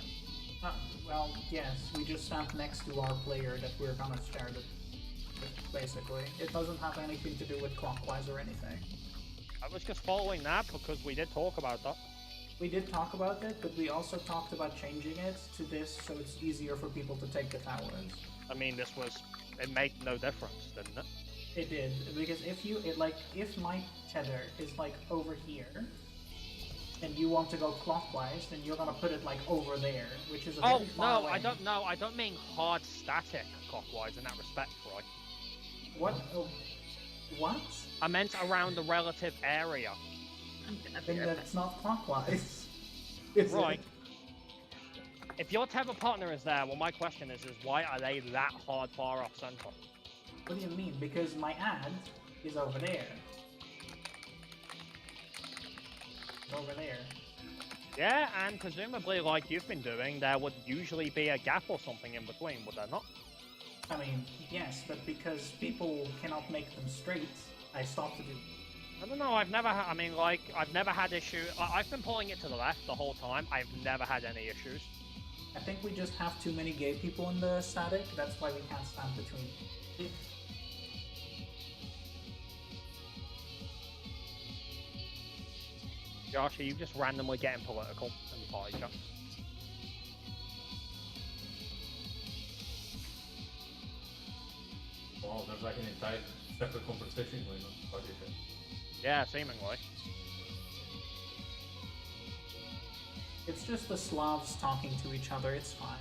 Well, yes, we just stand next to our player that we're gonna share the with, basically. It doesn't have anything to do with clockwise or anything. I was just following that because we did talk about that. We did talk about it, but we also talked about changing it to this so it's easier for people to take the towers. I mean, it made no difference, didn't it? It did, because if my tether is like over here, and you want to go clockwise, then you're gonna put it like over there, which is a Oh very far no, away. I don't mean hard static clockwise in that respect, Roy. What? Oh, what? I meant around the relative area. I'm gonna be Then right back. that's not clockwise. Is Right. it? If your tether partner is there, well, my question is why are they that hard far off center? What do you mean? Because my ad is over there. Over there. Yeah, and presumably, like you've been doing, there would usually be a gap or something in between, would there not? I mean, yes, but because people cannot make them straight, I stopped to do. I don't know. I've never had issue. I've been pulling it to the left the whole time. I've never had any issues. I think we just have too many gay people in the static. That's why we can't stand between. Josh, are you just randomly getting political in the party chat? Wow, there's like an entire separate conversation going on. What is it? Yeah, seemingly. It's just the Slavs talking to each other. It's fine.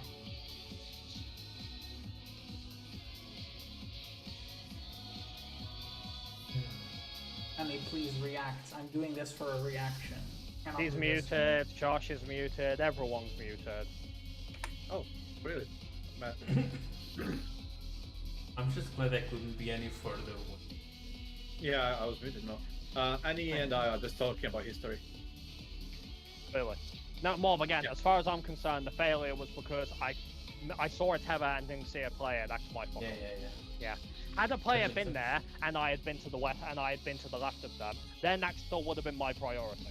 Annie, please react. I'm doing this for a reaction. Cannot He's do this. muted. Josh is muted. Everyone's muted. Oh, really? Matt. I'm just glad I couldn't be any further away. Yeah, I was muted now. Annie and I are just talking about history. Really. No, Mob, again, Yeah. as far as I'm concerned, the failure was because I saw a tether and didn't see a player. That's my fault. Yeah. Had a player That makes been sense. there and I had been to the left and I had been to the left of them, then that still would have been my priority.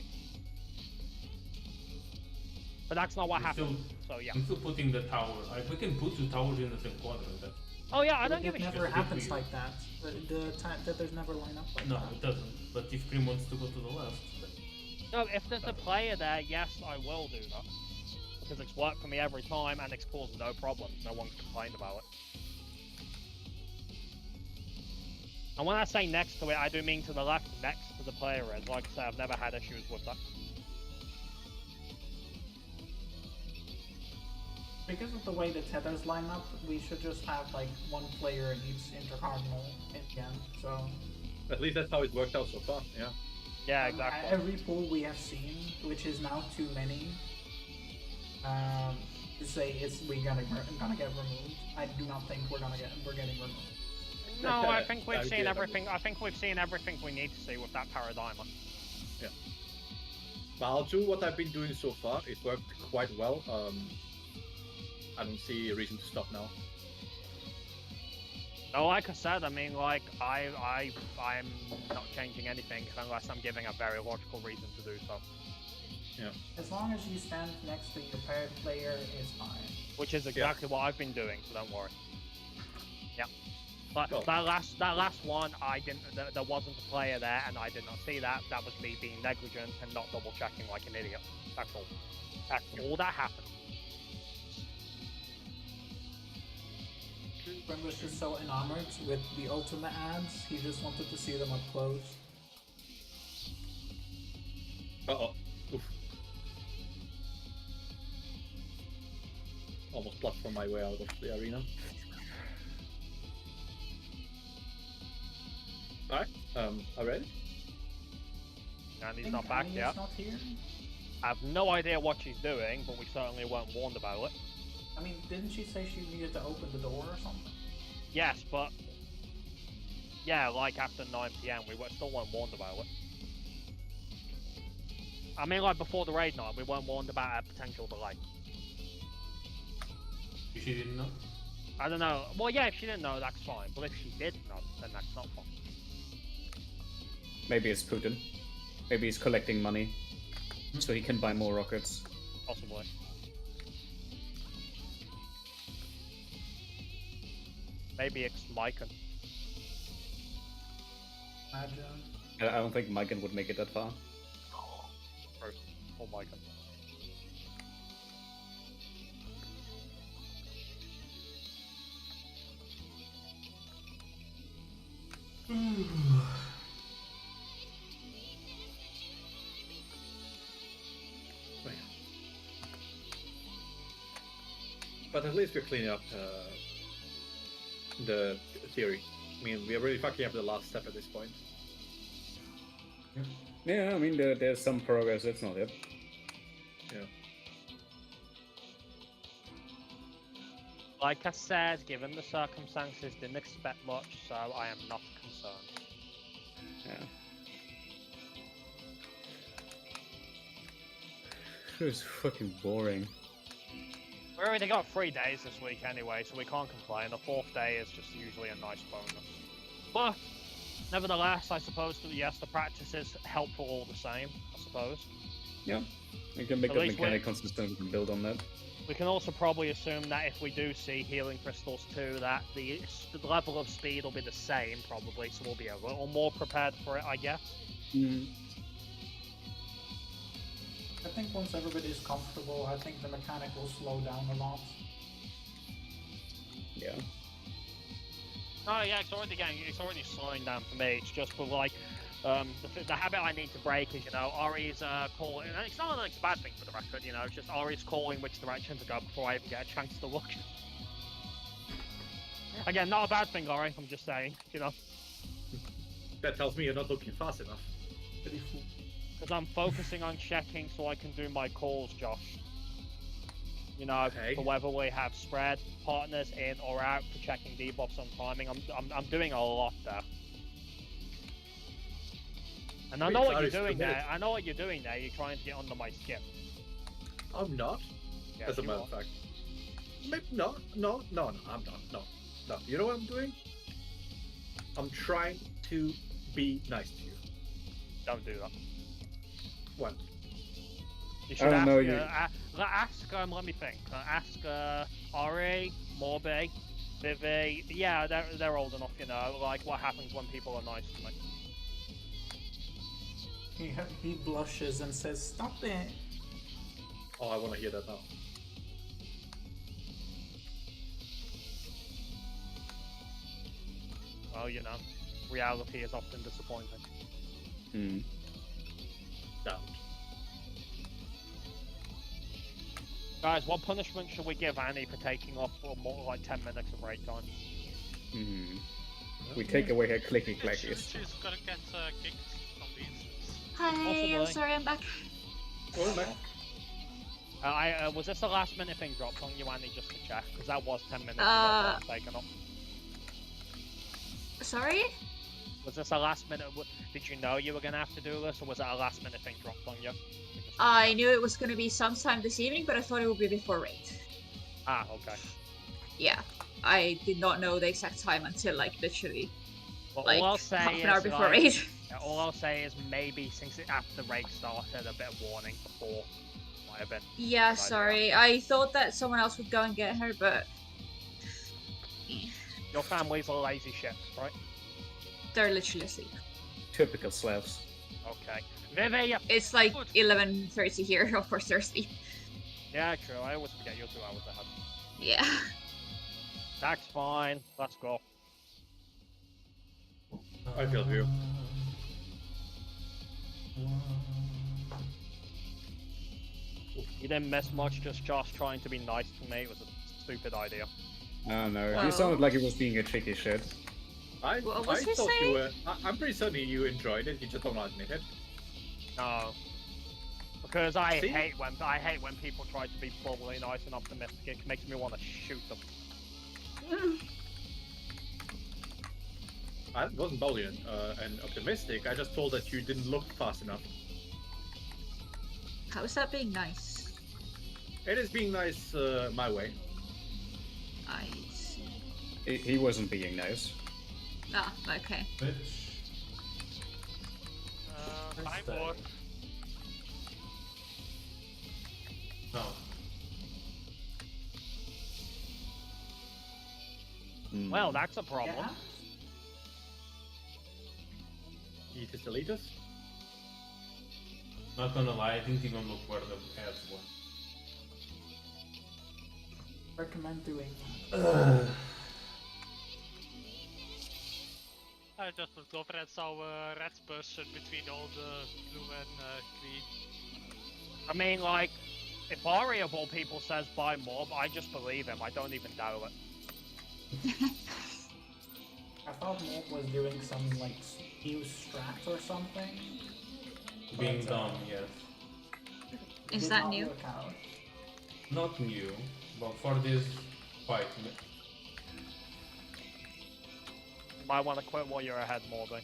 But that's not what I'm happened. So yeah. I'm still putting the tower. We can put two towers in the same quadrant. Oh yeah, I don't give a It shit. never shit. happens Weird. like that. The there's never line up like No, that. it doesn't. But if Grim wants to go to the left, No, if there's a player there, yes, I will do that. Because it's worked for me every time and it's caused no problems. No one's complained about it. And when I say next to it, I do mean to the left next to the player is. Like I say, I've never had issues with that. Because of the way the tethers line up, we should just have like one player in each intercardinal in the end. So At least that's how it worked out so far. Yeah. Yeah, exactly. every pool we have seen, which is now too many, say we're gonna get removed. I do not think we're getting removed. No, I think we've I seen get it. everything. I think we've seen everything we need to see with that paradigm. But I'll do what I've been doing so far. It worked quite well. I don't see a reason to stop now. No, like I said, I mean, like I'm not changing anything unless I'm giving a very logical reason to do so. As long as you stand next to your paired player, it's fine. Which is exactly what I've been doing, so don't worry. Yeah. But Well. that last one, I didn't. There wasn't a player there, and I did not see that. That was me being negligent and not double checking like an idiot. That's all. That's all that happened. Ben was just so enamored with the ultimate ads, he just wanted to see them up close. Uh-oh. Oof. Almost platformed my way out of the arena. Alright, already? And he's not back yet. Not here. I have no idea what she's doing, but we certainly weren't warned about it. I mean, didn't she say she needed to open the door or something? Yes, but yeah, like after 9 PM, we still weren't warned about it. I mean, like before the raid night, we weren't warned about a potential delay. She didn't know. I don't know. Well, yeah, if she didn't know, that's fine. But if she did know, then that's not fine. Maybe it's Putin. Maybe he's collecting money so he can buy more rockets. Possibly. Maybe it's Mycon. Imagine. I don't think Mycon would make it that far. Or Mycon. But at least we're cleaning up the theory. I mean, we are really fucking up the last step at this point. Yeah, I mean, there's some progress, it's not it. Yeah. Like I said, given the circumstances, didn't expect much, so I am not concerned. Yeah. It's fucking boring. We already got 3 days this week anyway, so we can't complain. The 4th day is just usually a nice bonus. But, nevertheless, I suppose that yes, the practice is helpful all the same, I suppose. Yeah, we can make At the least mechanic consistent and build on that. We can also probably assume that if we do see healing crystals too, that the level of speed will be the same probably, so we'll be a little more prepared for it, I guess. Mm. I think once everybody's comfortable, I think the mechanic will slow down a lot. Yeah. Oh yeah, it's already slowing down for me. It's just for like, the habit I need to break is, you know, Ari's calling, and it's not like it's a bad thing for the record, you know, it's just Ari's calling which direction to go before I even get a chance to look. Again, not a bad thing, Ari, I'm just saying, you know. That tells me you're not looking fast enough. Because I'm focusing on checking so I can do my calls, Josh. You know, Okay. for whether we have spread, partners in or out, for checking debuffs on timing. I'm doing a lot there. And I Wait, know what sorry, you're doing submit there. it. I know what you're doing there. You're trying to get under my skin. I'm not. Yes, As a you matter are. of fact. No, I'm not. No. You know what I'm doing? I'm trying to be nice to you. Don't do that. What? You I should don't ask, know, ask, let me think. Ask, Ari, Morby, Vivi. Yeah, they're old enough, you know, like what happens when people are nice to me. He blushes and says, "Stop it." Oh, I want to hear that now. Well, you know, reality is often disappointing. Mm. Down. Guys, what punishment should we give Annie for taking off for more like 10 minutes of raid time? We take away her clicky She's clackies. gonna get kicked from the instance. Hi, I'm Possibly. sorry, I'm back. Going back. Was this a last minute thing dropped on you, Annie, just to check? Because that was 10 minutes taken off. Sorry? Was this a last minute? Did you know you were gonna have to do this, or was it a last minute thing dropped on you? I knew it was gonna be sometime this evening, but I thought it would be before raid. Ah, okay. Yeah, I did not know the exact time until like literally Well, like all I'll say half an is, hour before like, raid. yeah, all I'll say is maybe since after the raid started, a bit of warning before might have been. Yeah, Good idea. sorry. I thought that someone else would go and get her, but Your family's a lazy shit, right? they're literally asleep. Typical Slavs. Okay. Vivi! It's like 11:30 here. Of course, they're asleep. Yeah, true. I always forget you're 2 hours ahead. Yeah. That's fine. Let's go. I feel for you. You didn't miss much, just Josh trying to be nice to me. It was a stupid idea. I don't know. Well- He sounded like he was being a tricky shit. What I was he thought you saying? were. I'm pretty certain you enjoyed it. You just don't want to admit it. No. Because I See? hate when people try to be bubbly, nice, and optimistic. It makes me want to shoot them. I wasn't bubbly and optimistic. I just told that you didn't look fast enough. How is that being nice? It is being nice my way. I see. He wasn't being nice. Ah, okay. Bitch. Time Stay. war. No. Well, that's a problem. Yeah. Eat us, delete us. Not gonna lie, I didn't even look where the ads were. Recommend doing I just looked over and saw a red person between all the blue and green. I mean, like, if Ari of all people says buy mob, I just believe him. I don't even doubt it. I thought Mob was doing some like new strat or something. Being But, dumb, yes. Is did that not new? work out. Not new, but for this fight. Might want to quit while you're ahead, Morby.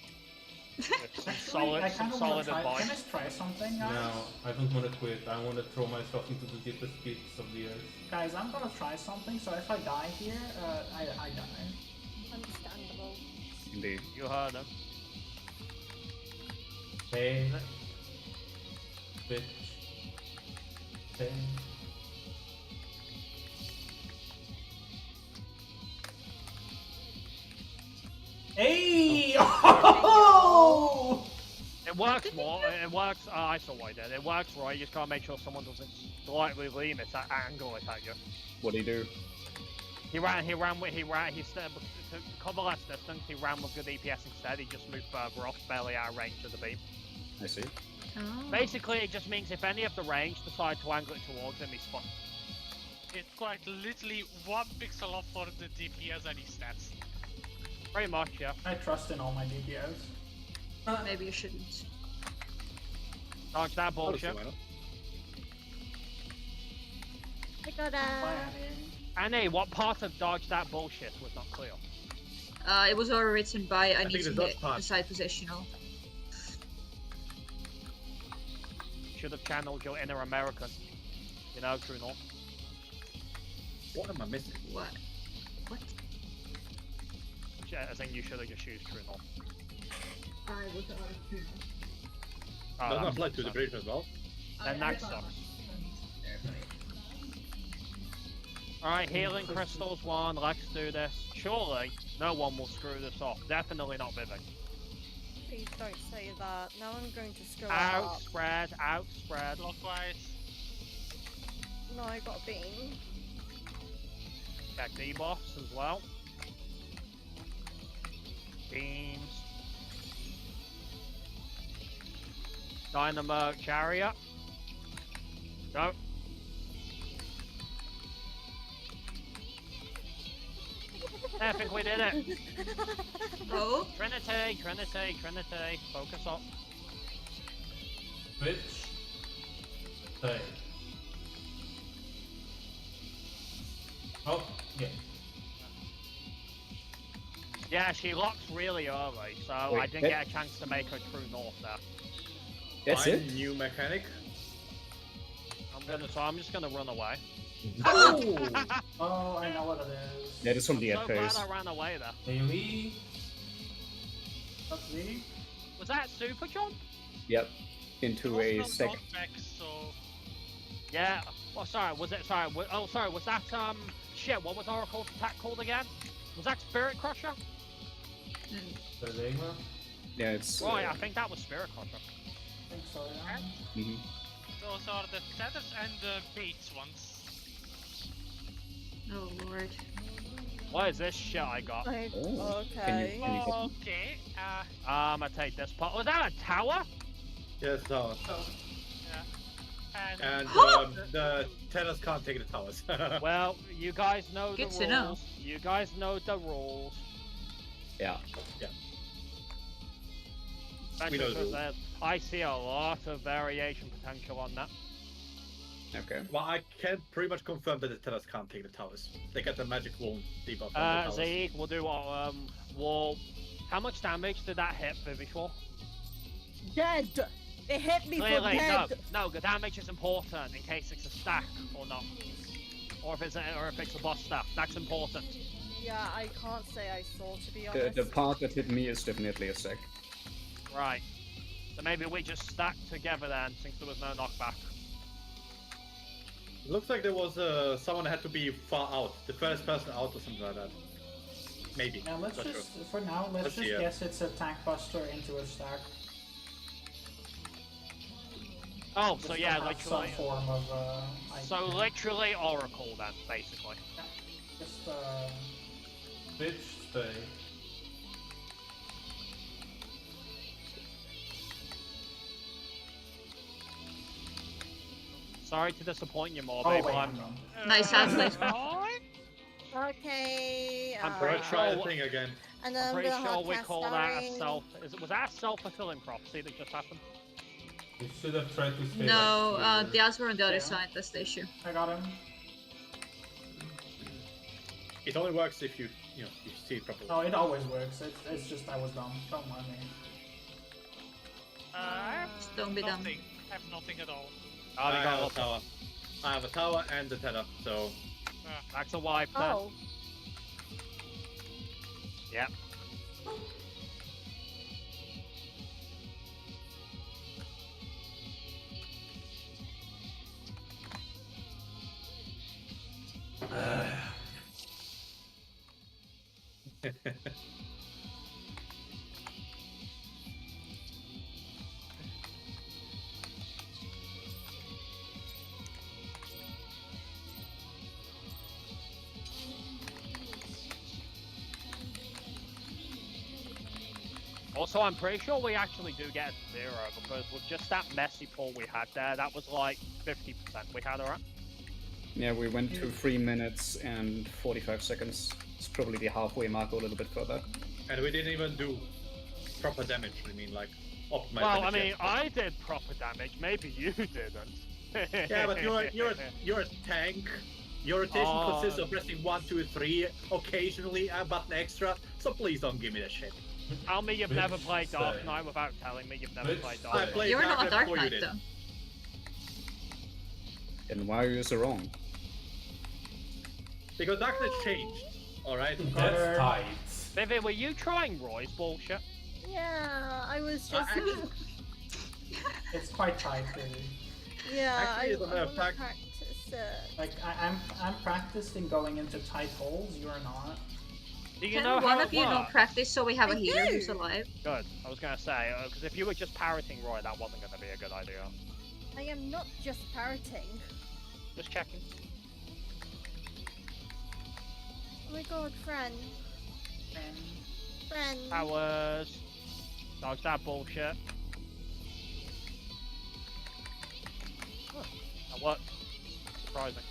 With some Actually, solid, I some kind of solid want to try. Can I advice. try something, guys? No, I don't want to quit. I want to throw myself into the deepest pits of the earth. Guys, I'm gonna try something. So if I die here, I die. Understandable. Indeed. You heard him. Hey, bitch. Hey. Hey! Oh! It works more. It works. I saw why I did. It works right. You just gotta make sure someone doesn't slightly lean it at angle it at you. What'd he do? He stepped to cover less distance. He ran with good EPS instead. He just moved further off, barely out of range of the beam. I see. Oh. Basically, it just means if any of the range decide to angle it towards him, he's fucked. It's quite literally 1 pixel off for the DPS and his stats. Pretty much, yeah. I trust in all my DPS. Maybe you shouldn't. Dodge that bullshit. Why not? I got Bye, Annie. Annie, what part of dodge that bullshit was not clear? It was overwritten by I need think to the dot hit part. the side positional. Should have channeled your inner American. You know, True North. What am I missing? What? What? I think you should have just used True North. I was out of tune. Oh, Does not that apply to the sucks. bridge as well. Then that sucks. Alright, healing crystals 1, let's do this. Surely, no one will screw this off. Definitely not Vivi. Please don't say that. Now I'm going to screw it Out up. spread, out spread. Clockwise. No, I got a beam. Check debuffs as well. Beams. Dynamo chariot. Go. I think we did it. Oh, Trinity. Focus up. Switch. Stay. Oh, yeah. Yeah, she locks really early, so Wait, I didn't that- get a chance to make her true north there. That's Fine, it? new mechanic. I'm just gonna run away. Oh! Oh, I know what it is. That is from the So glad phase. I ran away there. AoE. That's the. Was that super jump? Yep. Into Also a no stack. knockback, so Yeah. Oh, sorry. Was it? Sorry. Oh, sorry. Was that Shit. What was Oracle's attack called again? Was that Spirit Crusher? Selema. Yeah, it's. Right. I think that was Spirit Crusher. I think so, yeah. Mhm. those are the tethers and the baits ones. oh lord. What is this shit I got? Like, Oh, okay. Can you get- Okay, I take this part. Was that a tower? Yes, towers. and And the tethers can't take the towers. Well, you guys know Good the to know. rules. You guys know the rules. Yeah. We know the Because rules. I see a lot of variation potential on that. Okay. Well, I can pretty much confirm that the tethers can't take the towers. They get the magic wand debuff on the towers. Zeke, we'll do what, well, how much damage did that hit Vivishwar? Dead! It hit me for Clearly, dead! no, the damage is important in case it's a stack or not. Or if it's a boss staff, that's important. Yeah, I can't say I saw, to be The, honest. the part that hit me is definitely a sec. Right. So maybe we just stack together then, since there was no knockback. It looks like there was someone had to be far out, the first person out or something like that. Maybe. Yeah, let's Not just, sure. for now, let's Let's just see, yeah. guess it's a tank buster into a stack. Oh, Just so yeah, have literally. some form of, So literally Oracle then, basically. just, Switch. Stay. Sorry to disappoint you, more, oh babe. wait, I'm, I'm wrong. Nice athlete. Okay, pretty Alright, try sure- the thing again. and I'm then pretty we'll sure have we cast call that a Starring. self. Was that a self-fulfilling prophecy that just happened? You should have tried to stay. No, like the odds were on the other Yeah. side, that's the issue. I got him. It only works if you see it properly. No, it always works. It's just I was dumb. Don't mind me. Just don't be dumb. nothing. I have nothing at all. Oh, I you have got a lots of- tower. I have a tower and the tether, so That's a wipe then. Oh, Yep. Also, I'm pretty sure we actually do get a 0 because with just that messy pull we had there, that was like 50% we had her at. Yeah, we went to 3 minutes and 45 seconds. It's probably the halfway mark or a little bit further. and we didn't even do proper damage. I mean, like optimized. Well, I damage mean, yet. I did proper damage. Maybe you didn't. Yeah, but you're a tank. Your rotation consists of pressing 1, 2, 3, occasionally a button extra. So please don't give me that shit. Tell me you've Which never played Dark side? Knight without telling me you've never Which played side? Dark I Knight. played You were not a Dark before you Knight did. though. And why are you so wrong? Because Dark Knight changed. All right. That's tight. Vivi, were you trying Roy's bullshit? yeah, I was just. It's quite tight, really. Yeah, Actually, I it's a wanna fact- practice it. Like I'm practiced in going into tight holes. You're not. Do you Can know one how of it you not works? practice so we have a I healer who's do. alive? Good. I was gonna say because if you were just parroting Roy, that wasn't gonna be a good idea. I am not just parroting. Just checking. Oh my god, friend. And Friend. Powers. Dodge that bullshit. Huh, that worked. Surprising.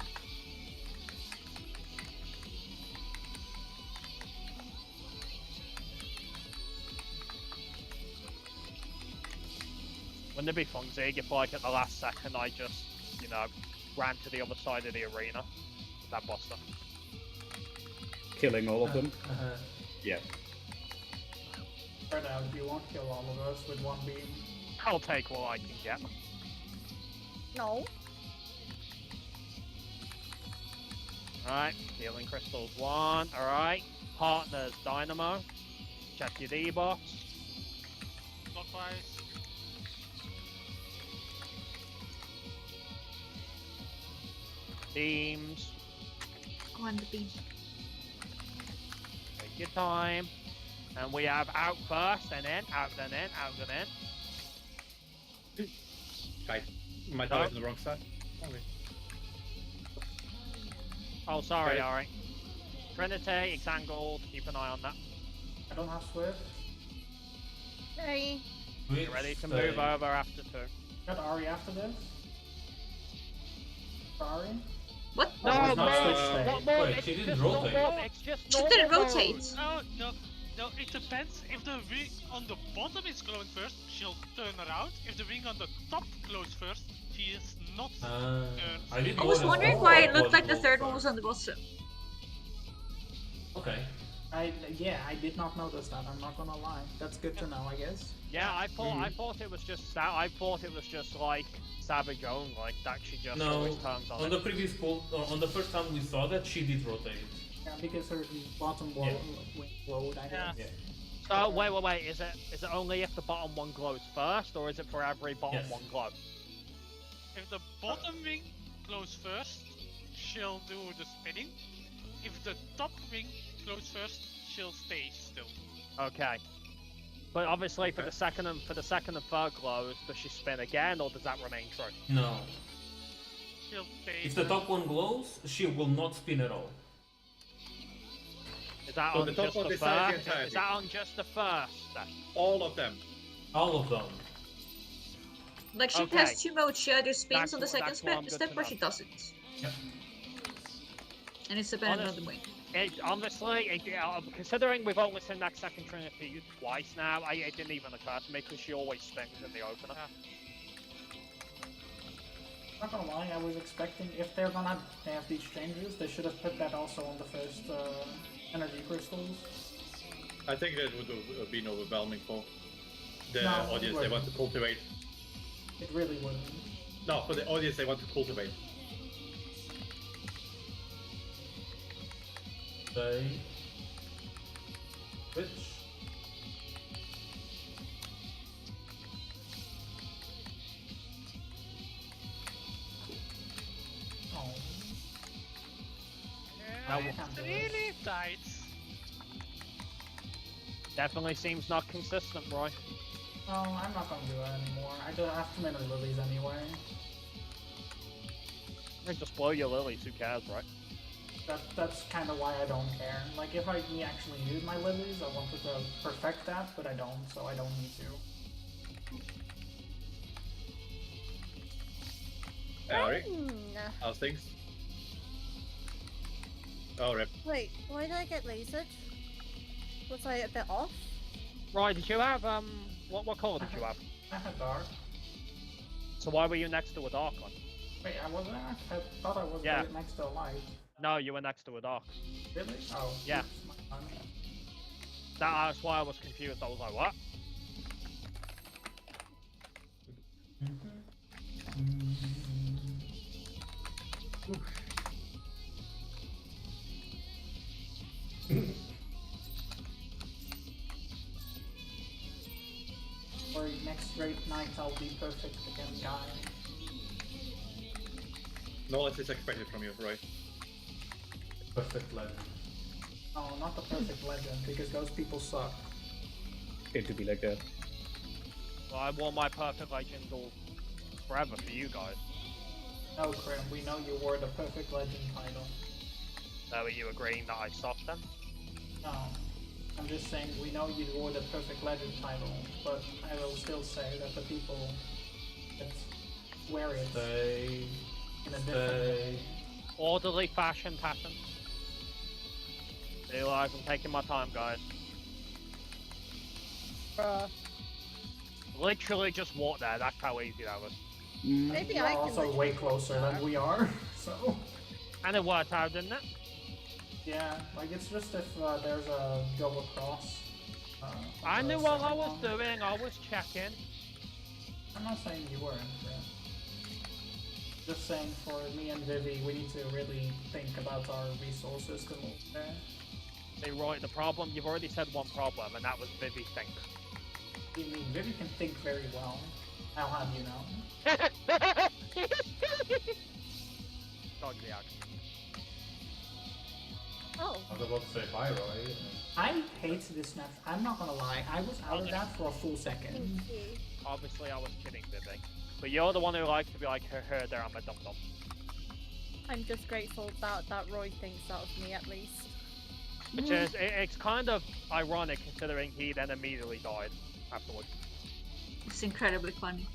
Wouldn't it be fun, Zig, if like at the last second I just, you know, ran to the other side of the arena with that buster? Killing all of them. Yeah. Spread out, you won't kill all of us with one beam. I'll take what I can get. No. Alright, healing crystals 1. Alright, partners Dynamo. Check your debuffs. Clockwise. Beams. On the beam. Take your time. And we have out first, and in, out, then in, out, then in. Guys, my tower's on the wrong side. Okay. Oh, sorry, Okay. alright. Trinity, it's angled. Keep an eye on that. I don't have Swift. Hey. You're ready to move over after 2. Got Ari after this. For Ari? What? No, it's not no, switch state. not more, Wait, it's she didn't just rotate. normal, it's just She normal didn't mode. rotate. No, it depends. If the ring on the bottom is glowing first, she'll turn around. If the ring on the top glows first, she is not. I didn't I was notice wondering that why it one looked like the was third one first. was on the bottom. Okay. I did not notice that. I'm not gonna lie. That's good to know, I guess. Yeah, I thought it was just I thought it was just like Savage Own, like that she just No, always turns on on it. the previous pull, on the first time we saw that, she did rotate. Yeah, because her bottom Yeah. wing glowed, I guess. Yeah. So wait, is it only if the bottom one glows first, or is it for every bottom Yes. one glow? If the bottom ring glows first, she'll do the spinning. If the top ring glows first, she'll stay still. Okay. But obviously for the second and third glows, does she spin again, or does that remain true? No. She'll stay. If the top one glows, she will not spin at all. Is that So on the top just one the decides the first? entirety. Is that on just the first then? All of them. All of them. Like she Okay. has 2 modes. She either spins on the second that's what I'm good step to or know. she doesn't. Yep. And it's dependent on Honest- the wing. Honestly, considering we've only seen that second Trinity twice now, it didn't even occur to me because she always spins in the opener. Not gonna lie, I was expecting if they're gonna have these changes, they should have put that also on the first energy crystals. I think that would have been overwhelming for the No, it audience they want to cultivate. It really wouldn't. No, for the audience they want to cultivate. They switch. Oh. Now, Yeah, it's really tight. definitely seems not consistent, Roy. No, I'm not gonna do it anymore. I do have too many lilies anyway. Just blow your lilies, who cares, right? That's kind of why I don't care. Like, if I actually use my lilies, I wanted to perfect that, but I don't, so I don't need to. Alright, how's things? Oh, rip. Wait, why did I get lasered? Was I a bit off? Roy, did you have what colour did you have? I had dark. So why were you next to a dark one? Wait, I wasn't. I thought I was Yeah. right next to a light. No, you were next to a dark. Really? Oh. Yeah. oops, my bad. That's why I was confused. I was like, what? For next great night, I'll be perfect again, guy. No less is expected from you, right? Perfect legend. No, not the perfect legend, because those people suck. It to be like that. Well, I wore my perfect legend all forever for you guys. No, Krim, we know you wore the perfect legend title. So are you agreeing that I sucked then? No. I'm just saying, we know you wore the perfect legend title, but I will still say that the people that wear it Stay. in a different way. Stay. Orderly fashion pattern. Realize I'm taking my time, guys. Literally just walk there. That's how easy that was. Maybe You're I can also literally way walk closer there. than we are, so... And it worked out, didn't it? Yeah, like it's just if there's a go across. I on the knew what I second was one. doing. I was checking. I'm not saying you weren't, yeah. Just saying for me and Vivi, we need to really think about our resources to move there. See, right, the problem, you've already said one problem, and that was Vivi think. I mean, Vivi can think very well. I'll have you know. Dodge the axe. Oh, I was about to say bye, Roy. I hate this map. I'm not gonna lie. I was out of that for a full second. thank you. Obviously, I was kidding, Vivi. But you're the one who likes to be like, her, there, I'm a dum-dum. I'm just grateful that Roy thinks that of me at least. Which is, it's kind of ironic considering he then immediately died afterwards. It's incredibly funny.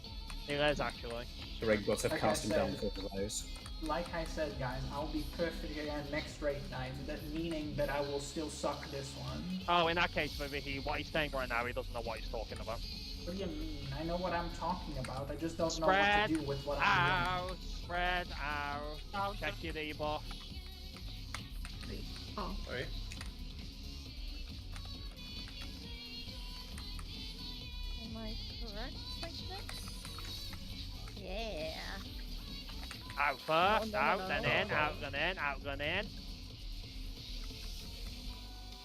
It is, actually. The red gods have Like cast him I down said. for the lives. Like I said, guys, I'll be perfect again next raid night. That meaning that I will still suck this one. Oh, in that case, Vivi, what he's saying right now, he doesn't know what he's talking about. What do you mean? I know what I'm talking about. I just don't know Spread what to do with what I'm out, spread out. Out. Check your debuff. Oh, Sorry. Am I correct like this? Yeah. Out first, no, out, no. then in, out, then in, out, then in.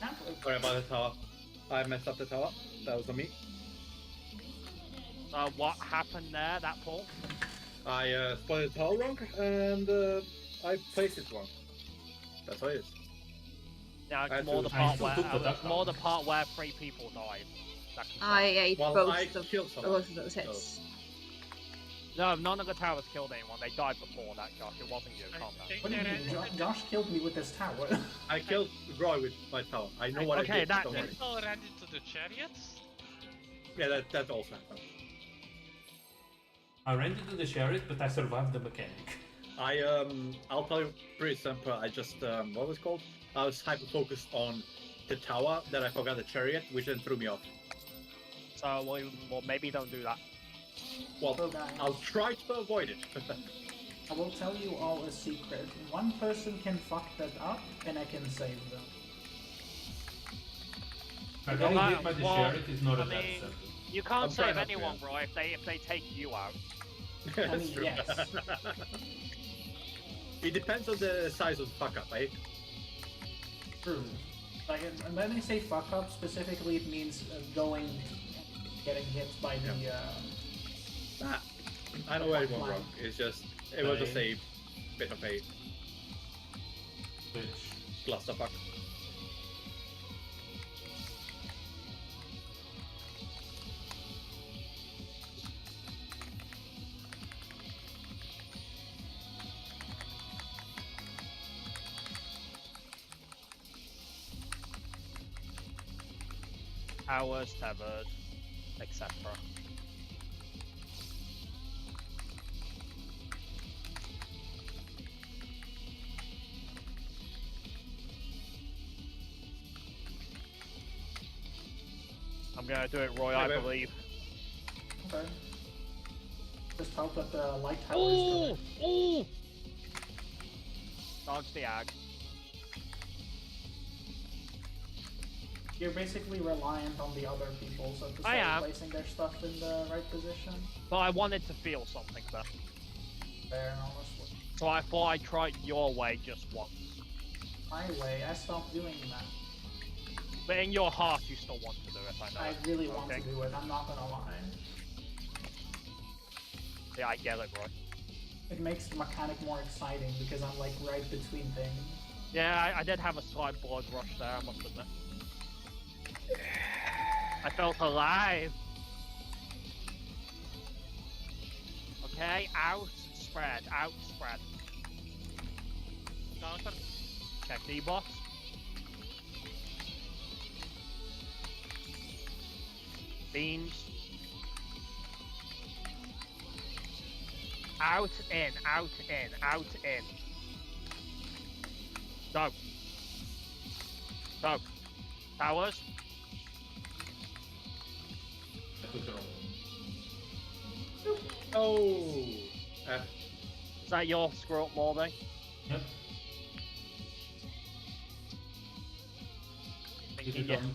doing. Sorry about the tower. I messed up the tower. That was on me. So what happened there, that pull? I spotted the tower wrong and I placed it wrong. That's all it is. Now I it's more do- the I part still where took the duck more down. the part where 3 people died. That can I ate Well, both, I of, killed someone. both of those hits. No, none of the towers killed anyone. They died before that, Josh. It wasn't you. I Calm down. think What do you there mean? is- Josh killed me with this tower. I killed Roy with my tower. I know what Okay, I did. that- Don't worry. People ran into the chariots. Yeah, that also happened. I ran into the chariot, but I survived the mechanic. I'll tell you pretty simple. I just what was it called? I was hyper focused on the tower that I forgot the chariot, which then threw me off. So well, maybe don't do that. Well, So guys, I'll try to avoid it. I will tell you all a secret. One person can fuck that up, and I can save them. Getting Well, hit by the well, chariot is not I a death mean- sentence. You can't I'm trying save not to, anyone, yeah. bro, if they take you out. I That's mean, true. yes. It depends on the size of the fuck up, eh? True. Like, and when I say fuck up, specifically it means getting hit by the. Ah, I know where it went wrong. It's just it was just a bit of a Which clusterfuck. Towers, tethered, etc. I'm gonna do it, Roy, I Okay. believe. Okay. Just hope that the light tower Ooh! is Ooh! Dodge the ag. You're basically reliant on the other people, so to I say, am. placing their stuff in the right position. But I wanted to feel something there. Fair, honestly. So I thought I'd try it your way just once. My way, I stopped doing that. But in your heart, you still want to do it, I know. I it. really want Okay. to do it, I'm not gonna lie. Yeah, I get it, Roy. It makes the mechanic more exciting because I'm like right between things. Yeah, I did have a slight blood rush there, I must admit. I felt alive. Okay, out, spread, out, spread. Counter. Check debuff. Beams. Out, in, out, in, out, in. Go. Go. Towers. I took it all. Oh. Is that your screw up, Morby? Yep. Keep Thinking it you, on.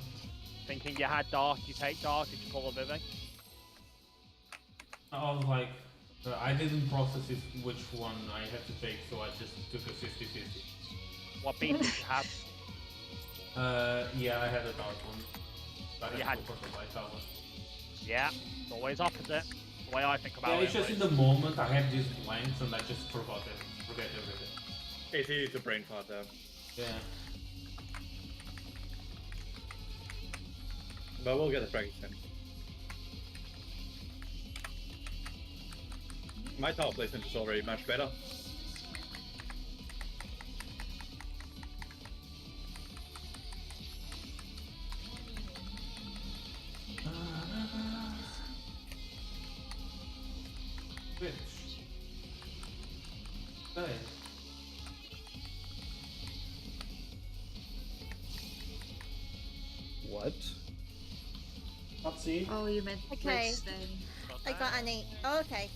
thinking you had dark, you take dark, did you pull a Vivi? I was like, I didn't process it which one I had to take, so I just took a 50-50. What beam did you have? Yeah, I had a dark one. But You I had had- to go for the light tower. Yeah, it's always opposite. The way I think about Yeah, it. it's just in anyways. the moment I had these blanks and I just forget everything. It's easy to brain fart there. Yeah. But we'll get the practice in. My tower placement is already much better. Bitch. Guys. What? Let's see. Oh, you meant Okay. Blitz then. I got an 8. Oh, okay.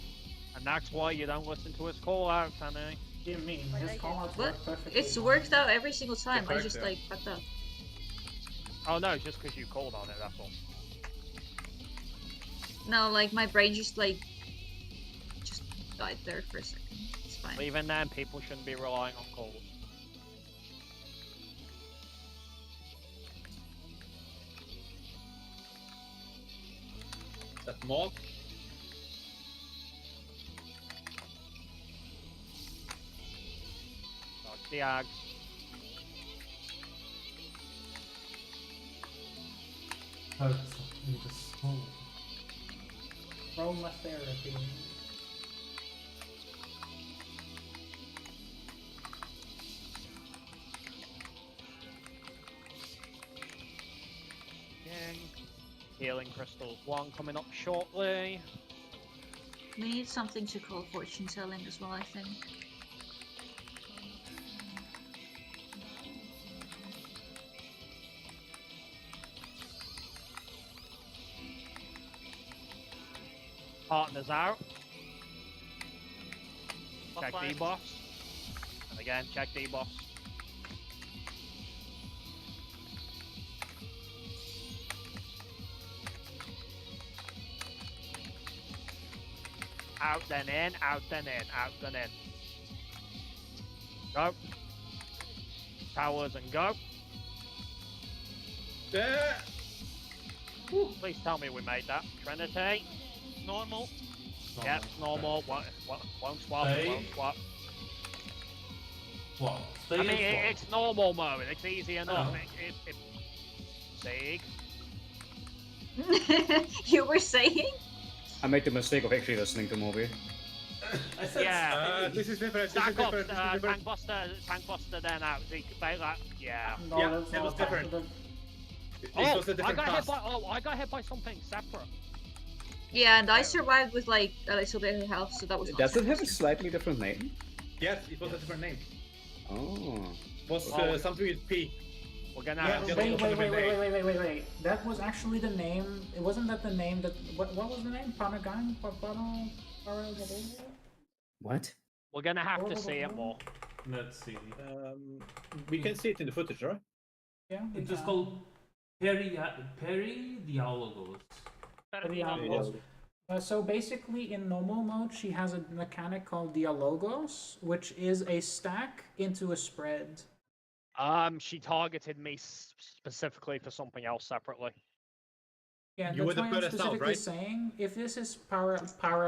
And that's why you don't listen to his call outs, Annie. You mean What his I callouts But work perfectly. it's fine. worked out every single time. I correct, just yeah. like fucked up. Oh no, it's just because you called on it, that's all. No, like my brain just died there for a second. It's fine. But even then, people shouldn't be relying on calls. That mob. Dodge the Ags. Hurts in the soul. Roma therapy. Yang. Healing crystals 1 coming up shortly. We need something to call fortune telling as well, I think. Partners out. Buff Check lines. debuffs. And again, check debuffs. Out then in, out then in, out then in. Go. Towers and go. Yeah. Please tell me we made that. Trinity. Normal. Yep, normal. Won't swap, Stay. won't swap. Well, stay I mean, and swap. it's normal mode. It's easy enough. Oh. Sieg. You were saying? I made the mistake of actually listening to Moby. I said Yeah. This is different. This is Stack up, different. This is different. tank buster, then out. Zeke, about that. Yeah. No, Yeah, that's that was not different. the- This Oh, was a I different got hit class. by. Oh, I got hit by something separate. Yeah, and I survived with like a little bit of health, so that was not Does it have a fantastic. slightly different name? Yes, it was a different name. Oh. It was Oh. something with P. We're gonna. Yeah, have just- to- Wait. That was actually the name. It wasn't that the name that. What was the name? Panagang? What? We're gonna have to see it more. Let's see. We can see it in the footage, right? Yeah. It's just called Perry Dialogos. Dialogos. So basically, in normal mode, she has a mechanic called Dialogos, which is a stack into a spread. She targeted me specifically for something else separately. Yeah, You that's were the why I'm furthest out, specifically right? saying if this is para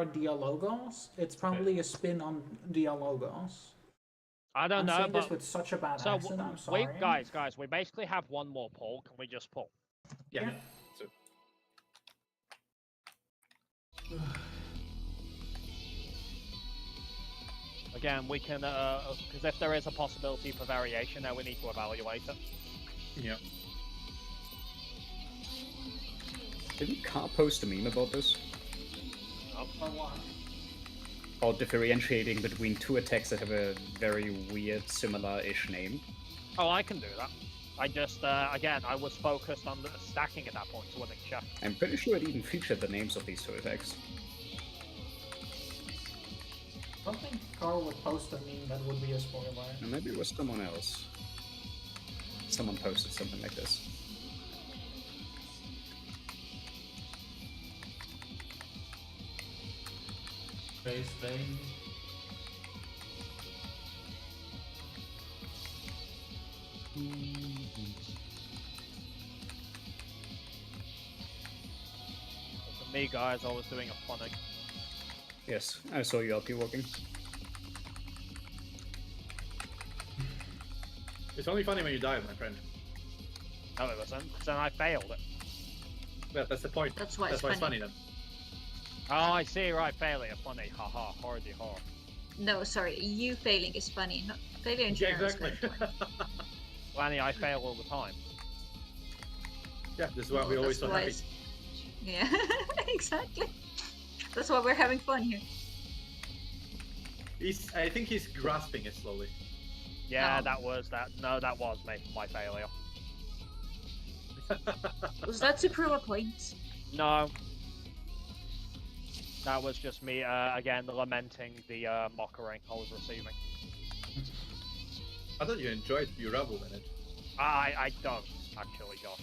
Dialogos, it's probably a spin on Dialogos. I don't I'm know, saying this but with such a bad so accent. I'm sorry. guys, we basically have one more pull. Can we just pull? Yeah. Yeah. So, Again, we can because if there is a possibility for variation, then we need to evaluate it. yeah. Didn't Car post a meme about this? Or what? Or differentiating between two attacks that have a very weird, similar-ish name? Oh, I can do that. I just again, I was focused on the stacking at that point, so I didn't check. I'm pretty sure it even featured the names of these two attacks. I don't think Carl would post a meme that would be a spoiler. And maybe it was someone else. Someone posted something like this. Space Bane. For me, guys, I was doing a phonic. Yes, I saw you LP walking. It's only funny when you die, my friend. No, it wasn't, because then I failed it. Yeah, that's the point. That's why it's it's funny funny. then. Oh, I see, right, failing a funny. Haha, hardy har. No, sorry, you failing is funny. Not failure in Yeah, general. exactly. Is kind of funny. Lanny, I fail all the time. Yeah, this is why Well, we're always that's so why happy. it's- Yeah, exactly. That's why we're having fun here. I think he's grasping it slowly. Yeah, No. that was my failure. Was that to prove a point? No. That was just me, again, lamenting the mockery I was receiving. I thought you enjoyed your revel in it. I don't, actually, Josh.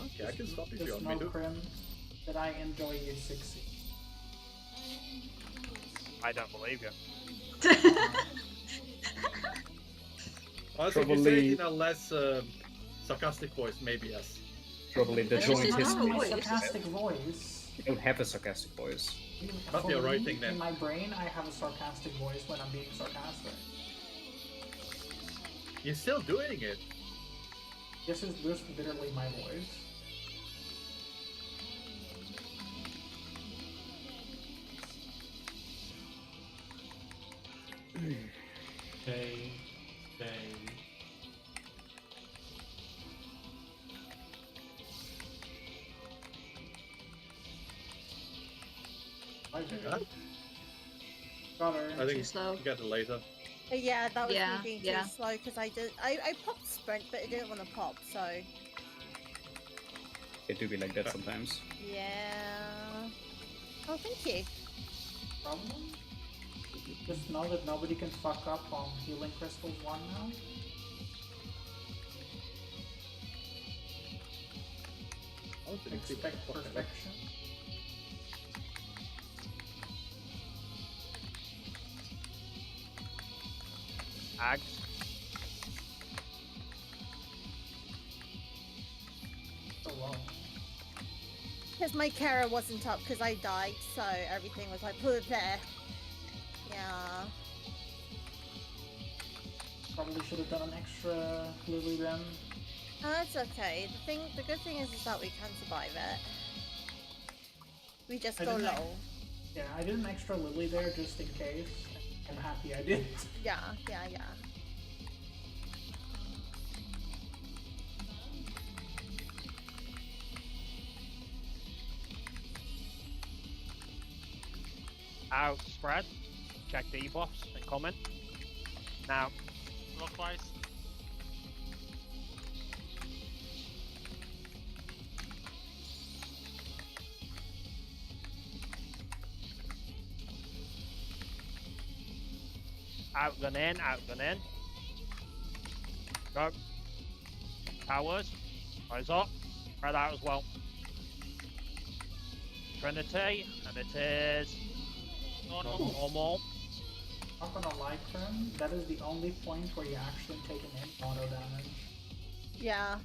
Okay, I can stop if you Just want me know, to. Prim, that I enjoy you succeed. I don't believe you. Honestly, if you say Probably- it in a less sarcastic voice, maybe yes. Probably the That's joint just history. normal. My voice. sarcastic voice. You don't have a sarcastic voice. Must be For a right me, thing then. In my brain, I have a sarcastic voice when I'm being sarcastic. You're still doing it. This is just literally my voice. Bane. Bane. I do. Huh? Got her. I think Too slow. you get it later. Yeah, that was Yeah, me being yeah. too slow because I popped sprint, but it didn't want to pop, so It do be like that sometimes. yeah. Oh, thank you. Problem? Just know that nobody can fuck up on healing crystals 1 now. I was thinking Expect fucking- perfection. Ags. So low. Because my Kara wasn't up because I died, so everything was like, put it there. Yeah. Probably should have done an extra Lily then. Oh, that's okay. The good thing is that we can survive it. We just I go didn't low. know. Yeah, I did an extra Lily there just in case. I'm happy I did. Yeah, yeah. Out spread. Check debuffs and comment. Now, Clockwise. out gun in, out gun in. Go. Towers. Rise up. Spread out as well. Trinity, and it is Normal. normal. Not gonna lie, Prim, that is the only point where you actually take an in auto damage. Yeah.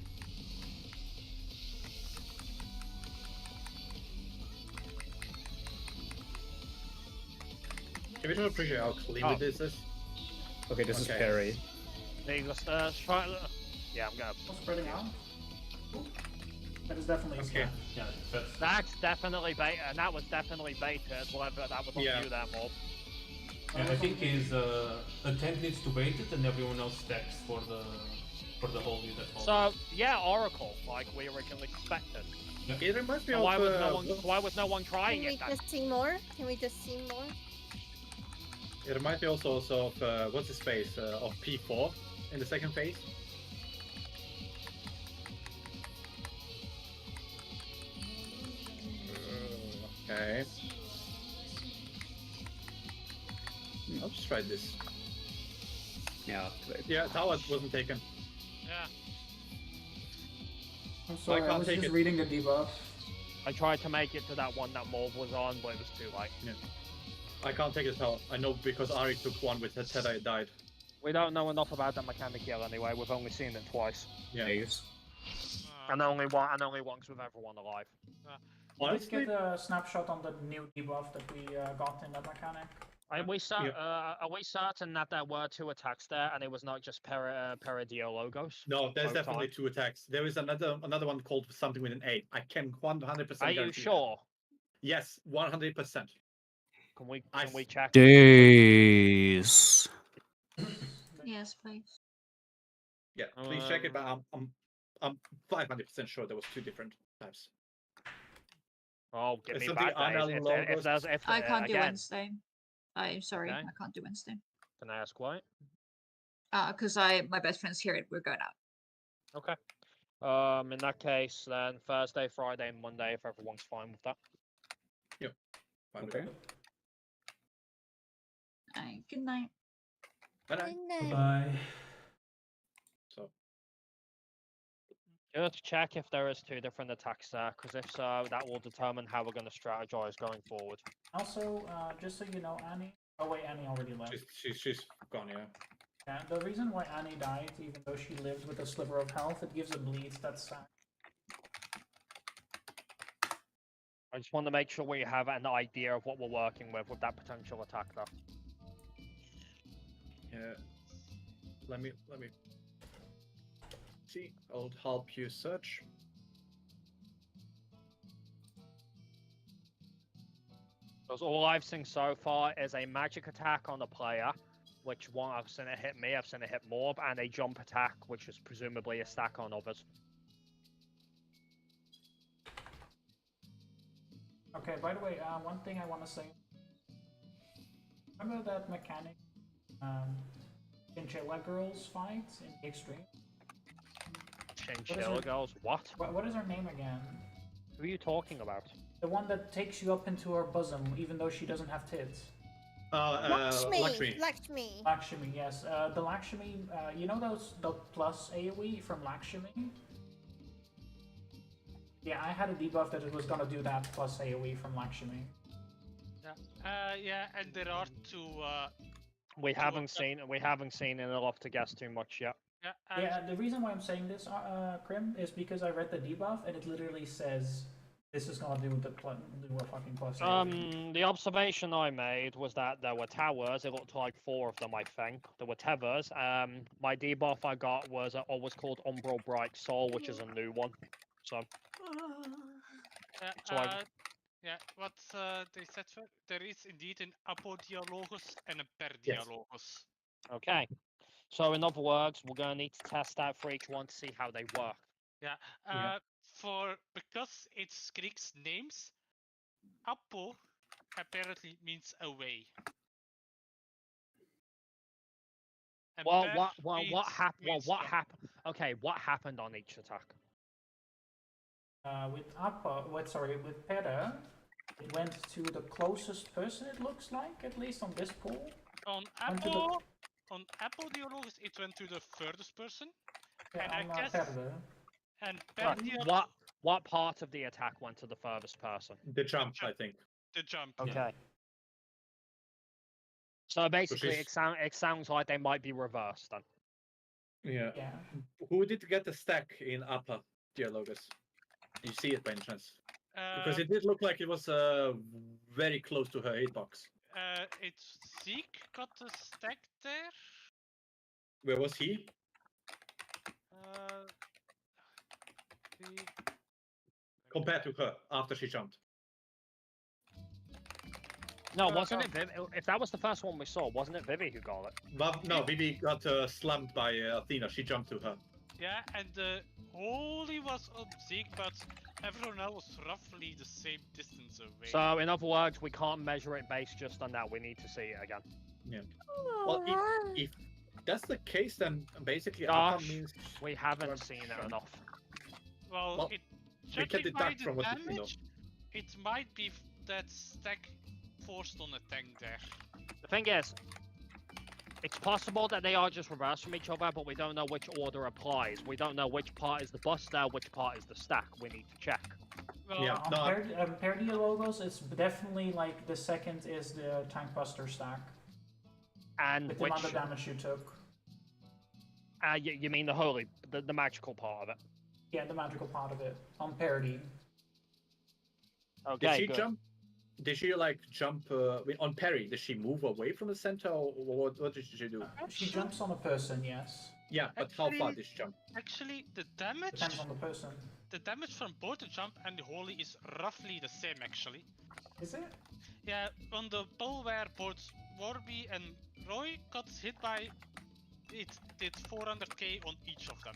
Can we just appreciate how clean Oh. this is? Okay, this is Okay. parry. Needless, try. Yeah, I'm gonna. Oh, spreading out? That is definitely a Okay. stat. Yeah, that's That's definitely bait, and that was definitely baited. Whatever that was on Yeah. you there, Mob. yeah, I think his a tank needs to bait it and everyone else stacks for the whole unit. that whole- So yeah, Oracle, like we originally suspected. It reminds me So of. why was no one trying Can we it then? just see more? Can we just see more? It reminds me also of what's his face of P4 in the second phase. Okay. just tried this. Yeah. Yeah, tower wasn't taken. Yeah. I'm sorry, I can't was take just it. reading the debuff. I tried to make it to that one that Morv was on, but it was too late. I can't take the tower. I know because Ari took one with Tedai died. We don't know enough about that mechanic yet anyway, we've only seen it twice. Yeah. Days. And only once with everyone alive. Let's Honestly, get a snapshot on the new debuff that we got in that mechanic. Are we certain that there were 2 attacks there and it was not just Peridiologos? no, there's Both definitely times? 2 attacks. There is another one called something with an A. I can 100% Are guarantee you that. sure? Yes, 100%. Can we I check? Days. Yes, please. Yeah, please check it. But I'm 500% sure there was 2 different types. Oh, give me Something bad days. If there's I can't do again, Wednesday. I'm sorry, Okay. I can't do Wednesday. Can I ask why? Because my best friend's here and we're going out. Okay. In that case, then Thursday, Friday, and Monday, if everyone's fine with that. Fine with Okay. it. Good night. Bye. Bye. So Just check if there is 2 different attacks there, because if so, that will determine how we're going to strategize going forward. Also, just so you know, Annie. Oh wait, Annie already left. she's gone. Yeah. Yeah, the reason why Annie died, even though she lived with a sliver of health, it gives a bleed that's sad. I just want to make sure we have an idea of what we're working with that potential attack, though. Yeah. Let me see. I'll help you search. Because all I've seen so far is a magic attack on a player, which one I've seen it hit me, I've seen it hit Morb, and a jump attack, which is presumably a stack on others. Okay, by the way, one thing I want to say. Remember that mechanic Chinchilla Girls fight in the Extreme? Chinchilla girls, what? What is her name again? Who are you talking about? The one that takes you up into her bosom, even though she doesn't have tits. Lakshmi. Lakshmi, yes. The Lakshmi, you know the plus AoE from Lakshmi? Yeah, I had a debuff that it was gonna do that plus AoE from Lakshmi. Yeah, and there are 2. We haven't seen it enough to guess too much yet. Yeah, the reason why I'm saying this, Krim, is because I read the debuff and it literally says this is gonna do a fucking plus AoE. The observation I made was that there were towers. It looked like 4 of them, I think. There were tethers. My debuff I got was called Umbral Bright Soul, which is a new one. So. Yeah, what they said, there is indeed an apodialogus and a perdialogus. Okay. So in other words, we're gonna need to test out for each one to see how they work. Yeah, because it's Greek's names, apo apparently means away. And Well, per what means happened? Okay, what happened on each attack? With Pera, it went to the closest person, it looks like, at least on this pool. On apodialogus, it went to the furthest person. Yeah, And on I guess- Pera. And Right, perdialogus, what part of the attack went to the furthest person? The jump, I think. the jump. Okay. So basically, she's- it sounds like they might be reversed then. Yeah. Yeah. Who did get the stack in Upper Dialogus? You see it by any chance? Because it did look like it was very close to her hitbox. It's Zeke got the stack there. Where was he? The Compared to her after she jumped. No, wasn't it Vivi? If that was the first one we saw, wasn't it Vivi who got it? But no, Vivi got slammed by Athena. She jumped to her. Yeah, and the holy was on Zeke, but everyone else was roughly the same distance away. So, in other words, we can't measure it based just on that. We need to see it again. Yeah. Well, if that's the case, then basically Gosh, Upper means we haven't seen it enough. well, we judging can by deduct the from what we know. damage, it might be that stack forced on a tank there. The thing is, It's possible that they are just reversed from each other, but we don't know which order applies. We don't know which part is the buster, which part is the stack. We need to check. Well, Yeah. On Parity logos, it's definitely like the second is the Tank Buster stack. And With the which... amount of damage you took. you mean the magical part of it? Yeah, the magical part of it. On Parity. Okay, Did she good. jump? Did she like jump on parry? Did she move away from the center, or what did she do? She jumps on a person, yes. Yeah, but how far Actually- did she jump? Actually, the damage Depends on the person. from both the jump and the holy is roughly the same actually. Is it? Yeah, on the pull where both Warby and Roy got hit by, it did 400k on each of them.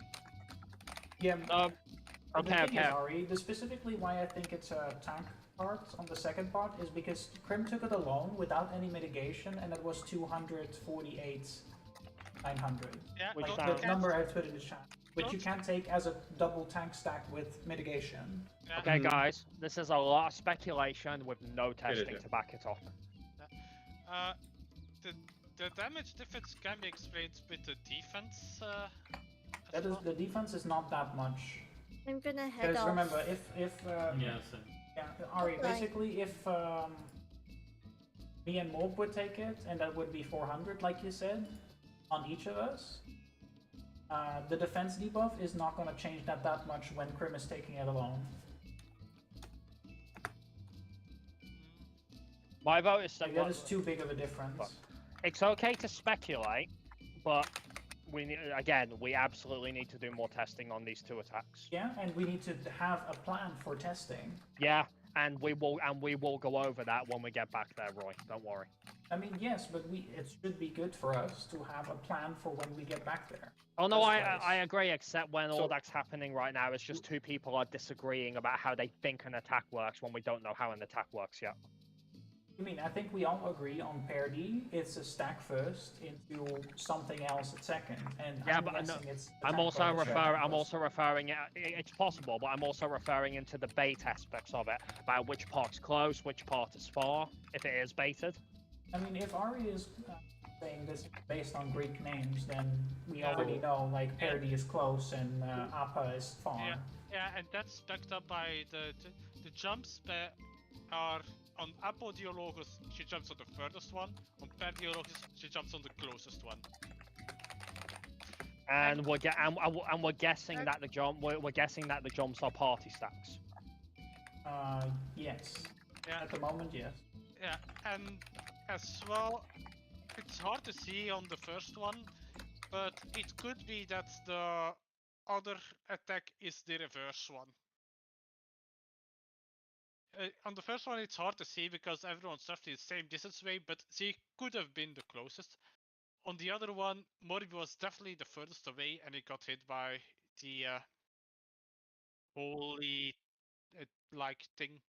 Yeah. Um, the okay, thing okay. is, Ari, specifically why I think it's a tank part on the second part is because Crim took it alone without any mitigation, and it was 248 900. Yeah, Which don't sounds- The forget- number I put in the chat, which you Don't- can take as a double tank stack with mitigation. yeah, Okay, Mhm. guys, this is a lot of speculation with no testing yeah. to back it up. the damage difference can be explained with the defense. As That is, well. the defense is not that much. I'm gonna head Because off. remember, if Yeah, same. yeah, Ari, Right. basically, if me and Morb would take it, and that would be 400, like you said, on each of us, the defense debuff is not going to change that much when Crim is taking it alone. My vote is Like, that is too big of a difference. It's okay to speculate, but we absolutely need to do more testing on these two attacks. Yeah, and we need to have a plan for testing. Yeah, and we will go over that when we get back there, Roy. Don't worry. I mean, yes, but it should be good for us to have a plan for when we get back there. Oh no, That's right. I agree. Except when all So- that's happening right now, it's just two people are disagreeing about how they think an attack works when we don't know how an attack works yet. I mean, I think we all agree on pair D, it's a stack first into something else at second, and Yeah, I'm but guessing it's the I'm tank also part that referring. should I'm first. also referring. It's possible, but I'm also referring into the bait aspects of it, about which part's close, which part is far, if it is baited. I mean, if Ari is saying this based on Greek names, then we Yeah. already know, like, pair D is close and Appa is far. Yeah, yeah, and that's backed up by the jumps that are on Apodiologus. She jumps on the furthest one. On Perdiologus, she jumps on the closest one. And we're guessing that the jump. We're guessing that the jumps are party stacks. Yes. Yeah, At the moment, yes. yeah, and as well, it's hard to see on the first one, but it could be that the other attack is the reverse one. On the first one, it's hard to see because everyone's roughly the same distance away, but she could have been the closest. On the other one, Morbi was definitely the furthest away, and he got hit by the holy like thing.